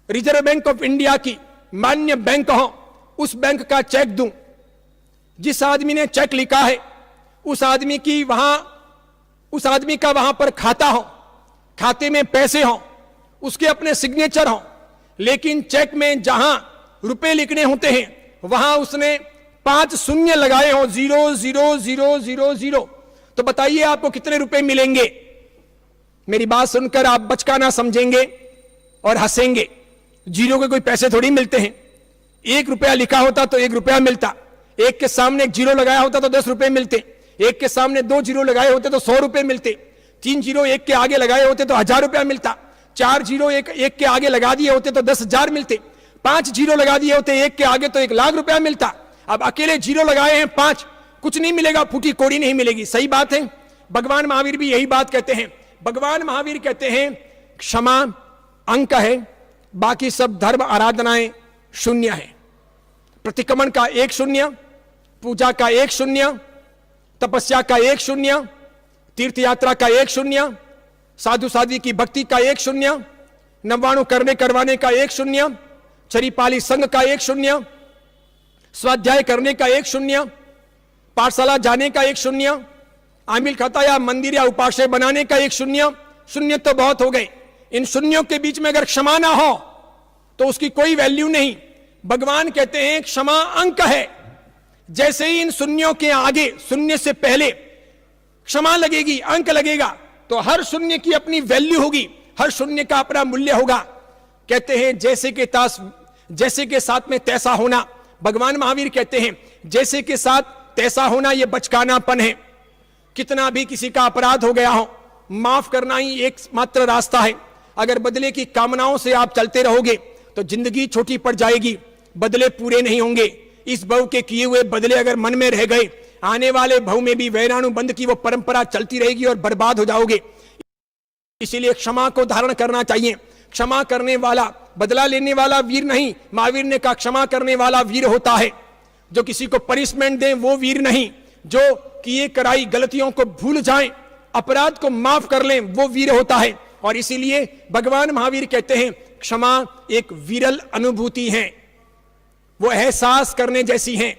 रिजर्व बैंक ऑफ इंडिया की मान्य बैंक हो, उस बैंक का चेक दूं, जिस आदमी ने चेक लिखा है उस आदमी का वहां पर खाता हो, खाते में पैसे हो, उसके अपने सिग्नेचर हो, लेकिन चेक में जहां रुपए लिखने होते हैं वहां उसने 5 शून्य लगाए हो, 00000। तो बताइए आपको कितने रुपए मिलेंगे? मेरी बात सुनकर आप बचकाना समझेंगे और हंसेंगे। जीरो के कोई पैसे थोड़ी मिलते हैं। 1 रुपया लिखा होता तो 1 रुपया मिलता, एक के सामने 1 जीरो लगाया होता तो 10 रुपए मिलते, एक के सामने 2 जीरो लगाए होते तो 100 रुपए मिलते, 3 जीरो एक के आगे लगाए होते तो 1000 रुपया मिलता, 4 जीरो एक के आगे लगा दिए होते तो 10,000 मिलते, 5 जीरो लगा दिए होते एक के आगे तो 1 लाख रुपया मिलता। अब अकेले जीरो लगाए हैं 5, कुछ नहीं मिलेगा, फूटी कोड़ी नहीं मिलेगी। सही बात है। भगवान महावीर भी यही बात कहते हैं। भगवान महावीर कहते हैं क्षमा अंक है, बाकी सब धर्म आराधनाएं शून्य है। प्रतिक्रमण का 1 शून्य, पूजा का 1 शून्य, तपस्या का 1 शून्य, तीर्थ यात्रा का 1 शून्य, साधु साध्वी की भक्ति का 1 शून्य, नवाणु करवाने का 1 शून्य, चरीपाली संघ का 1 शून्य, स्वाध्याय करने का 1 शून्य, पाठशाला जाने का 1 शून्य, आमिल खाता या मंदिर या उपाश्रय बनाने का 1 शून्य। शून्य तो बहुत हो गए। इन शून्यों के बीच में अगर क्षमा ना हो तो उसकी कोई वैल्यू नहीं। भगवान कहते हैं क्षमा अंक है, जैसे ही इन शून्यों के आगे, शून्य से पहले क्षमा लगेगी, अंक लगेगा, तो हर शून्य की अपनी वैल्यू होगी, हर शून्य का अपना मूल्य होगा। कहते हैं जैसे के साथ में तैसा होना। भगवान महावीर कहते हैं जैसे के साथ तैसा होना यह बचकानापन है। कितना भी किसी का अपराध हो गया हो, माफ करना ही एकमात्र रास्ता है। अगर बदले की कामनाओं से आप चलते रहोगे तो जिंदगी छोटी पड़ जाएगी, बदले पूरे नहीं होंगे। इस भव के किए हुए बदले अगर मन में रह गए, आने वाले भव में भी वैरानुबंध की वो परंपरा चलती रहेगी और बर्बाद हो जाओगे। इसीलिए क्षमा को धारण करना चाहिए। क्षमा करने वाला, बदला लेने वाला वीर नहीं। महावीर ने कहा क्षमा करने वाला वीर होता है। जो किसी को पनिशमेंट दे वो वीर नहीं। जो किए कराई गलतियों को भूल जाएं, अपराध को माफ कर लें, वो वीर होता है। और इसीलिए भगवान महावीर कहते हैं क्षमा एक विरल अनुभूति है, वो एहसास करने जैसी है।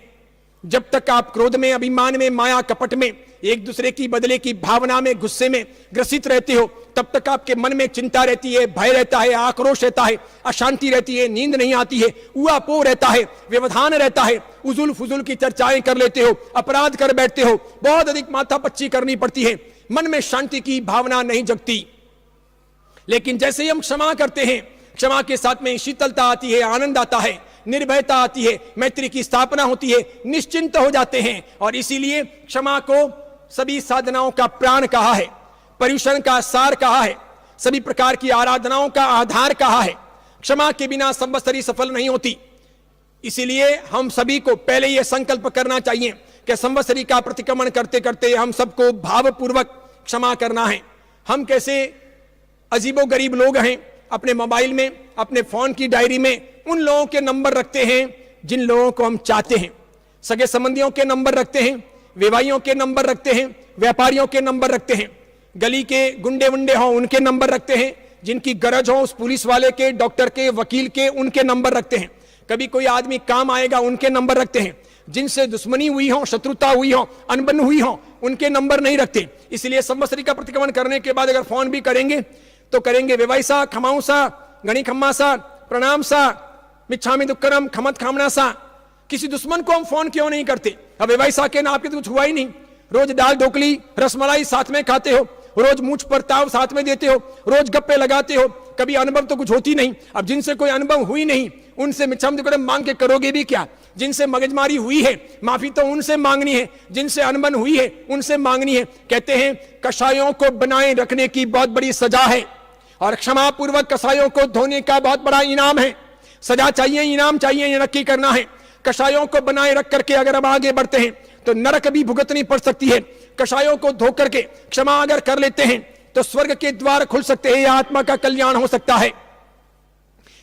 जब तक आप क्रोध में, अभिमान में, माया कपट में, एक दूसरे की बदले की भावना में, गुस्से में ग्रसित रहते हो, तब तक आपके मन में चिंता रहती है, भय रहता है, आक्रोश रहता है, अशांति रहती है, नींद नहीं आती है, उआपो रहता है, व्यवधान रहता है, उजुल फुजुल की चर्चाएं कर लेते हो, अपराध कर बैठते हो, बहुत अधिक माथापच्ची करनी पड़ती है, मन में शांति की भावना नहीं जगती। लेकिन जैसे ही हम क्षमा करते हैं, क्षमा के साथ में शीतलता आती है, आनंद आता है, निर्भयता आती है, मैत्री की स्थापना होती है, निश्चिंत हो जाते हैं। और इसीलिए क्षमा को सभी साधनाओं का प्राण कहा है, पर्युषण का सार कहा है, सभी प्रकार की आराधनाओं का आधार कहा है। क्षमा के बिना संवत्सरी सफल नहीं होती। इसीलिए हम सभी को पहले यह संकल्प करना चाहिए कि संवत्सरी का प्रतिक्रमण करते करते हम सबको भावपूर्वक क्षमा करना है। हम कैसे अजीबो गरीब लोग हैं, अपने मोबाइल में, अपने फोन की डायरी में उन लोगों के नंबर रखते हैं जिन लोगों को हम चाहते हैं, सगे संबंधियों के नंबर रखते हैं, विवाहियों के नंबर रखते हैं, व्यापारियों के नंबर रखते हैं, गली के गुंडे वुंडे हों उनके नंबर रखते हैं, जिनकी गरज हो उस पुलिस वाले के, डॉक्टर के, वकील के, उनके नंबर रखते हैं। कभी कोई आदमी काम आएगा उनके नंबर रखते हैं। जिनसे दुश्मनी हुई हो, शत्रुता हुई हो, अनबन हुई हो, उनके नंबर नहीं रखते। इसलिए संवत्सरी का प्रतिक्रमण करने के बाद अगर फोन भी करेंगे तो करेंगे वेवाई सा, खमाऊ सा, गणी खम्मा सा, प्रणाम सा, मिच्छामि दुक्कड़म, खमत खामना सा। किसी दुश्मन को हम फोन क्यों नहीं करते? अब वेवाई सा के नाम के तो कुछ हुआ ही नहीं। रोज दाल ढोकली रसमलाई साथ में खाते हो, रोज मूछ पर ताव साथ में देते हो, रोज गप्पे लगाते हो, कभी अनुभव तो कुछ होती नहीं। अब जिनसे कोई अनुभव हुई नहीं उनसे मिच्छामि दुक्कड़म मांग के करोगे भी क्या? जिनसे मगजमारी हुई है माफी तो उनसे मांगनी है, जिनसे अनबन हुई है उनसे मांगनी है। कहते हैं कषायों को बनाए रखने की बहुत बड़ी सजा है और क्षमा पूर्वक कषायों को धोने का बहुत बड़ा इनाम है। सजा चाहिए, इनाम चाहिए, ये नक्की करना है। कषायों को बनाए रख करके अगर हम आगे बढ़ते हैं तो नरक भी भुगतनी पड़ सकती है। कषायों को धो करके क्षमा अगर कर लेते हैं तो स्वर्ग के द्वार खुल सकते हैं, आत्मा का कल्याण हो सकता है।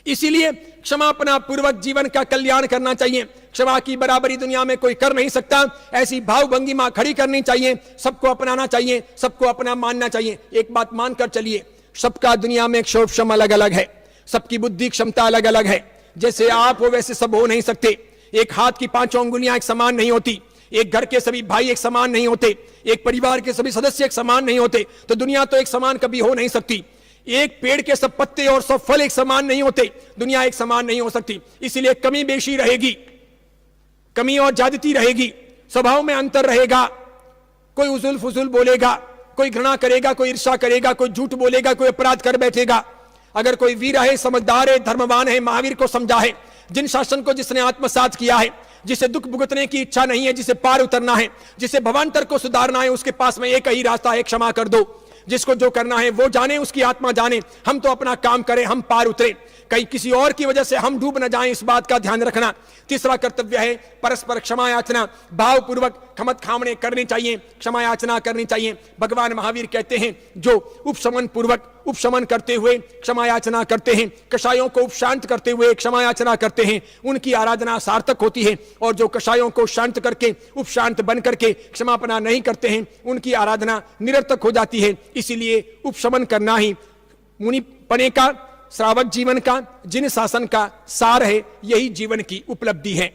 इसीलिए क्षमापना पूर्वक जीवन का कल्याण करना चाहिए। क्षमा की बराबरी दुनिया में कोई कर नहीं सकता। ऐसी भाव भंगिमा खड़ी करनी चाहिए, सबको अपनाना चाहिए, सबको अपना मानना चाहिए। एक बात मानकर चलिए, सबका दुनिया में क्षोभक्षम अलग अलग है, सबकी बुद्धि क्षमता अलग अलग है। जैसे आप हो वैसे सब हो नहीं सकते। एक हाथ की पांचों अंगुलियां एक समान नहीं होती, एक घर के सभी भाई एक समान नहीं होते, एक परिवार के सभी सदस्य एक समान नहीं होते, तो दुनिया तो एक समान कभी हो नहीं सकती। एक पेड़ के सब पत्ते और सब फल एक समान नहीं होते, दुनिया एक समान नहीं हो सकती। इसलिए कमी बेशी रहेगी, कमी और ज्यादती रहेगी, स्वभाव में अंतर रहेगा। कोई उजुल फुजुल बोलेगा, कोई घृणा करेगा, कोई ईर्ष्या करेगा, कोई झूठ बोलेगा, कोई अपराध कर बैठेगा। अगर कोई वीर है, समझदार है, धर्मवान है, महावीर को समझा है, जिन शासन को जिसने आत्मसात किया है, जिसे दुख भुगतने की इच्छा नहीं है, जिसे पार उतरना है, जिसे भवांतर को सुधारना है, उसके पास में एक ही रास्ता है, क्षमा कर दो। जिसको जो करना है वो जाने, उसकी आत्मा जाने। हम तो अपना काम करें, हम पार उतरे, कहीं किसी और की वजह से हम डूब न जाएं, इस बात का ध्यान रखना। तीसरा कर्तव्य है परस्पर क्षमा याचना। भावपूर्वक खमत खामने करनी चाहिए, क्षमा याचना करनी चाहिए। भगवान महावीर कहते हैं जो उपशमन पूर्वक उपशमन करते हुए क्षमा याचना करते हैं, कषायों को उपशांत करते हुए क्षमा याचना करते हैं, उनकी आराधना सार्थक होती है। और जो कषायों को शांत करके उपशांत बन करके क्षमापना नहीं करते हैं, उनकी आराधना निरर्थक हो जाती है। इसीलिए उपशमन करना ही मुनि पने का, श्रावक जीवन का, जिन शासन का सार है, यही जीवन की उपलब्धि है।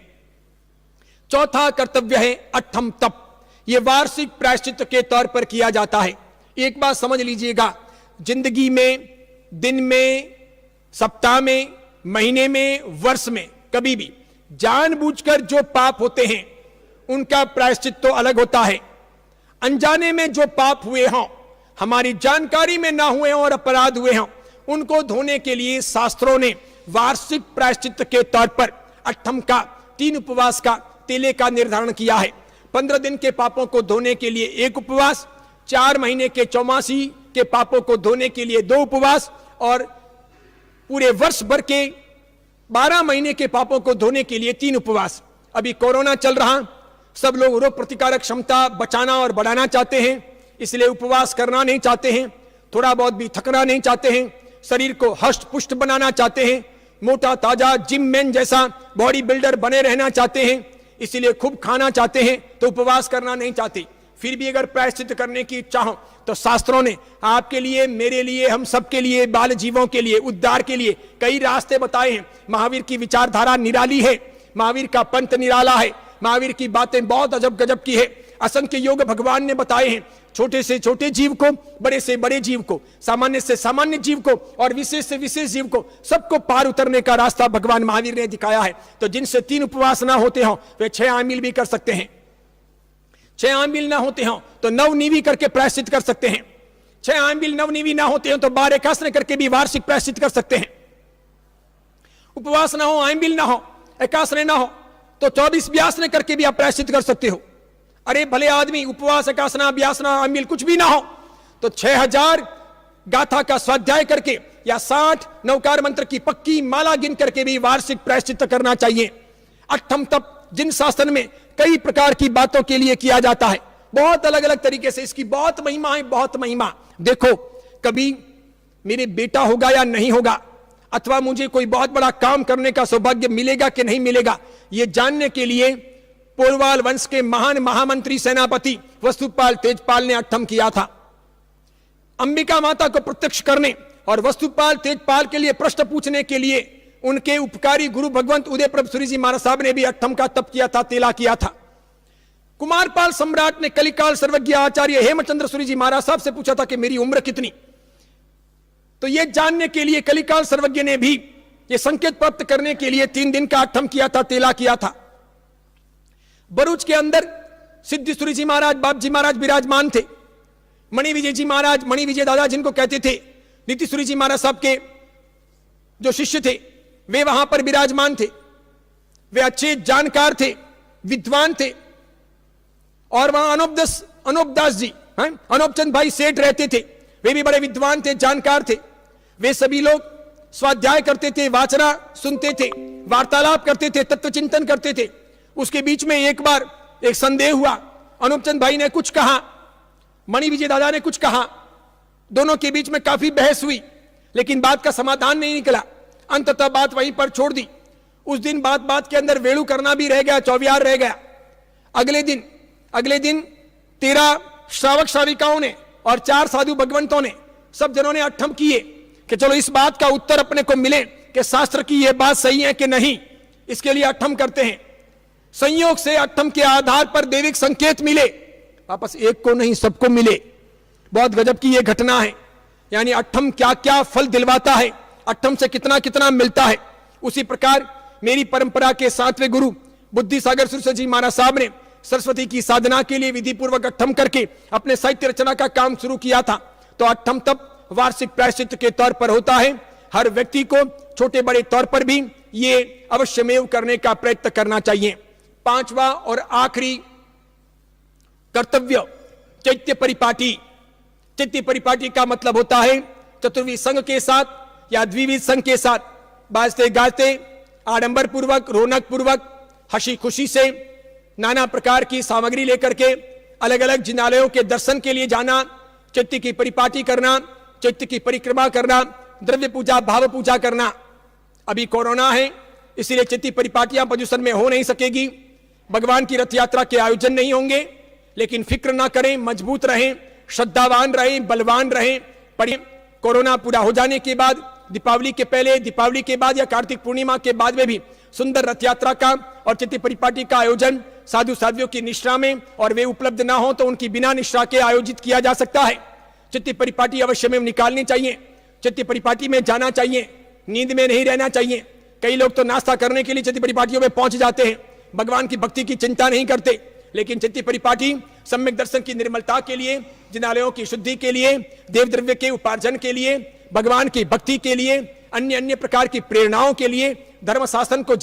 चौथा कर्तव्य है अठम तप। यह वार्षिक प्रायश्चित के तौर पर किया जाता है। एक बात समझ लीजिएगा, जिंदगी में, दिन में, सप्ताह में, महीने में, वर्ष में, कभी भी जानबूझकर जो पाप होते हैं उनका प्रायश्चित तो अलग होता है। अनजाने में जो पाप हुए हों, हमारी जानकारी में ना हुए हों और अपराध हुए हों, उनको धोने के लिए शास्त्रों ने वार्षिक प्रायश्चित के तौर पर अट्ठम का, 3 उपवास का, तेले का निर्धारण किया है। 15 दिन के पापों को धोने के लिए 1 उपवास, 4 महीने के चौमासी के पापों को धोने के लिए 2 उपवास और पूरे वर्ष भर के 12 महीने के पापों को धोने के लिए 3 उपवास। अभी कोरोना चल रहा, सब लोग रोग प्रतिकारक क्षमता बचाना और बढ़ाना चाहते हैं, इसलिए उपवास करना नहीं चाहते हैं, थोड़ा बहुत भी थकना नहीं चाहते हैं, शरीर को हष्ट पुष्ट बनाना चाहते हैं, मोटा ताजा जिम मैन जैसा बॉडी बिल्डर बने रहना चाहते हैं, इसलिए खूब खाना चाहते हैं, तो उपवास करना नहीं चाहते। फिर भी अगर प्रायश्चित करने की इच्छा हो तो शास्त्रों ने आपके लिए, मेरे लिए, हम सबके लिए, बाल जीवों के लिए, उद्धार के लिए कई रास्ते बताए हैं। महावीर की विचारधारा निराली है, महावीर का पंथ निराला है, महावीर की बातें बहुत अजब गजब की है। असंख्य योग भगवान ने बताए हैं, छोटे से छोटे जीव को, बड़े से बड़े जीव को, सामान्य से सामान्य जीव को और विशेष से विशेष जीव को, सबको पार उतरने का रास्ता भगवान महावीर ने दिखाया है। तो जिनसे 3 उपवास ना होते हो वे 6 आमिल भी कर सकते हैं, 6 आमिल ना होते हो तो 9 नीवी करके प्रायश्चित कर सकते हैं, 6 आमिल 9 नीवी ना होते हो तो 12 एकासने करके भी वार्षिक प्रायश्चित कर सकते हैं। उपवास ना हो, आमिल ना हो, एकासने ना हो तो 24 व्यासने करके भी आप प्रायश्चित कर सकते हो। अरे भले आदमी उपवास, एकासना, व्यासना, आमिल कुछ भी ना हो तो 6000 गाथा का स्वाध्याय करके या 60 नवकार मंत्र की पक्की माला गिन करके भी वार्षिक प्रायश्चित करना चाहिए। अट्ठम तप जिन शासन में कई प्रकार की बातों के लिए किया जाता है, बहुत अलग अलग तरीके से, इसकी बहुत महिमा है, बहुत महिमा। देखो, कभी मेरे बेटा होगा या नहीं होगा, अथवा मुझे कोई बहुत बड़ा काम करने का सौभाग्य मिलेगा कि नहीं मिलेगा, यह जानने के लिए पोरवाल वंश के महान महामंत्री सेनापति वस्तुपाल तेजपाल ने अट्ठम किया था। अंबिका माता को प्रत्यक्ष करने और वस्तुपाल तेजपाल के लिए प्रश्न पूछने के लिए उनके उपकारी गुरु भगवंत उदय प्रभ सूरी जी महाराज साहब ने भी अट्ठम का तप किया था, तेला किया था। कुमारपाल सम्राट ने कलिकाल सर्वज्ञ आचार्य हेमचंद्र सूरी जी महाराज साहब से पूछा था कि मेरी उम्र कितनी, तो यह जानने के लिए कलिकाल सर्वज्ञ ने भी यह संकेत प्राप्त करने के लिए 3 दिन का अट्ठम किया था, तेला किया था। भरूच के अंदर सिद्धेश्वरी जी महाराज, बाप जी महाराज विराजमान थे। मणि विजय जी महाराज, मणि विजय दादा जिनको कहते थे, नीतीश्वरी जी महाराज साहब के जो शिष्य थे, वे वहां पर विराजमान थे। वे अच्छे जानकार थे, विद्वान थे। और वहां अनोपदास जी, अनोपचंद भाई सेठ रहते थे, वे भी बड़े विद्वान थे, जानकार थे। वे सभी लोग स्वाध्याय करते थे, वाचना सुनते थे, वार्तालाप करते थे, तत्व चिंतन करते थे। उसके बीच में एक बार एक संदेह हुआ, अनूपचंद भाई ने कुछ कहा, मणि विजय दादा ने कुछ कहा, दोनों के बीच में काफी बहस हुई, लेकिन बात का समाधान नहीं निकला। अंततः बात वहीं पर छोड़ दी। उस दिन बात के अंदर वेणु करना भी रह गया, चौवियार रह गया। अगले दिन 13 श्रावक श्राविकाओं ने और 4 साधु भगवंतों ने, सब जनों ने अट्ठम किए कि चलो इस बात का उत्तर अपने को मिले कि शास्त्र की यह बात सही है कि नहीं, इसके लिए अट्ठम करते हैं। संयोग से अट्ठम के आधार पर दैविक संकेत मिले, वापस एक को नहीं सबको मिले। बहुत गजब की यह घटना है। यानी अट्ठम क्या क्या फल दिलवाता है, अट्ठम से कितना कितना मिलता है। उसी प्रकार मेरी परंपरा के 7वें गुरु बुद्धि सागर सुरसर जी महाराज साहब ने सरस्वती की साधना के लिए विधि पूर्वक अट्ठम करके अपने साहित्य रचना का काम शुरू किया था। तो अट्ठम तप वार्षिक प्रायश्चित के तौर पर होता है। हर व्यक्ति को छोटे बड़े तौर पर भी ये अवश्यमेव करने का प्रयत्न करना चाहिए। 5वां और आखिरी कर्तव्य चैत्य परिपाटी। चैत्य परिपाटी का मतलब होता है चतुर्विध संघ के साथ या द्विविध संघ के साथ बाजते गाजते आडंबर पूर्वक, रौनक पूर्वक, हंसी खुशी से नाना प्रकार की सामग्री लेकर के अलग अलग जिनालयों के दर्शन के लिए जाना, चैत्य की परिपाटी करना, चैत्य की परिक्रमा करना, द्रव्य पूजा, भाव पूजा करना। अभी कोरोना है, इसलिए चैत्य परिपाटियां प्रदूषण में हो नहीं सकेगी, भगवान की रथ यात्रा के आयोजन नहीं होंगे। लेकिन फिक्र ना करें, मजबूत रहें, श्रद्धावान रहें, बलवान रहें, पढ़ें। कोरोना पूरा हो जाने के बाद, दीपावली के पहले, दीपावली के बाद या कार्तिक पूर्णिमा के बाद में भी सुंदर रथ यात्रा का और चैत्य परिपाटी का आयोजन साधु साध्वियों की निष्ठा में, और वे उपलब्ध ना हो तो उनकी बिना निष्ठा के आयोजित किया जा सकता है। चैत्य परिपाटी अवश्य में निकालनी चाहिए, चैत्य परिपाटी में जाना चाहिए, नींद में नहीं रहना चाहिए। कई लोग तो नाश्ता करने के लिए चैत्य परिपाटियों में पहुंच जाते हैं, भगवान की भक्ति की चिंता नहीं करते। लेकिन चित्ती परिपाटी सम्यक दर्शन की निर्मलता के लिए, जिनालयों की शुद्धि के लिए, देव द्रव्य के उपार्जन के लिए, भगवान की भक्ति के लिए, अन्य अन्य प्रकार की प्रेरणाओं के लिए, धर्म शासन को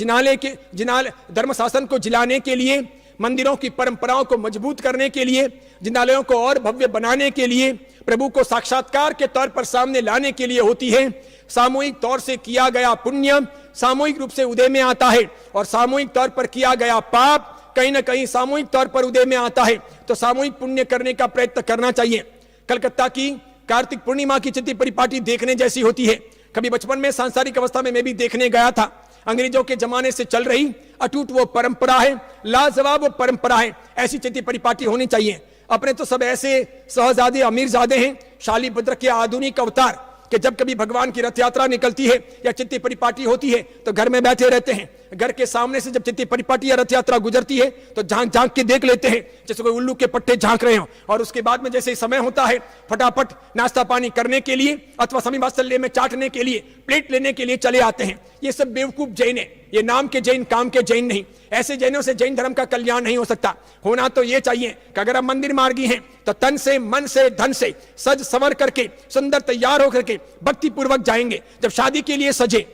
जिलाने के लिए, मंदिरों की परंपराओं को मजबूत करने के लिए, जिनालयों को और भव्य बनाने के लिए, प्रभु को साक्षात्कार के तौर पर सामने लाने के लिए होती है। सामूहिक तौर से किया गया पुण्य सामूहिक रूप से उदय में आता है, और सामूहिक तौर पर किया गया पाप कहीं ना कहीं सामूहिक तौर पर उदय में आता है। तो सामूहिक पुण्य करने का प्रयत्न करना चाहिए। कलकत्ता की कार्तिक पूर्णिमा की चित्ती परिपाटी देखने जैसी होती है। कभी बचपन में सांसारिक अवस्था में मैं भी देखने गया था। अंग्रेजों के जमाने से चल रही अटूट वो परंपरा है, लाजवाब वो परंपरा है। ऐसी चित्ती परिपाटी होनी चाहिए। अपने तो सब ऐसे सहजादे अमीरजादे हैं, शालीभद्र के आधुनिक अवतार, कि जब कभी भगवान की रथ यात्रा निकलती है या चित्ती परिपाटी होती है तो घर में बैठे रहते हैं। घर के सामने से जब चित्ती परिपाटी या रथ यात्रा गुजरती है तो झांक झांक के देख लेते हैं, जैसे कोई उल्लू के पट्टे झांक रहे हो। और उसके बाद में जैसे समय होता है फटाफट नाश्ता पानी करने के लिए अथवा समी वात्सल्य में चाटने के लिए प्लेट लेने के लिए चले आते हैं। ये सब बेवकूफ जैन है। ये नाम के जैन, काम के जैन नहीं। ऐसे जैनों से जैन धर्म का कल्याण नहीं हो सकता। होना तो ये चाहिए कि अगर हम मंदिर मार्गी हैं तो तन से, मन से, धन से सज संवर करके, सुंदर तैयार होकर के भक्ति पूर्वक जाएंगे। जब शादी के लिए सजे,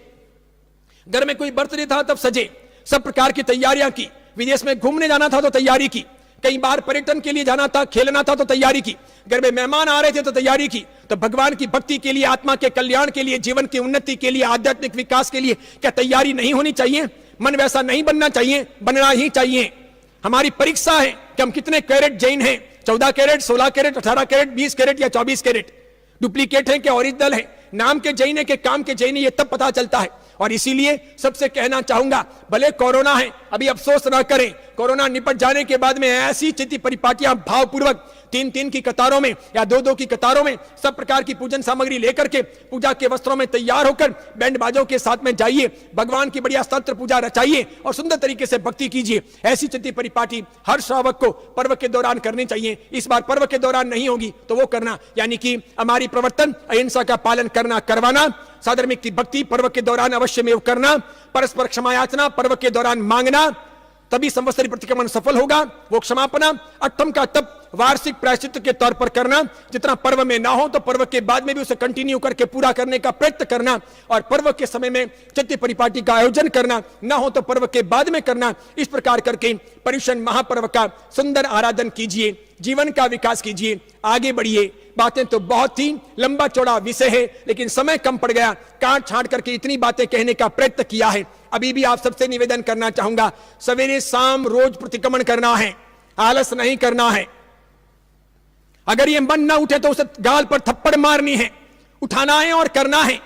घर में कोई बर्थडे था तब सजे, सब प्रकार की तैयारियां की। विदेश में घूमने जाना था तो तैयारी की, कई बार पर्यटन के लिए जाना था, खेलना था तो तैयारी की, घर में मेहमान आ रहे थे तो तैयारी की। तो भगवान की भक्ति के लिए, आत्मा के कल्याण के लिए, जीवन की उन्नति के लिए, आध्यात्मिक विकास के लिए क्या तैयारी नहीं होनी चाहिए? मन वैसा नहीं बनना चाहिए? बनना ही चाहिए। हमारी परीक्षा है कि हम कितने कैरेट जैन हैं। 14 कैरेट, 16 कैरेट, 18 कैरेट, 20 कैरेट या 24 कैरेट। डुप्लीकेट है कि ओरिजिनल है, नाम के जैन है कि काम के जैन है, ये तब पता चलता है। और इसीलिए सबसे कहना चाहूंगा, भले कोरोना है, अभी अफसोस ना करें। कोरोना निपट जाने के बाद में ऐसी चित्ती परिपाटियां भावपूर्वक 3-3 की कतारों में या 2-2 की कतारों में सब प्रकार की पूजन सामग्री लेकर के पूजा के वस्त्रों में तैयार होकर बैंड बाजों के साथ में जाइए, भगवान की बढ़िया स्तोत्र पूजा रचाइए और सुंदर तरीके से भक्ति कीजिए। ऐसी चित्ती परिपाटी हर श्रावक को पर्व के दौरान करनी चाहिए। इस बार पर्व के दौरान नहीं होगी तो वो करना, यानी कि हमारी प्रवर्तन अहिंसा का पालन करना, करवाना, साधर्मिक की भक्ति पर्व के दौरान अवश्य में करना, परस्पर क्षमा याचना पर्व के दौरान मांगना, तभी संवत्सरी प्रतिक्रमण सफल होगा। वो क्षमापना अट्ठम का तप वार्षिक प्रायश्चित के तौर पर करना। जितना पर्व में ना हो तो पर्व के बाद में भी उसे कंटिन्यू करके पूरा करने का प्रयत्न करना, और पर्व के समय में चित्ती परिपाटी का आयोजन करना, ना हो तो पर्व के बाद में करना। इस प्रकार करके पर्युषण महापर्व का सुंदर आराधन कीजिए, जीवन का विकास कीजिए, आगे बढ़िए। बातें तो बहुत ही लंबा चौड़ा विषय है, लेकिन समय कम पड़ गया, काट छाट करके इतनी बातें कहने का प्रयत्न किया है। अभी भी आप सबसे निवेदन करना चाहूंगा, सवेरे शाम रोज प्रतिक्रमण करना है, आलस नहीं करना है। अगर ये मन ना उठे तो उसे गाल पर थप्पड़ मारनी है, उठाना है और करना है।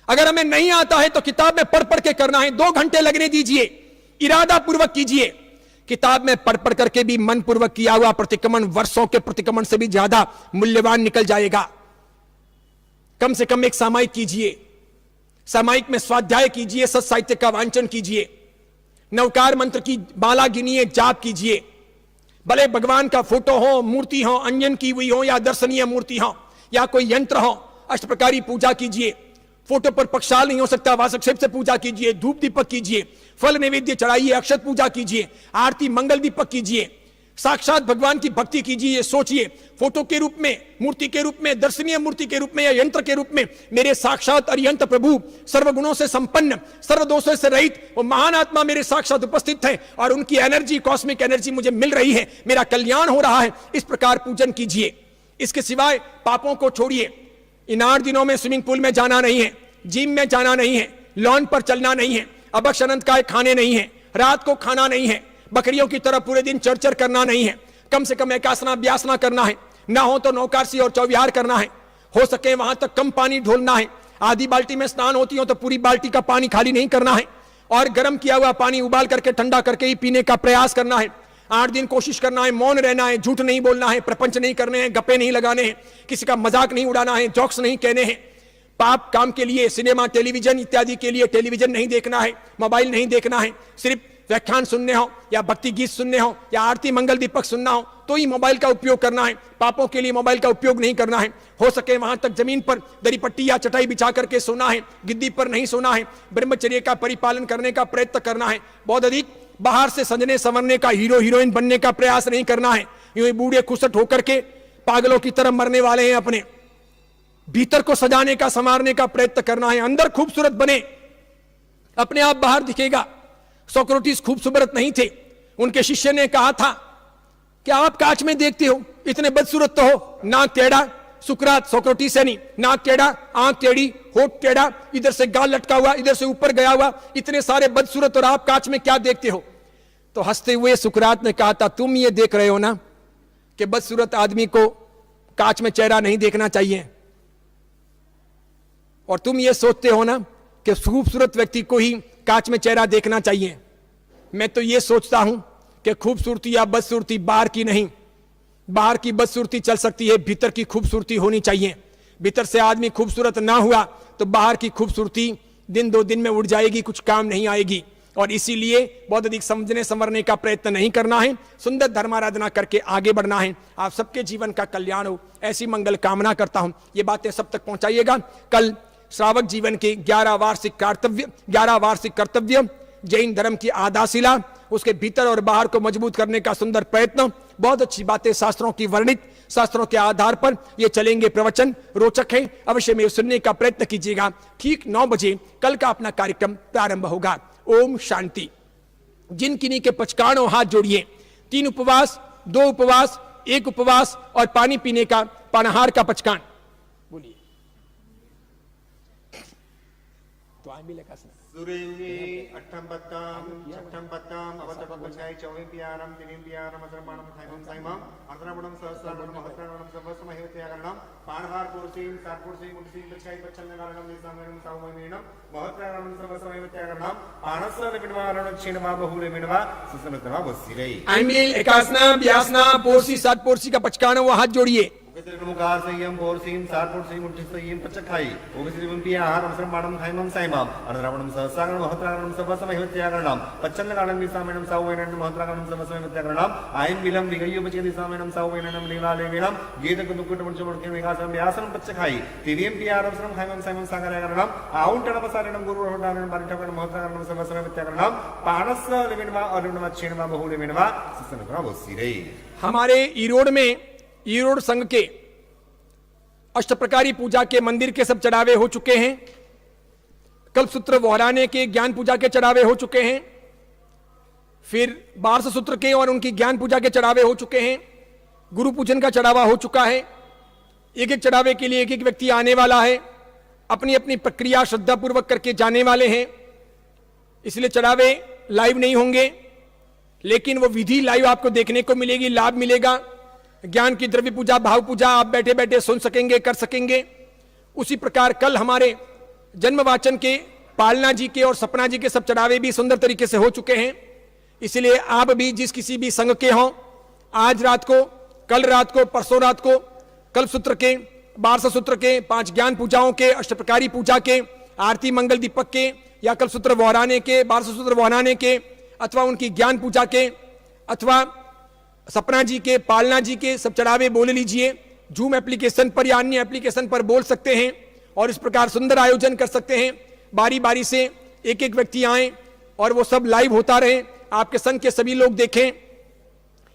अगर हमें नहीं आता है तो किताब में पढ़ पढ़ के करना है। 2 घंटे लगने दीजिए, इरादा पूर्वक कीजिए। किताब में पढ़ पढ़ करके भी मन पूर्वक किया हुआ प्रतिक्रमण वर्षों के प्रतिक्रमण से भी ज्यादा मूल्यवान निकल जाएगा। कम से कम एक सामायिक कीजिए, सामायिक में स्वाध्याय कीजिए, सत साहित्य का वांचन कीजिए, नवकार मंत्र की माला गिनिए, जाप कीजिए। भले भगवान का फोटो हो, मूर्ति हो, अंजन की हुई हो या दर्शनीय मूर्ति हो या कोई यंत्र हो, अष्टप्रकारी पूजा कीजिए। फोटो पर पक्षाल नहीं हो सकता, वासक्षेप से पूजा कीजिए, धूप दीपक कीजिए, फल नैवेद्य चढ़ाइए, अक्षत पूजा कीजिए, आरती मंगल दीपक कीजिए, साक्षात भगवान की भक्ति कीजिए। सोचिए, फोटो के रूप में, मूर्ति के रूप में, दर्शनीय मूर्ति के रूप में या यंत्र के रूप में मेरे साक्षात अरिहंत प्रभु, सर्वगुणों से संपन्न, सर्व दोषों से रहित वो महान आत्मा मेरे साक्षात उपस्थित है और उनकी एनर्जी, कॉस्मिक एनर्जी मुझे मिल रही है, मेरा कल्याण हो रहा है। इस प्रकार पूजन कीजिए। इसके सिवाय पापों को छोड़िए। इन 8 दिनों में स्विमिंग पूल में जाना नहीं है, जिम में जाना नहीं है, लॉन पर चलना नहीं है, अभक्ष अनंत काय खाने नहीं है, रात को खाना नहीं है, बकरियों की तरह पूरे दिन चरचर करना नहीं है, कम से कम एकासना व्यासना करना है, ना हो तो नौकारसी और चौविहार करना है, हो सके वहां तक कम पानी ढोलना है। आधी बाल्टी में स्नान होती हो तो पूरी बाल्टी का पानी खाली नहीं करना है, और गर्म किया हुआ पानी उबाल करके ठंडा करके ही पीने का प्रयास करना है। 8 दिन कोशिश करना है, मौन रहना है, झूठ नहीं बोलना है, प्रपंच नहीं करने हैं, गप्पे नहीं लगाने हैं, किसी का मजाक नहीं उड़ाना है, जोक्स नहीं कहने हैं। पाप काम के लिए सिनेमा, टेलीविजन इत्यादि के लिए टेलीविजन नहीं देखना है, मोबाइल नहीं देखना है। सिर्फ व्याख्यान सुनने हो या भक्ति गीत सुनने हो या आरती मंगल दीपक सुनना हो तो ही मोबाइल का उपयोग करना है। पापों के लिए मोबाइल का उपयोग नहीं करना है। हो सके वहां तक जमीन पर दरी पट्टी या चटाई बिछा करके सोना है, गिद्दी पर नहीं सोना है। ब्रह्मचर्य का परिपालन करने का प्रयत्न करना है। बहुत अधिक बाहर से सजने संवरने का, हीरो हीरोइन बनने का प्रयास नहीं करना है। यूं बूढ़े खुसट होकर के पागलों की तरह मरने वाले हैं। अपने भीतर को सजाने का, संवारने का प्रयत्न करना है। अंदर खूबसूरत बने, अपने आप बाहर दिखेगा। सोक्रेटिस खूबसूरत नहीं थे। उनके शिष्य ने कहा था कि आप कांच में देखते हो, इतने बदसूरत तो हो, नाक टेढ़ा। सुकरात सोक्रेटिस से नहीं, नाक टेढ़ा, आंख टेढ़ी, होठ टेढ़ा, इधर से गाल लटका हुआ, इधर से ऊपर गया हुआ, इतने सारे बदसूरत, और आप कांच में क्या देखते हो? तो हंसते हुए सुकरात ने कहा था, तुम ये देख रहे हो ना कि बदसूरत आदमी को कांच में चेहरा नहीं देखना चाहिए, और तुम ये सोचते हो ना कि खूबसूरत व्यक्ति को ही कांच में चेहरा देखना चाहिए। मैं तो ये सोचता हूं कि खूबसूरती या बदसूरती बाहर की नहीं, बाहर की बदसूरती चल सकती है, भीतर की खूबसूरती होनी चाहिए। भीतर से आदमी खूबसूरत ना हुआ तो बाहर की खूबसूरती दिन दो दिन में उड़ जाएगी, कुछ काम नहीं आएगी। और इसीलिए बहुत अधिक समझने संवरने का प्रयत्न नहीं करना है, सुंदर धर्माराधना करके आगे बढ़ना है। आप सबके जीवन का कल्याण हो, ऐसी मंगल कामना करता हूं। ये बातें सब तक पहुंचाइएगा। कल श्रावक जीवन के 11 वार्षिक कर्तव्य, जैन धर्म की आधारशिला, उसके भीतर और बाहर को मजबूत करने का सुंदर प्रयत्न, बहुत अच्छी बातें शास्त्रों की वर्णित, शास्त्रों के आधार पर ये चलेंगे। प्रवचन रोचक है, अवश्य में सुनने का प्रयत्न कीजिएगा। ठीक 9 बजे कल का अपना कार्यक्रम प्रारंभ होगा। ओम शांति। जिन किन्हीं के पचकाणों हाथ जोड़िए। 3 उपवास, 2 उपवास, 1 उपवास और पानी पीने का, पानाहार का पचकान बोलिए। तो आए मिलेगा सुरेंगे अट्ठम पत्ताम छठम पत्ताम अवतपकुंजाई चौवीं पियारम तिनीं पियारम अतरमाणम थाइमम साइमम अंतरामणम सहस्रामणम महत्रामणम सबसम हेवत्यागरणम पाणहार पुरुषीं सातपुरुषीं मुंडसीं पचकाई पच्छन्नगारणम निसामरणम सावमयमेणम महत्रामणम सबसम हेवत्यागरणम पाणस्य निमिणवारणम क्षीणवा बहुले मिणवा सुसनतवा वसिरै। आइमिल एकासना ब्यासना पोरसी सात पोरसी का पचकान, वो हाथ जोड़िए। मुखार संयम पोरसीं सातपुरुषीं मुंडसीं पचकाई ओगसिरिवं पियारम अतरमाणम थाइमम साइमम अंतरामणम सहस्रामणम महत्रामणम सबसम हेवत्यागरणम पच्छन्नगारणम निसामरणम सावमयमेणम महत्रामणम सबसम हेवत्यागरणम आयन विलम विगयोपचय निसामरणम सावमयमेणम लीलालेवेणम गीतकुटुकुटमुचमुटके विकासम व्यासनम पचकाई तिनीं पियारम श्रम थाइमम साइमम सागरयागरणम आउंटनपसारणम गुरुरहदारणम परिठकरणम महत्रामणम सबसम हेवत्यागरणम पाणस्य लिमिणवा अरुणवा क्षीणवा बहुलिमिणवा सुसनतवा वसिरै। हमारे ईरोड संघ के अष्टप्रकारी पूजा के मंदिर के सब चढ़ावे हो चुके हैं। कल्पसूत्र वहराने के, ज्ञान पूजा के चढ़ावे हो चुके हैं। फिर 12 सूत्र के और उनकी ज्ञान पूजा के चढ़ावे हो चुके हैं। गुरु पूजन का चढ़ावा हो चुका है। एक एक चढ़ावे के लिए एक एक व्यक्ति आने वाला है, अपनी अपनी प्रक्रिया श्रद्धा पूर्वक करके जाने वाले हैं। इसलिए चढ़ावे लाइव नहीं होंगे, लेकिन वो विधि लाइव आपको देखने को मिलेगी, लाभ मिलेगा। ज्ञान की द्रव्य पूजा, भाव पूजा आप बैठे बैठे सुन सकेंगे, कर सकेंगे। उसी प्रकार कल हमारे जन्म वाचन के, पालना जी के और सपना जी के सब चढ़ावे भी सुंदर तरीके से हो चुके हैं। इसलिए आप भी जिस किसी भी संघ के हों, आज रात को, कल रात को, परसों रात को कल्प सूत्र के, 12 सूत्र के, 5 ज्ञान पूजाओं के, अष्टप्रकारी पूजा के, आरती मंगल दीपक के, या कल्प सूत्र वहराने के, 12 सूत्र वहराने के, अथवा उनकी ज्ञान पूजा के, अथवा सपना जी के, पालना जी के सब चढ़ावे बोल लीजिए। जूम एप्लीकेशन पर या अन्य एप्लीकेशन पर बोल सकते हैं और इस प्रकार सुंदर आयोजन कर सकते हैं। बारी बारी से एक एक व्यक्ति आए और वो सब लाइव होता रहे, आपके संघ के सभी लोग देखें।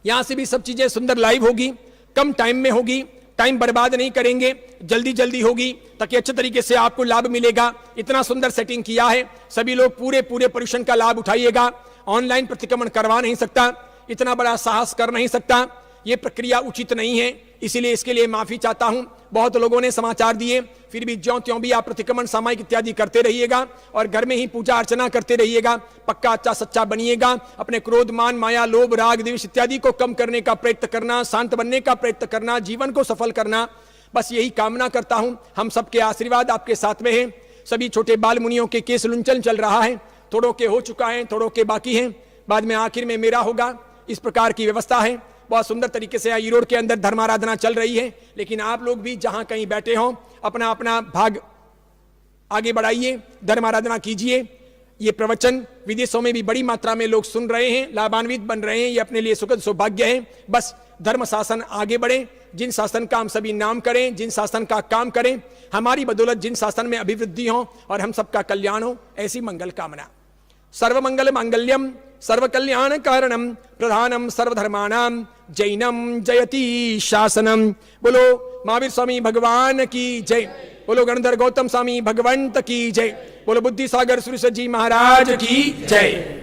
यहां से भी सब चीजें सुंदर लाइव होगी, कम टाइम में होगी, टाइम बर्बाद नहीं करेंगे, जल्दी जल्दी होगी ताकि अच्छे तरीके से आपको लाभ मिलेगा। इतना सुंदर सेटिंग किया है, सभी लोग पूरे पर्यूषण का लाभ उठाइएगा। ऑनलाइन प्रतिक्रमण करवा नहीं सकता, इतना बड़ा साहस कर नहीं सकता, यह प्रक्रिया उचित नहीं है, इसीलिए इसके लिए माफी चाहता हूं। बहुत लोगों ने समाचार दिए, फिर भी ज्यों त्यों भी आप प्रतिक्रमण सामायिक इत्यादि करते रहिएगा और घर में ही पूजा अर्चना करते रहिएगा। पक्का अच्छा सच्चा बनिएगा। अपने क्रोध, मान, माया, लोभ, राग, द्वेष इत्यादि को कम करने का प्रयत्न करना, शांत बनने का प्रयत्न करना, जीवन को सफल करना, बस यही कामना करता हूं। हम सबके आशीर्वाद आपके साथ में है। सभी छोटे बाल मुनियों के केस लुंचन चल रहा है, थोड़ों के हो चुका है, थोड़ों के बाकी हैं, बाद में आखिर में मेरा होगा। इस प्रकार की व्यवस्था है। बहुत सुंदर तरीके से ईरोड के अंदर धर्माराधना चल रही है, लेकिन आप लोग भी जहां कहीं बैठे हों अपना अपना भाग आगे बढ़ाइए, धर्माराधना कीजिए। ये प्रवचन विदेशों में भी बड़ी मात्रा में लोग सुन रहे हैं, लाभान्वित बन रहे हैं, ये अपने लिए सुखद सौभाग्य है। बस धर्म शासन आगे बढ़े, जिन शासन का हम सभी नाम करें, जिन शासन का काम करें, हमारी बदौलत जिन शासन में अभिवृद्धि हो और हम सबका कल्याण हो, ऐसी मंगल कामना। सर्वमंगल मांगल्यम सर्व कल्याण कारणम प्रधानम सर्वधर्माणां जैनम जयति शासनम। बोलो महावीर स्वामी भगवान की जय। बोलो गणधर गौतम स्वामी भगवंत की जय। बोलो बुद्धि सागर सुरेश जी महाराज की जय।